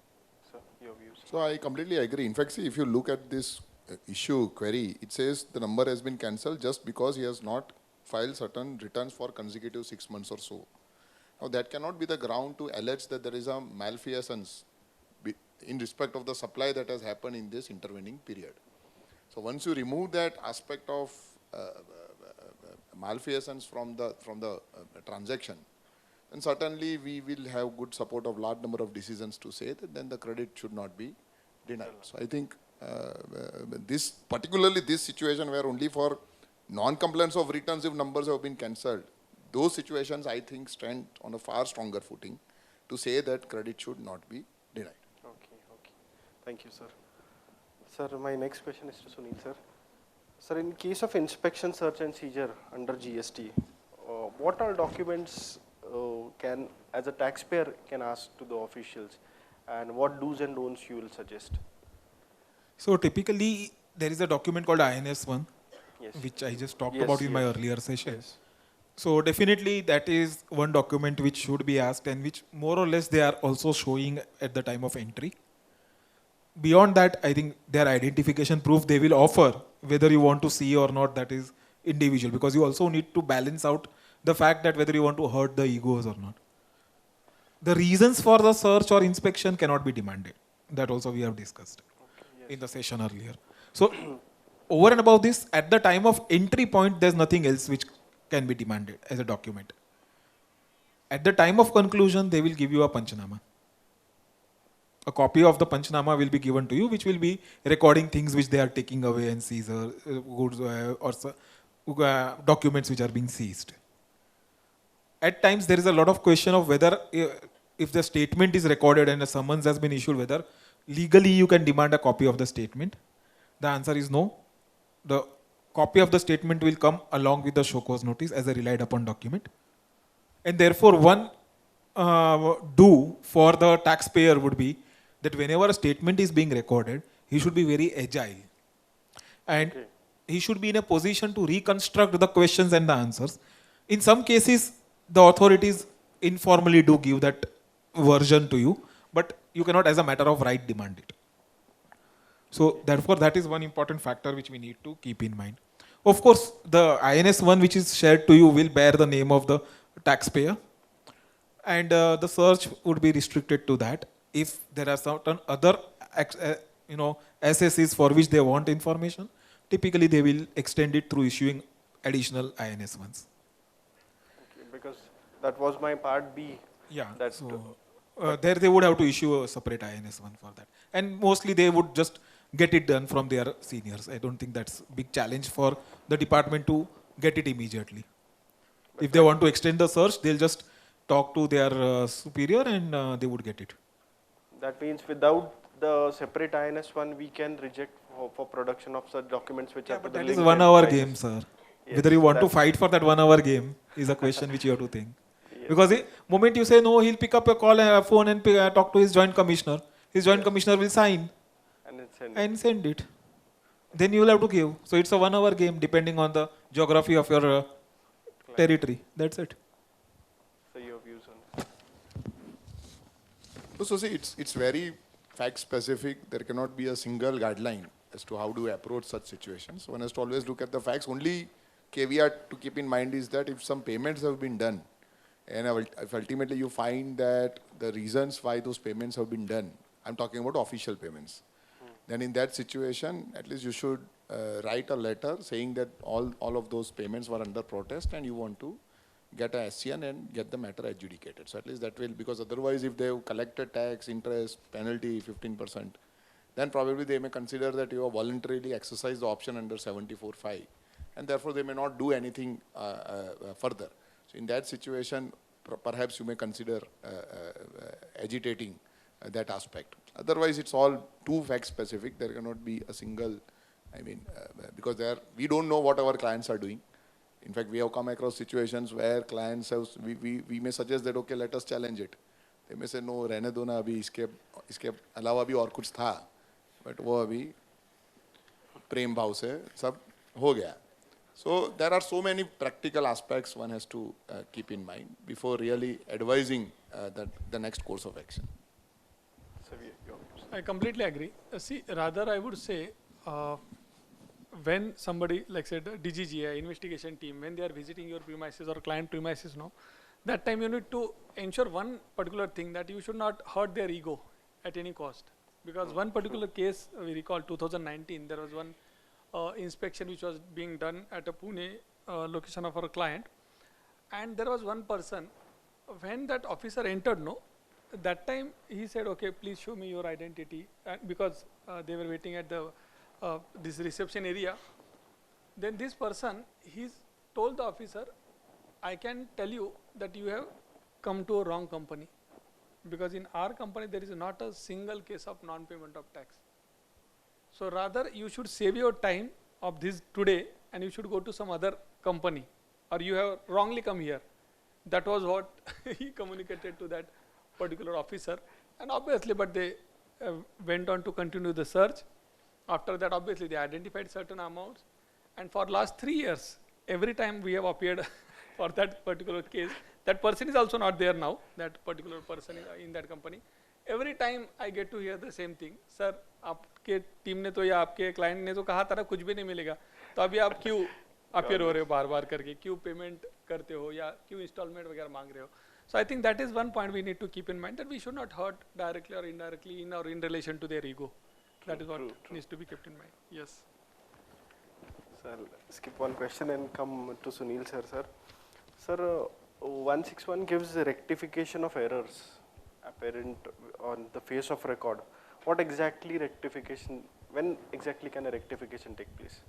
So your views. So I completely agree. In fact, see, if you look at this issue query, it says the number has been cancelled just because he has not filed certain returns for consecutive 6 months or so. Now that cannot be the ground to allege that there is a malfeasance in respect of the supply that has happened in this intervening period. So once you remove that aspect of malfeasance from the transaction, then certainly we will have good support of large number of decisions to say that then the credit should not be denied. So I think particularly this situation where only for non-compliance of returns if numbers have been cancelled, those situations I think stand on a far stronger footing to say that credit should not be denied. Okay. Thank you, sir. Sir, my next question is to Sunil, sir. Sir, in case of inspection, search and seizure under GST, what all documents as a taxpayer can ask to the officials, and what do's and don'ts you will suggest? So typically there is a document called INS1, Yes. which I just talked Yes, about in my yes. earlier session. Yes. So definitely that is one document which should be asked and which more or less they are also showing at the time of entry. Beyond that, I think their identification proof they will offer, whether you want to see or not, that is individual, because you also need to balance out the fact that whether you want to hurt the egos or not. The reasons for the search or inspection cannot be demanded. That also we have discussed in the session earlier. So over and above this, at the time of entry point, there's nothing else which can be demanded as a document. At the time of conclusion, they will give you a panchanama. a copy of the Panchnama will be given to you, which will be recording things which they are taking away and seize, goods documents which are being seized. At times there is a lot of question of whether if the statement is recorded and a summons has been issued, whether legally you can demand a copy of the statement. The answer is no. The copy of the statement will come along with the show cause notice as a relied upon document. And therefore one do for the taxpayer would be that whenever a statement is being recorded, he should be very agile. And he should be in a position to reconstruct the questions and the answers. In some cases, the authorities informally do give that version to you, but you cannot as a matter of right demand it. So therefore that is one important factor which we need to keep in mind. Of course, the INS one which is shared to you will bear the name of the taxpayer, and the search would be restricted to that. If there are certain other SSEs for which they want information, typically they will extend it through issuing additional INS ones. Okay, because that was my part B. Yeah, that so there they would have to issue a separate INS one for that. And mostly they would just get it done from their seniors. I don't think that's a big challenge for the department to get it immediately. If they want to extend the search, they'll just talk to their superior and they would get it. That means without the separate INS one, we can reject for production of such documents which are to the That is linked 1 hour enterprises. game, sir. Yes, Whether you want to that's- fight for that 1 hour game is a question which you have to think. Yes. Because the moment you say no, he'll pick up a call and a phone and talk to his joint commissioner. His joint commissioner will sign and send it. Then you will have to give. So it's a 1 hour game depending on the geography of your territory. That's it. So your views on So see, it's very fact specific. There cannot be a single guideline as to how to approach such situations. One has to always look at the facts. Only caveat to keep in mind is that if some payments have been done, and if ultimately you find that the reasons why those payments have been done, I'm talking about official payments, then in that situation, at least you should write a letter saying that all of those payments were under protest and you want to get a SCN and get the matter adjudicated. So at least that will, because otherwise if they have collected tax, interest, penalty, 15%, then probably they may consider that you have voluntarily exercised the option under 74(5), and therefore they may not do anything further. So in that situation, perhaps you may consider agitating that aspect. Otherwise, it's all too fact specific. There cannot be a single, because we don't know what our clients are doing. In fact, we have come across situations where clients have, we may suggest that, okay, let us challenge it. They may say, no, रहने दो ना अभी इसके अलावा भी और कुछ था, but वो अभी प्रेम भाव से सब हो गया. So there are so many practical aspects one has to keep in mind before really advising the next course of action. I completely agree. See, rather I would say, when somebody, like said, DGGI, investigation team, when they are visiting your premises or client premises, that time you need to ensure one particular thing, that you should not hurt their ego at any cost. Because one particular case, we recall 2019, there was one inspection which was being done at a Pune location of our client, and there was one person, when that officer entered, that time he said, okay, please show me your identity, because they were waiting at the this reception area. Then this person, he's told the officer, I can tell you that you have come to a wrong company, because in our company there is not a single case of non-payment of tax. So rather you should save your time of this today and you should go to some other company, or you have wrongly come here. That was what he communicated to that particular officer, and obviously, but they went on to continue the search. After that, obviously they identified certain amounts, and for last 3 years, every time we have appeared for that particular case, that person is also not there now, that particular person in that company. Every time I get to hear the same thing, sir, आपके team ने तो या आपके client ने तो कहा था ना कुछ भी नहीं मिलेगा, तो अभी आप क्यों अपियर हो रहे हो बार बार करके, क्यों पेमेंट करते हो या क्यों इंस्टॉलमेंट वगैरह मांग रहे हो. So I think that is one point we need to keep in mind, that we should not hurt directly or indirectly in or in relation to their ego. That is what needs to be kept in mind. Yes. So I'll skip one question and come to Sunil sir. Sir, 161 gives rectification of errors. apparent on the face of record, what exactly rectification, when exactly can a rectification take place?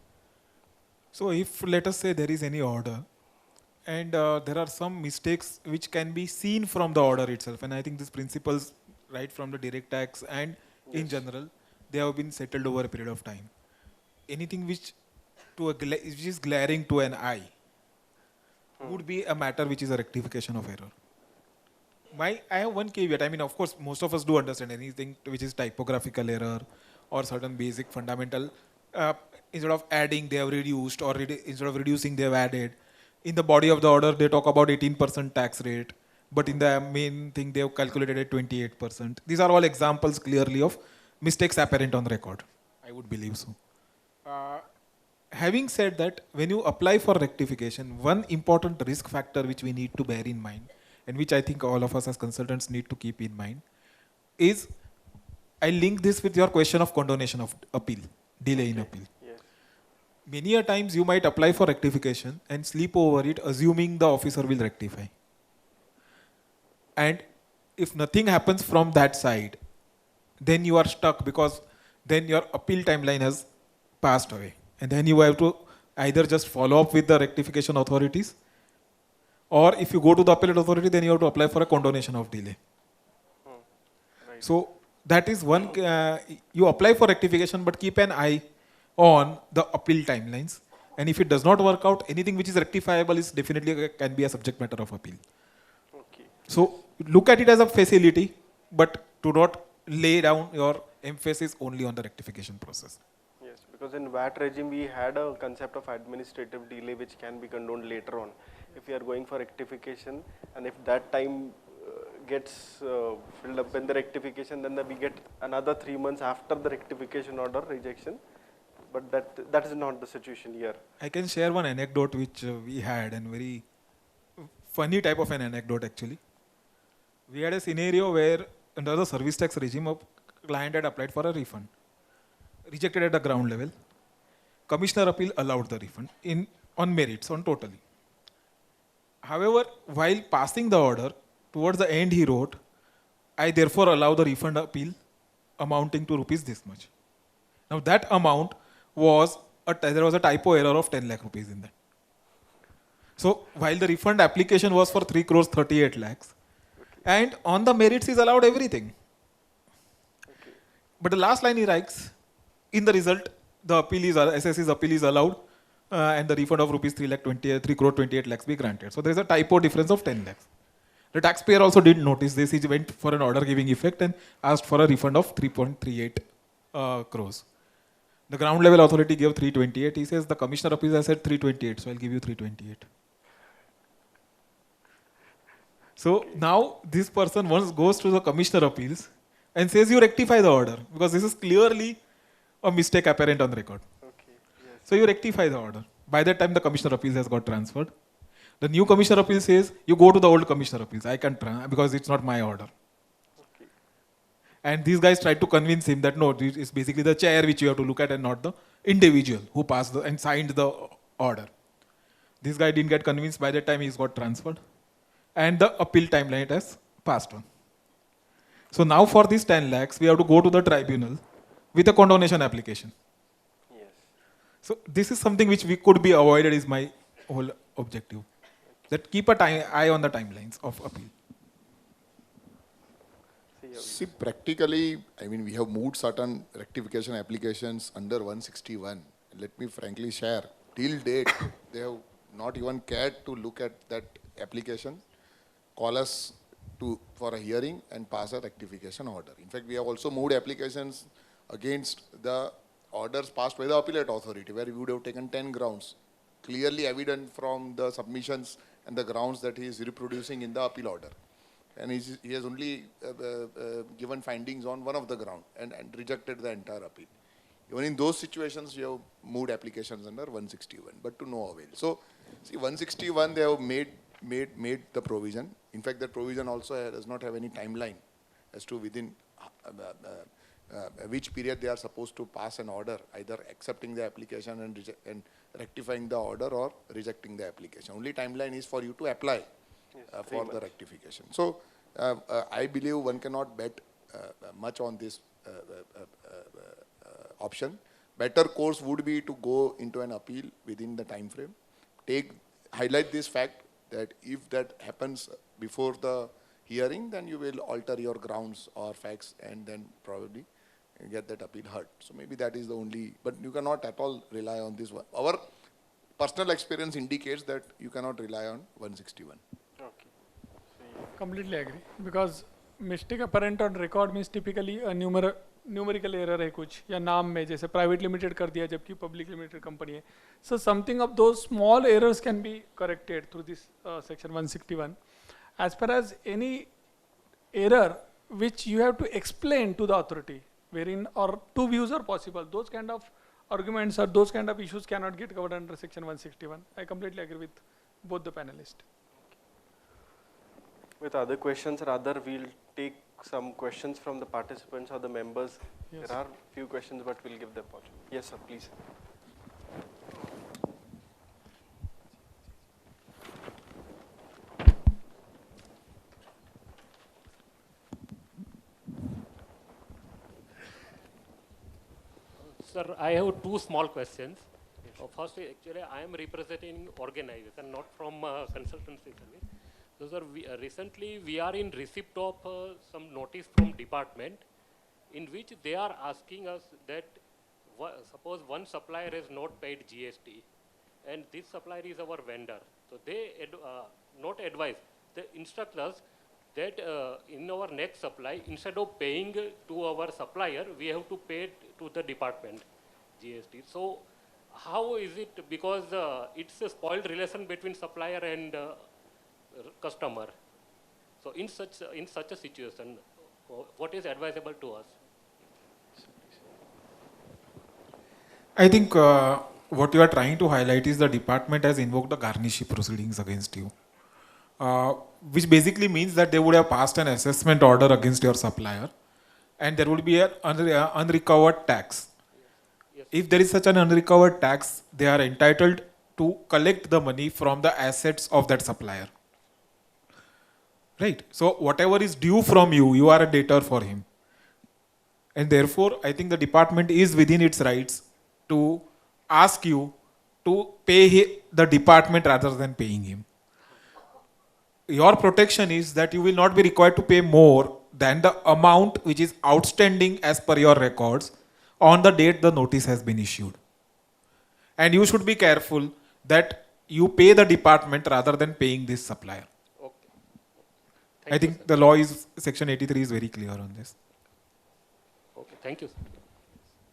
So if, let us say, there is any order, and there are some mistakes which can be seen from the order itself, and I think these principles, right from the direct tax and in general, they have been settled over a period of time. Anything which which is glaring to an eye would be a matter which is a rectification of error. I have one caveat. I mean, of course, most of us do understand anything which is typographical error or certain basic fundamental. Instead of adding, they have reduced, or instead of reducing, they have added. In the body of the order, they talk about 18% tax rate, but in the main thing, they have calculated at 28%. These are all examples clearly of mistakes apparent on record. I would believe so. Having said that, when you apply for rectification, one important risk factor which we need to bear in mind, and which I think all of us as consultants need to keep in mind, is I link this with your question of condonation of appeal, delay in appeal. Yes. Many a times you might apply for rectification and sleep over it, assuming the officer will rectify. And if nothing happens from that side, then you are stuck, because then your appeal timeline has passed away. And then you have to either just follow up with the rectification authorities, or if you go to the appellate authority, then you have to apply for a condonation of delay. Right. So that is one, you apply for rectification, but keep an eye on the appeal timelines. And if it does not work out, anything which is rectifiable is definitely can be a subject matter of appeal. Okay. So look at it as a facility, but do not lay down your emphasis only on the rectification process. Yes, because in VAT regime we had a concept of administrative delay which can be condoned later on. If we are going for rectification, and if that time gets filled up in the rectification, then we get another 3 months after the rectification order rejection. But that is not the situation here. I can share one anecdote which we had, and very funny type of an anecdote actually. We had a scenario where under the service tax regime, a client had applied for a refund, rejected at the ground level. Commissioner appeal allowed the refund on merits, on totally. However, while passing the order, towards the end he wrote, I therefore allow the refund appeal amounting to rupees this much. Now that amount was, there was a typo error of 10 lakh rupees in that. So while the refund application was for 3 crores 38 lakhs, and on the merits he's allowed everything. But the last line he writes, in the result, the appeal is, SS's appeal is allowed, and the refund of rupees 3 crore 28 lakhs be granted. So there is a typo difference of 10 lakhs. The taxpayer also didn't notice this. He went for an order giving effect and asked for a refund of 3.38 crores. The ground level authority gave 328. He says the commissioner appeals has said 328, so I'll give you 328. So now this person once goes to the commissioner appeals and says you rectify the order, because this is clearly a mistake apparent on record. Okay. Yes. So you rectify the order. By that time the commissioner appeals has got transferred. The new commissioner appeal says you go to the old commissioner appeals. I can't because it's not my order. Okay. And these guys tried to convince him that no, it's basically the chair which you have to look at and not the individual who passed and signed the order. This guy didn't get convinced. By that time he's got transferred. And the appeal timeline has passed on. So now for these 10 lakhs, we have to go to the tribunal with a condonation application. Yes. So this is something which we could be avoided, is my whole objective. That keep a eye on the timelines of appeal. See, practically, I mean, we have moved certain rectification applications under 161. Let me frankly share, till date, they have not even cared to look at that application, call us for a hearing and pass a rectification order. In fact, we have also moved applications against the orders passed by the appellate authority, where we would have taken 10 grounds, clearly evident from the submissions and the grounds that he is reproducing in the appeal order. And he has only given findings on one of the ground and rejected the entire appeal. Even in those situations, we have moved applications under 161, but to no avail. So, see, 161, they have made the provision. In fact, that provision also does not have any timeline as to within which period they are supposed to pass an order, either accepting the application and rectifying the order or rejecting the application. Only timeline is for you to apply for the rectification. So I believe one cannot bet much on this option. Better course would be to go into an appeal within the time frame. Highlight this fact that if that happens before the hearing, then you will alter your grounds or facts and then probably get that appeal heard. So maybe that is the only, but you cannot at all rely on this one. Our personal experience indicates that you cannot rely on 161. Okay. Completely agree. Because mistake apparent on record means typically a numerical error है कुछ या नाम में जैसे private limited कर दिया जबकि public limited company है. So something of those small errors can be corrected through this section 161. As far as any error which you have to explain to the authority, wherein or two views are possible, those kind of arguments or those kind of issues cannot get covered under section 161. I completely agree with both the panelists. With other questions, rather we'll take some questions from the participants or the members. Yes. There are few questions, but we'll give the opportunity. Yes, sir, please. Sir, I have two small questions. First, actually, I am representing organization, not from consultancy service. So, sir, recently we are in receipt of some notice from department in which they are asking us that suppose one supplier has not paid GST and this supplier is our vendor. So, they not advise, they instruct us that in our next supply, instead of paying to our supplier, we have to pay to the department GST. So, how is it? Because it's a spoiled relation between supplier and customer. So, in such a situation, what is advisable to us? I think what you are trying to highlight is the department has invoked the garnishee proceedings against you, which basically means that they would have passed an assessment order against your supplier and there would be an unrecovered tax. Yes. If there is such an unrecovered tax, they are entitled to collect the money from the assets of that supplier. Right? So whatever is due from you, you are a debtor for him. And therefore, I think the department is within its rights to ask you to pay the department rather than paying him. Your protection is that you will not be required to pay more than the amount which is outstanding as per your records on the date the notice has been issued. And you should be careful that you pay the department rather than paying this supplier. Okay. I think the law is, section 83 is very clear on this. Okay, thank you, sir.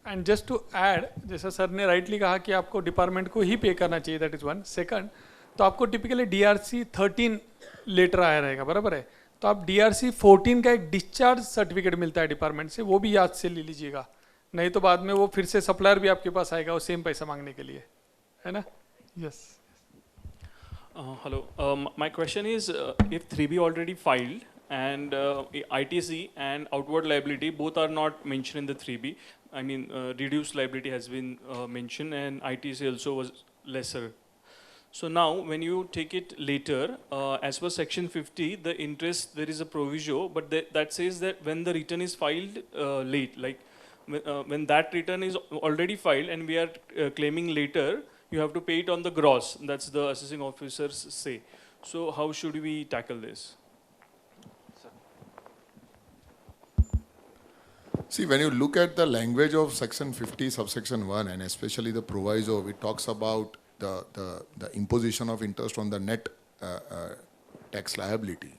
And just to add, जैसा sir ने rightly कहा कि आपको department को ही पे करना चाहिए, that is one. Second, तो आपको typically DRC 13 लेटर आया रहेगा, बराबर है? तो आप DRC 14 का एक डिस्चार्ज सर्टिफिकेट मिलता है डिपार्टमेंट से, वो भी याद से ले लीजिएगा, नहीं तो बाद में वो फिर से सप्लायर भी आपके पास आएगा वो सेम पैसा मांगने के लिए, है ना? Yes. Hello. My question is, if 3B already filed and ITC and outward liability both are not mentioned in the 3B, I mean reduced liability has been mentioned and ITC also was lesser. So now when you take it later, as per section 50, the interest, there is a proviso, but that says that when the return is filed late, like when that return is already filed and we are claiming later, you have to pay it on the gross. That's the assessing officers say. So how should we tackle this? See, when you look at the language of section 50, subsection 1, and especially the proviso, it talks about the imposition of interest on the net tax liability.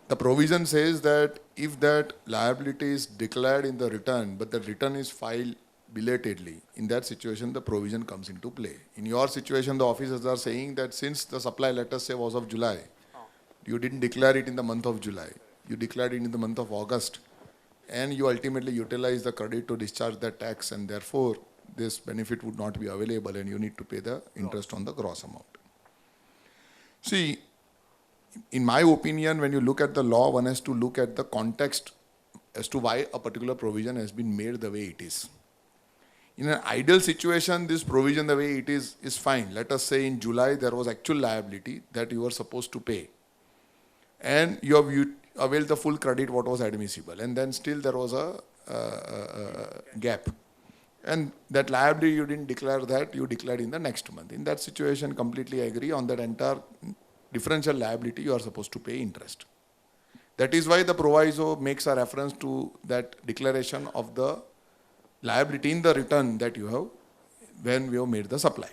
The provision says that if that liability is declared in the return, but the return is filed belatedly, in that situation, the provision comes into play. In your situation, the officers are saying that since the supply, let us say, was of July, you didn't declare it in the month of July, you declared it in the month of August, and you ultimately utilize the credit to discharge the tax, and therefore, this benefit would not be available and you need to pay the interest on the gross amount. See, in my opinion, when you look at the law, one has to look at the context as to why a particular provision has been made the way it is. In an ideal situation, this provision the way it is fine. Let us say in July there was actual liability that you were supposed to pay. and you have availed the full credit what was admissible, and then still there was a gap. And that liability you didn't declare that, you declared in the next month. In that situation, completely agree on that entire differential liability, you are supposed to pay interest. That is why the proviso makes a reference to that declaration of the liability in the return that you have when we have made the supply.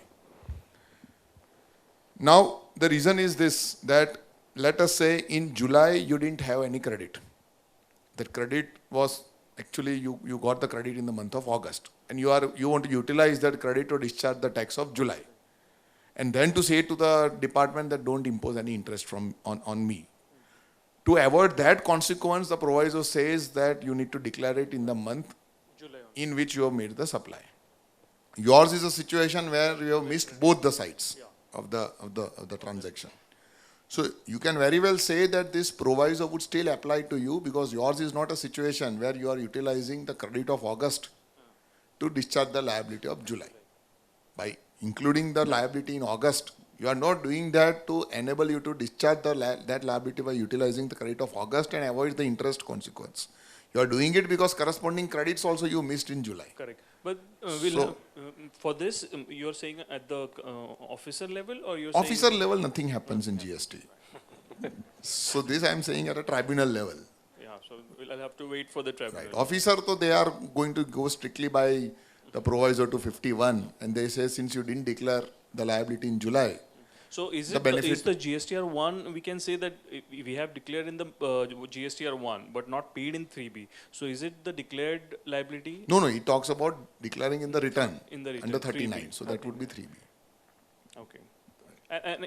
Now, the reason is this, that let us say in July you didn't have any credit. That credit was actually you got the credit in the month of August, and you want to utilize that credit to discharge the tax of July. And then to say to the department that don't impose any interest on me. To avoid that consequence, the proviso says that you need to declare it in the month in which you have made the supply. Yours is a situation where you have missed both the sides of the transaction. So you can very well say that this proviso would still apply to you, because yours is not a situation where you are utilizing the credit of August to discharge the liability of July. By including the liability in August, you are not doing that to enable you to discharge that liability by utilizing the credit of August and avoid the interest consequence. You are doing it because corresponding credits also you missed in July. Correct. But for this, you are saying at the officer level, or you're saying... Officer level, nothing happens in GST. So this I am saying at a tribunal level. Yeah, so I'll have to wait for the tribunal. Right. Officer, so they are going to go strictly by the proviso to 51, and they say since you didn't declare the liability in July. So is the GSTR 1, we can say that we have declared in the GSTR 1 but not paid in 3B. So is it the declared liability? No, it talks about declaring in the return, under 39. 3B. So that would be 3B. Okay. And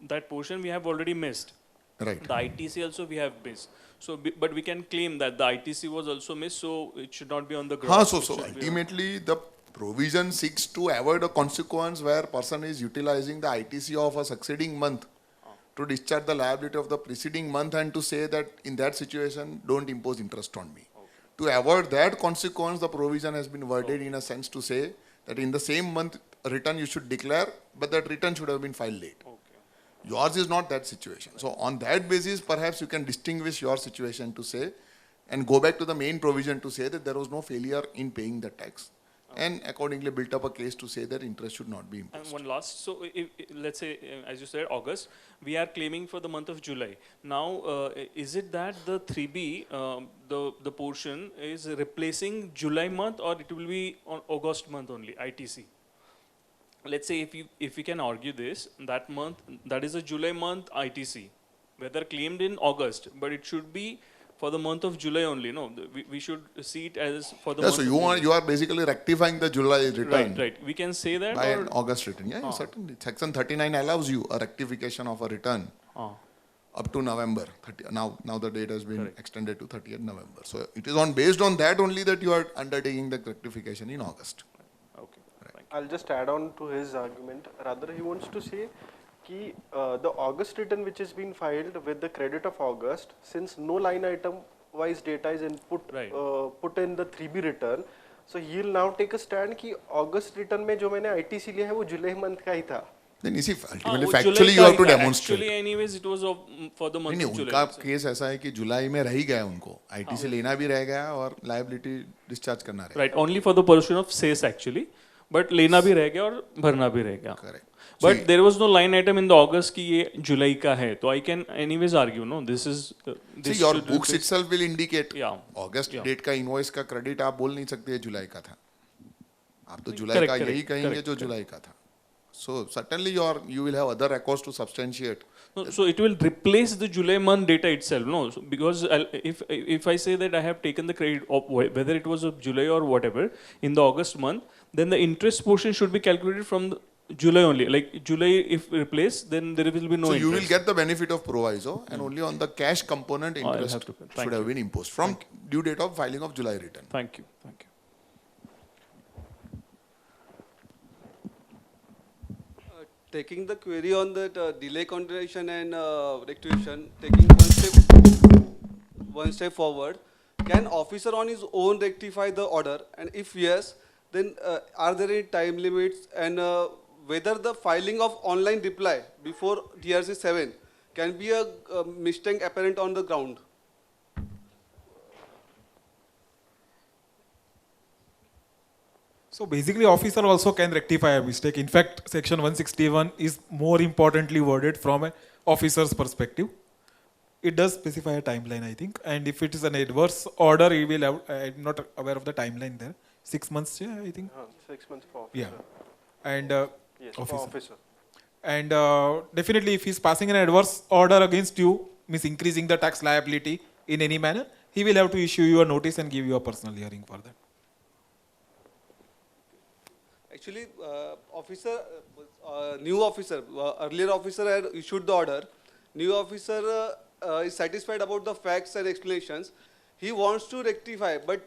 that portion we have already missed. Right. The ITC also we have missed. So, but we can claim that the ITC was also missed, so it should not be on the ground. So ultimately the provision seeks to avoid a consequence where person is utilizing the ITC of a succeeding month to discharge the liability of the preceding month, and to say that in that situation don't impose interest on me. Okay. To avoid that consequence, the provision has been worded in a sense to say that in the same month return you should declare, but that return should have been filed late. Okay. Yours is not that situation. So on that basis, perhaps you can distinguish your situation to say, and go back to the main provision to say that there was no failure in paying the tax. And accordingly built up a case to say that interest should not be imposed. And one last, so let's say, as you said, August, we are claiming for the month of July. Now, is it that the 3B, the portion is replacing July month, or it will be on August month only, ITC? Let's say if we can argue this, that month, that is a July month ITC, whether claimed in August, but it should be for the month of July only, no? We should see it as for the month so you are basically rectifying the July return. Right. We can say that. By an August return. Yeah, certainly. Section 39 allows you a rectification of a return up to November. Now the date has been extended to 30th November. So it is based on that only that you are undertaking the rectification in August. Okay. Right. I'll just add on to his argument. Rather, he wants to say the August return which has been filed with the credit of August, since no line item wise data is input put in the 3B return, so he will now take a stand कि August return में जो मैंने ITC लिया है वो July month का ही था. Then you see, ultimately factually you have to demonstrate. Actually, anyways, it was for the month of July. उनका केस ऐसा है कि जुलाई में रह ही गया उनको, ITC लेना भी रह गया और liability discharge करना रह गया. Right, only for the portion of sales actually, but लेना भी रह गया और भरना भी रह गया. Correct. But there was no line item in the August कि ये जुलाई का है, तो I can anyways argue, no, this is. See, your books itself will indicate. August date का invoice का credit आप बोल नहीं सकते जुलाई का था. आप तो जुलाई का यही कहेंगे जो जुलाई का था. So certainly you will have other records to substantiate. So it will replace the July month data itself, no? So because if I say that I have taken the credit of whether it was of July or whatever in the August month, then the interest portion should be calculated from the July only. Like July if replaced, then there will be no interest. So you will get the benefit of proviso, and only on the cash component interest should have been imposed from due date of filing of July return. Thank you. Taking the query on that delay continuation and rectification, taking one step forward, can officer on his own rectify the order? And if yes, then are there any time limits, and whether the filing of online reply before DRC 7 can be a mistake apparent on the ground. So basically, officer also can rectify a mistake. In fact, section 161 is more importantly worded from an officer's perspective. It does specify a timeline, I think. And if it is an adverse order, he will have, I'm not aware of the timeline there. 6 months, yeah, I think. 6 months for officer. Yeah. And Yes, officer. for officer. And definitely, if he's passing an adverse order against you, means increasing the tax liability in any manner, he will have to issue you a notice and give you a personal hearing for that. Actually, new officer, earlier officer had issued the order. New officer is satisfied about the facts and explanations. He wants to rectify, but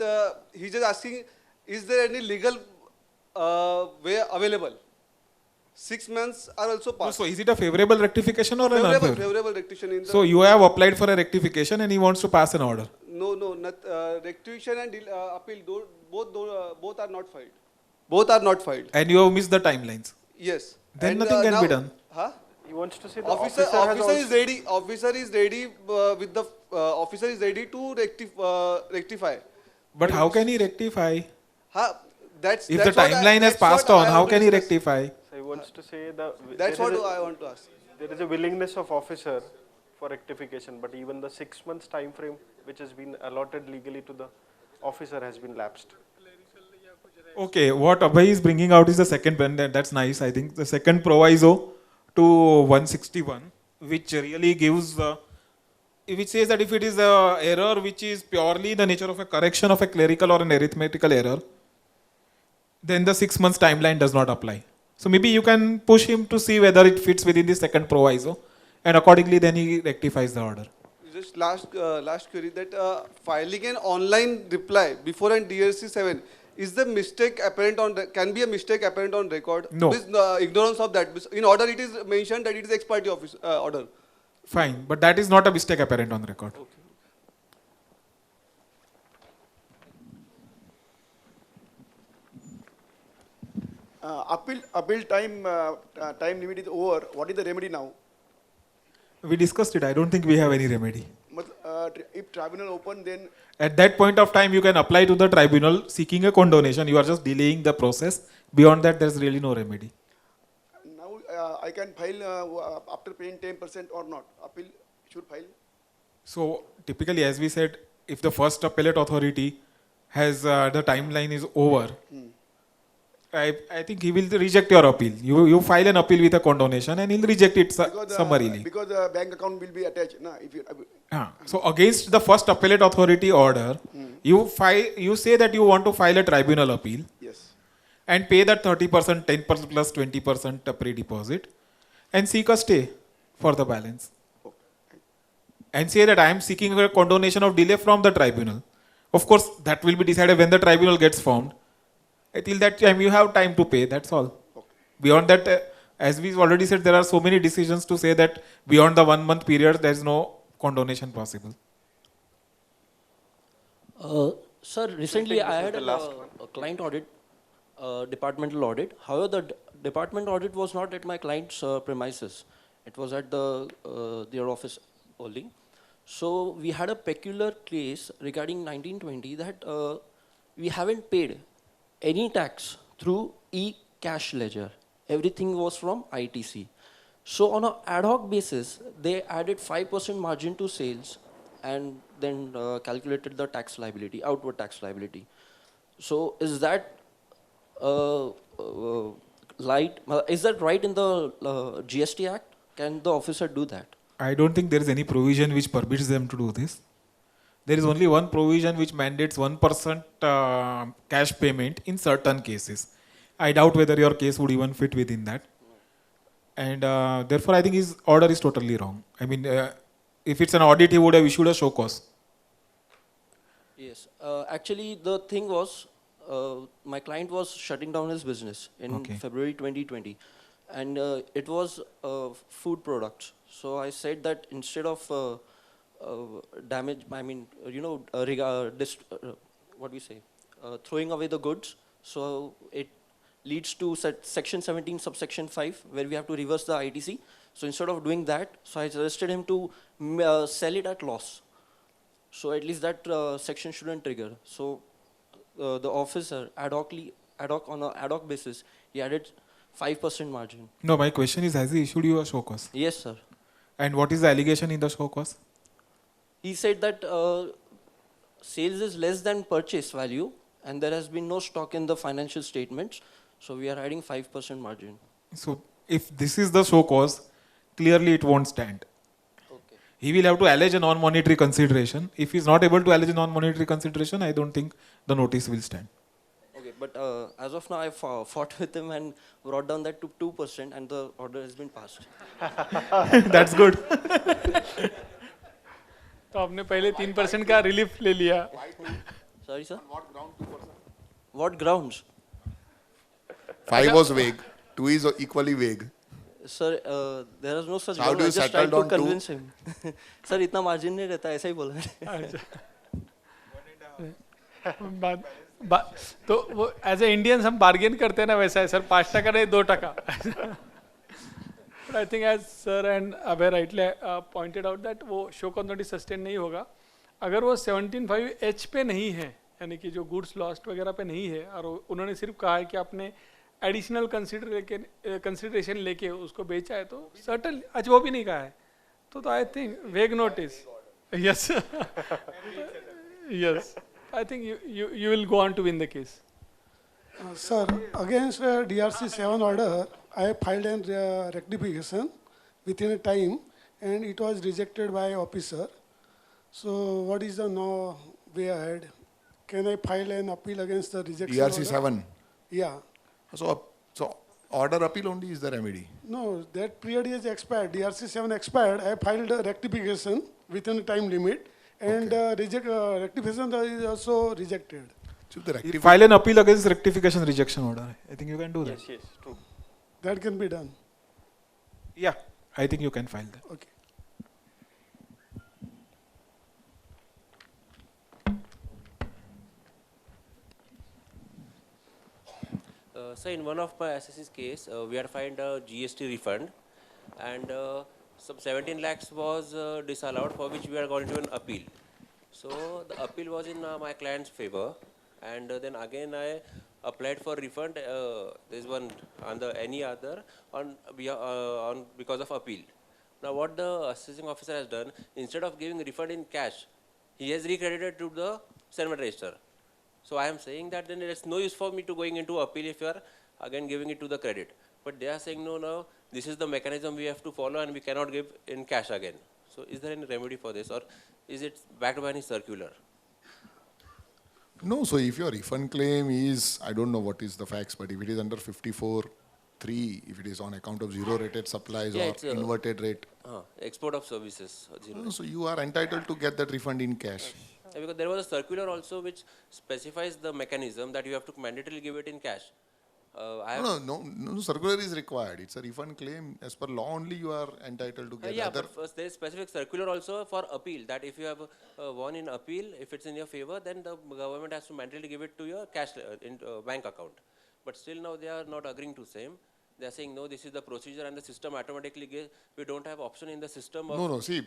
he's just asking, is there any legal way available? 6 months are also passed. So is it a favorable rectification or an unfavorable? Favorable rectification in the. So you have applied for a rectification and he wants to pass an order. No, not, rectification and appeal, both are not filed. Both are not filed. And you have missed the timelines. Yes. Then And, nothing can now, be done. Huh? He wants to say the Officer is ready. Officer is ready with the officer is ready to rectify. But how can he rectify? Huh? If the timeline has passed on, how can he rectify? So he wants to say That's what I want to ask. There is a willingness of officer for rectification, but even the 6 months time frame which has been allotted legally to the officer has been lapsed. Okay, what Abhay is bringing out is the second pen, that's nice, I think. The second proviso to 161, which really gives, which says that if it is a error which is purely the nature of a correction of a clerical or an arithmetical error, then the 6 months timeline does not apply. So maybe you can push him to see whether it fits within the second proviso, and accordingly then he rectifies the order. Just last query that filing an online reply before an DRC 7 is the mistake apparent on can be a mistake apparent on record? No. With ignorance of that. In order it is mentioned that it is ex parte office order. Fine, but that is not a mistake apparent on the record. Okay. Appeal time limit is over. What is the remedy now? We discussed it. I don't think we have any remedy. If tribunal open, then At that point of time, you can apply to the tribunal seeking a condonation. You are just delaying the process. Beyond that, there is really no remedy. now I can file after paying 10% or not. Appeal should file. So typically, as we said, if the first appellate authority has the timeline is over, I think he will reject your appeal. You file an appeal with a condonation and he'll reject it summarily. Because the bank account will be attached. Nah, if you, So against the first appellate authority order, you say that you want to file a tribunal appeal. Yes. And pay that 30%, 10% plus 20% pre-deposit and seek a stay for the balance. And say that I am seeking a condonation of delay from the tribunal. Of course, that will be decided when the tribunal gets formed. Till that time, you have time to pay, that's all. Beyond that, as we already said, there are so many decisions to say that beyond the 1 month period, there is no condonation possible. Sir, recently I had a client audit, departmental audit. However, the department audit was not at my client's premises. It was at their office only. So we had a peculiar case regarding 1920 that we haven't paid any tax through e-cash ledger. Everything was from ITC. So on an ad hoc basis, they added 5% margin to sales and then calculated the tax liability, outward tax liability. So is that is that right in the GST Act? Can the officer do that? I don't think there is any provision which permits them to do this. There is only one provision which mandates 1% cash payment in certain cases. I doubt whether your case would even fit within that. And therefore, I think his order is totally wrong. I mean, if it's an audit, he would have issued a show cause. Yes. Actually, the thing was, my client was shutting down his business in February 2020. And it was food products. So I said that instead of damage, I mean, what we say, throwing away the goods. So it leads to section 17 subsection 5 where we have to reverse the ITC. So instead of doing that, so I suggested him to sell it at loss. So at least that section shouldn't trigger. So the officer ad hoc on an ad hoc basis, he added 5% margin. No, my question is, has he issued you a show cause? Yes, sir. And what is the allegation in the show cause? He said that sales is less than purchase value, and there has been no stock in the financial statements, so we are adding 5% margin. So if this is the show cause, clearly it won't stand. Okay. He will have to allege a non-monetary consideration. If he is not able to allege a non-monetary consideration, I don't think the notice will stand. Okay, but as of now, I fought with him and brought down that to 2%, and the order has been passed. That's good. तो आपने पहले 3% का relief ले लिया. Sorry, sir? What grounds? 5 was vague, 2 is equally vague. Sir, there is no such How ground. do I you just tried settle to down convince him. Sir, इतना margin नहीं रहता, ऐसा ही बोला. तो वो एज ए इंडियंस हम bargain करते हैं ना, वैसा है सर. 5% नहीं 2%. I think as sir and Abhay rightly pointed out that वो शो कॉज नोटिस सस्टेन नहीं होगा अगर वो 17.5H पे नहीं है, यानी कि जो गुड्स लॉस्ट वगैरह पे नहीं है, और उन्होंने सिर्फ कहा है कि आपने एडिशनल कंसिडरेशन लेके उसको बेचा है, तो सर्टन अच्छा वो भी नहीं कहा है, तो आई थिंक वेग notice. Yes yes, I think you will go on to win the case. Sir, against DRC 7 order, I filed a rectification within a time, and it was rejected by officer. So, what is the way ahead? Can I file an appeal against the rejection DRC order? 7? Yeah. So order appeal only is the remedy? No, that period is expired. DRC 7 expired. I filed a rectification within a time limit. And rectification is also rejected. You file an appeal against rectification rejection order. I think you can do that. Yes, true. That can be done. Yeah, I think you can file that. Okay. So in one of my SSC's case, we had find a GST refund, and some 17 lakhs was disallowed, for which we are going to an appeal. So the appeal was in my client's favor, and then again I applied for refund. This one under any other on because of appeal. Now what the assessing officer has done, instead of giving refund in cash, he has recredited to the settlement register. So I am saying that then it's no use for me to going into appeal if you are again giving it to the credit. But they are saying no, this is the mechanism we have to follow and we cannot give in cash again. So is there any remedy for this, or is it backed by any circular? No, so if your refund claim is, I don't know what is the facts, but if it is under 54.3, if it is on account of zero rated supplies or inverted rate. Export of services. No, so you are entitled to get that refund in cash. Yeah, because there was a circular also which specifies the mechanism that you have to mandatorily give it in cash. No, circular is required. It's a refund claim. As per law only you are entitled to get but first there is specific circular also for appeal, that if you have won in appeal, if it's in your favor, then the government has to mandatorily give it to your cash bank account. But still now they are not agreeing to same. They are saying no, this is the procedure and the system automatically gives, we don't have option in the system. No, see,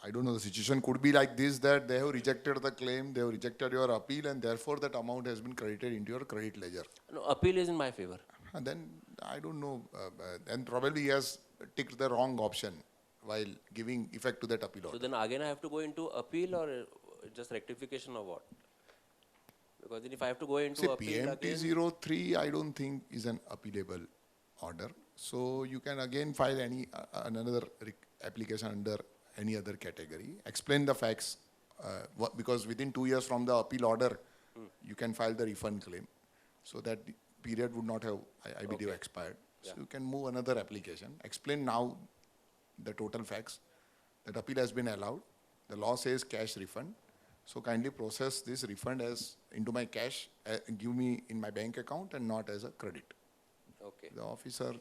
I don't know, the situation could be like this, that they have rejected the claim, they have rejected your appeal, and therefore that amount has been credited into your credit ledger. No, appeal is in my favor. And then, I don't know, and probably he has ticked the wrong option while giving effect to that appeal order. So then again I have to go into appeal, or just rectification, or what? Because then if I have to go into appeal PMT 03, I don't think is an appealable order. So you can again file another application under any other category. Explain the facts, because within 2 years from the appeal order, you can file the refund claim. So that period would not have, I believe, expired. So you can move another application. Explain now the total facts. That appeal has been allowed. The law says cash refund. So kindly process this refund as into my cash, give me in my bank account and not as a credit. Okay. The officer.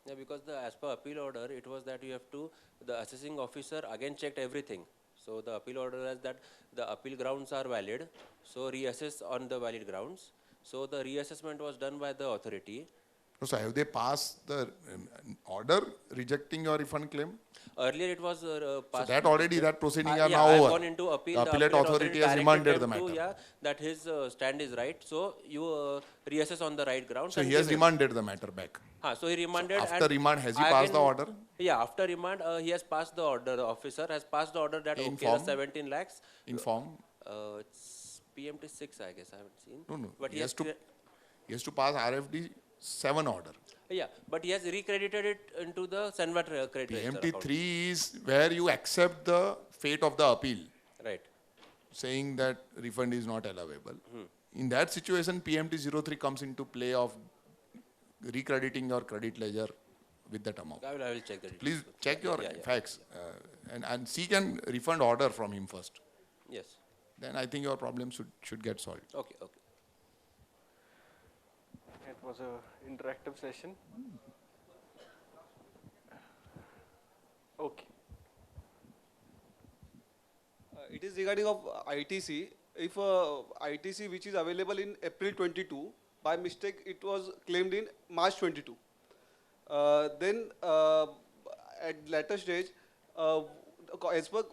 Yeah, because as per appeal order, it was that you have to, the assessing officer again checked everything. So the appeal order is that the appeal grounds are valid, so reassess on the valid grounds. So the reassessment was done by the authority, So have they passed the order rejecting your refund claim? Earlier it was passed. So that already, that proceeding are yeah, now I have over. gone into appeal. The appellate authority has directed remanded the them to, matter. yeah, that his stand is right. So you reassess on the right grounds. So and he has give it. remanded the matter back. So he remanded. So after and remand, has he I passed the again- order? Yeah, after remand, he has passed the order. The officer has passed the order that In okay, form? the 17 lakhs. In form? It's PMT 6, I guess. I haven't seen. No. But He has to pass RFD 7 order. yeah, but he has recredited it into the Senvat credit register PMT account. 3 is where you accept the fate of the appeal. Right. Saying that refund is not allowable. In that situation, PMT 03 comes into play of recrediting your credit ledger with that amount. I will check the details. Please check your Yeah. facts and seek an refund order from him first. Yes. Then I think your problem should get solved. Okay. It was an interactive session. Okay. It is regarding of ITC. If ITC which is available in April 22, by mistake it was claimed in March 22. Then at later stage, as per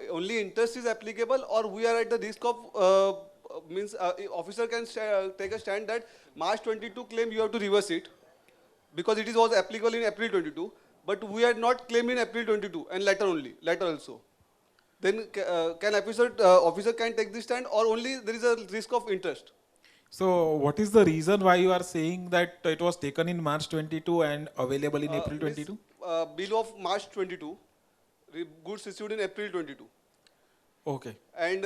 only interest is applicable, or we are at the risk of means officer can take a stand that March 22 claim you have to reverse it because it was applicable in April 22, but we had not claimed in April 22 and later also. Then can officer can take this stand, or only there is a risk of interest? So what is the reason why you are saying that it was taken in March 22 and available in April 22? Bill of March 22, goods received in April 22. Okay. And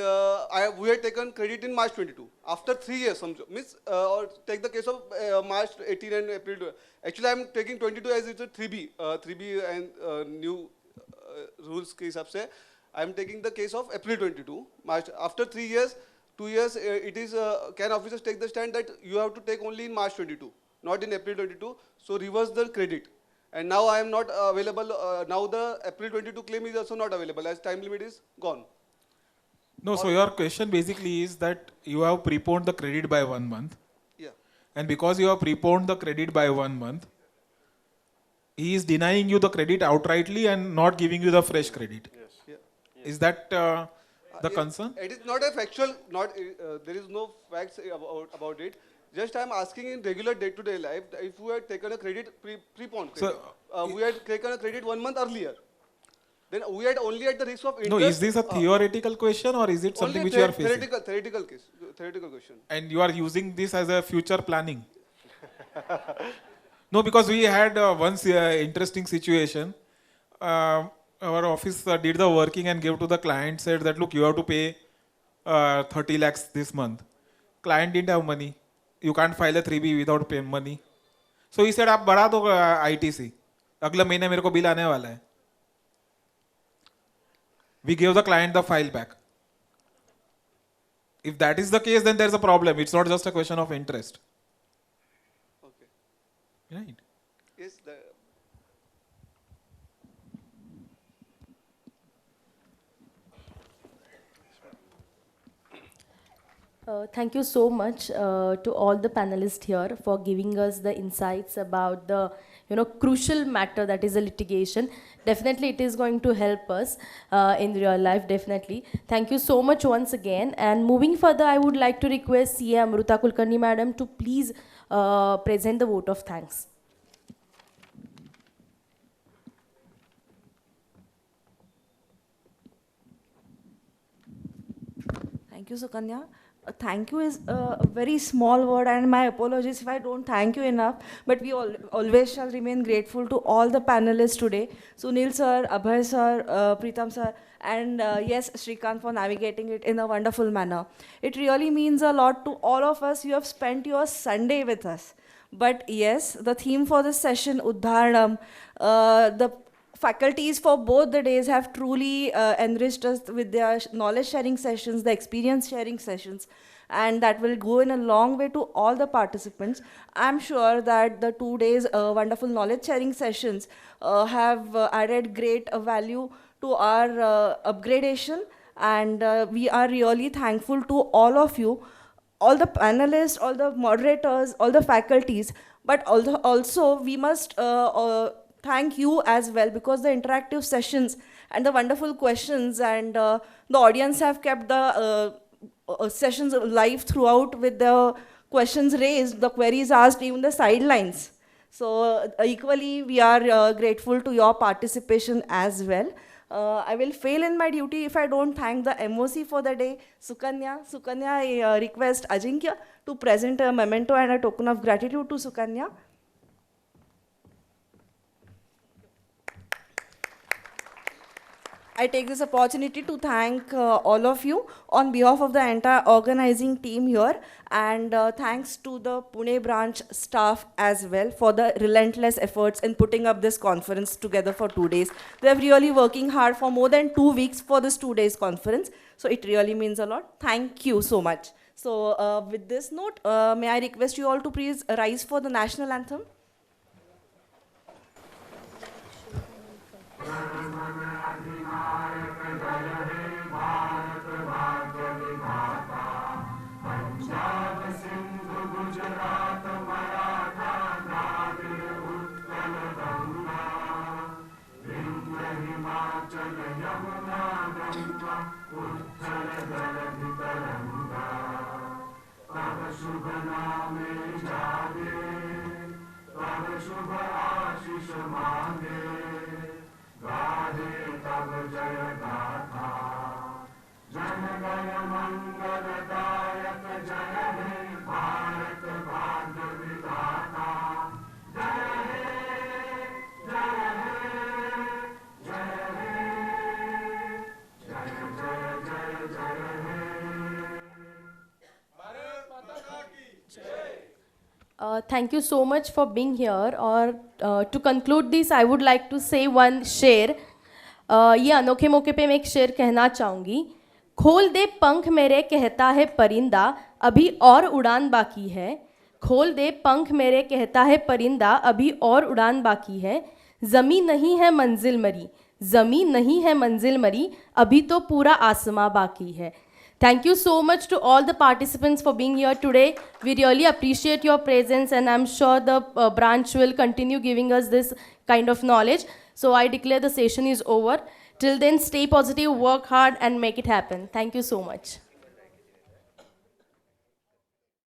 we had taken credit in March 22. After 3 years, or take the case of March 18 and April 20. Actually, I am taking 22 as it's a 3B and new rules के हिसाब से. I am taking the case of April 22. March, after 3 years, 2 years, it is can officers take the stand that you have to take only in March 22, not in April 22. So reverse the credit. And now I am not available. Now the April 22 claim is also not available as time limit is gone. No, so your question basically is that you have preponed the credit by 1 month. Yeah. And because you have preponed the credit by 1 month, he is denying you the credit outrightly and not giving you the fresh credit. Yes. Yeah. Is that the concern? It is not a factual, there is no facts about it. Just I am asking in regular day-to-day life, if we had taken a credit, pre-pone credit, we had taken a credit 1 month earlier, then we had only at the risk of interest. No, is this a theoretical question or is it something which you are facing? Theoretical question. And you are using this as a future planning? No, because we had once interesting situation. Our office did the working and gave to the client, said that look, you have to pay 30 lakhs this month. Client didn't have money. You can't file a 3B without paying money. So he said, आप बढ़ा दो ITC. अगले महीने मेरे को bill आने वाला है. We gave the client the file back. If that is the case, then there's a problem. It's not just a question of interest. Okay. Right. Yes. Thank you so much to all the panelists here for giving us the insights about the crucial matter that is a litigation. Definitely it is going to help us in real life, definitely. Thank you so much once again. And moving further, I would like to request CA Amruta Kulkarni madam to please present the vote of thanks. Thank you, Sukanya. Thank you is a very small word, and my apologies if I don't thank you enough, but we always shall remain grateful to all the panelists today. Sunil sir, Abhay sir, Pritam sir, and yes, Shrikant for navigating it in a wonderful manner. It really means a lot to all of us. You have spent your Sunday with us. But yes, the theme for this session, Uddharanam, the faculties for both the days have truly enriched us with their knowledge sharing sessions, the experience sharing sessions, and that will go in a long way to all the participants. I'm sure that the 2 days wonderful knowledge sharing sessions have added great value to our upgradation, and we are really thankful to all of you. all the panelists, all the moderators, all the faculties, but also we must thank you as well, because the interactive sessions and the wonderful questions and the audience have kept the sessions live throughout with the questions raised, the queries asked, even the sidelines. So equally, we are grateful to your participation as well. I will fail in my duty if I don't thank the MOC for the day, Sukanya. Sukanya, I request Ajinkya to present a memento and a token of gratitude to Sukanya. I take this opportunity to thank all of you on behalf of the entire organizing team here, and thanks to the Pune branch staff as well for the relentless efforts in putting up this conference together for 2 days. They are really working hard for more than 2 weeks for this 2 days conference, so it really means a lot. Thank you so much. So with this note, may I request you all to please rise for the national anthem? Thank you so much for being here. और to conclude this, I would like to say one शेर. ये अनोखे मौके पे मैं एक शेर कहना चाहूँगी. खोल दे पंख मेरे कहता है परिंदा, अभी और उड़ान बाकी है. खोल दे पंख मेरे कहता है परिंदा, अभी और उड़ान बाकी है. ज़मीं नहीं है मंजिल मरी, ज़मीं नहीं है मंजिल मरी, अभी तो पूरा आसमां बाकी है. Thank you so much to all the participants for being here today. We really appreciate your presence, and I'm sure the branch will continue giving us this kind of knowledge. So I declare the session is over. Till then, stay positive, work hard, and make it happen. Thank you so much.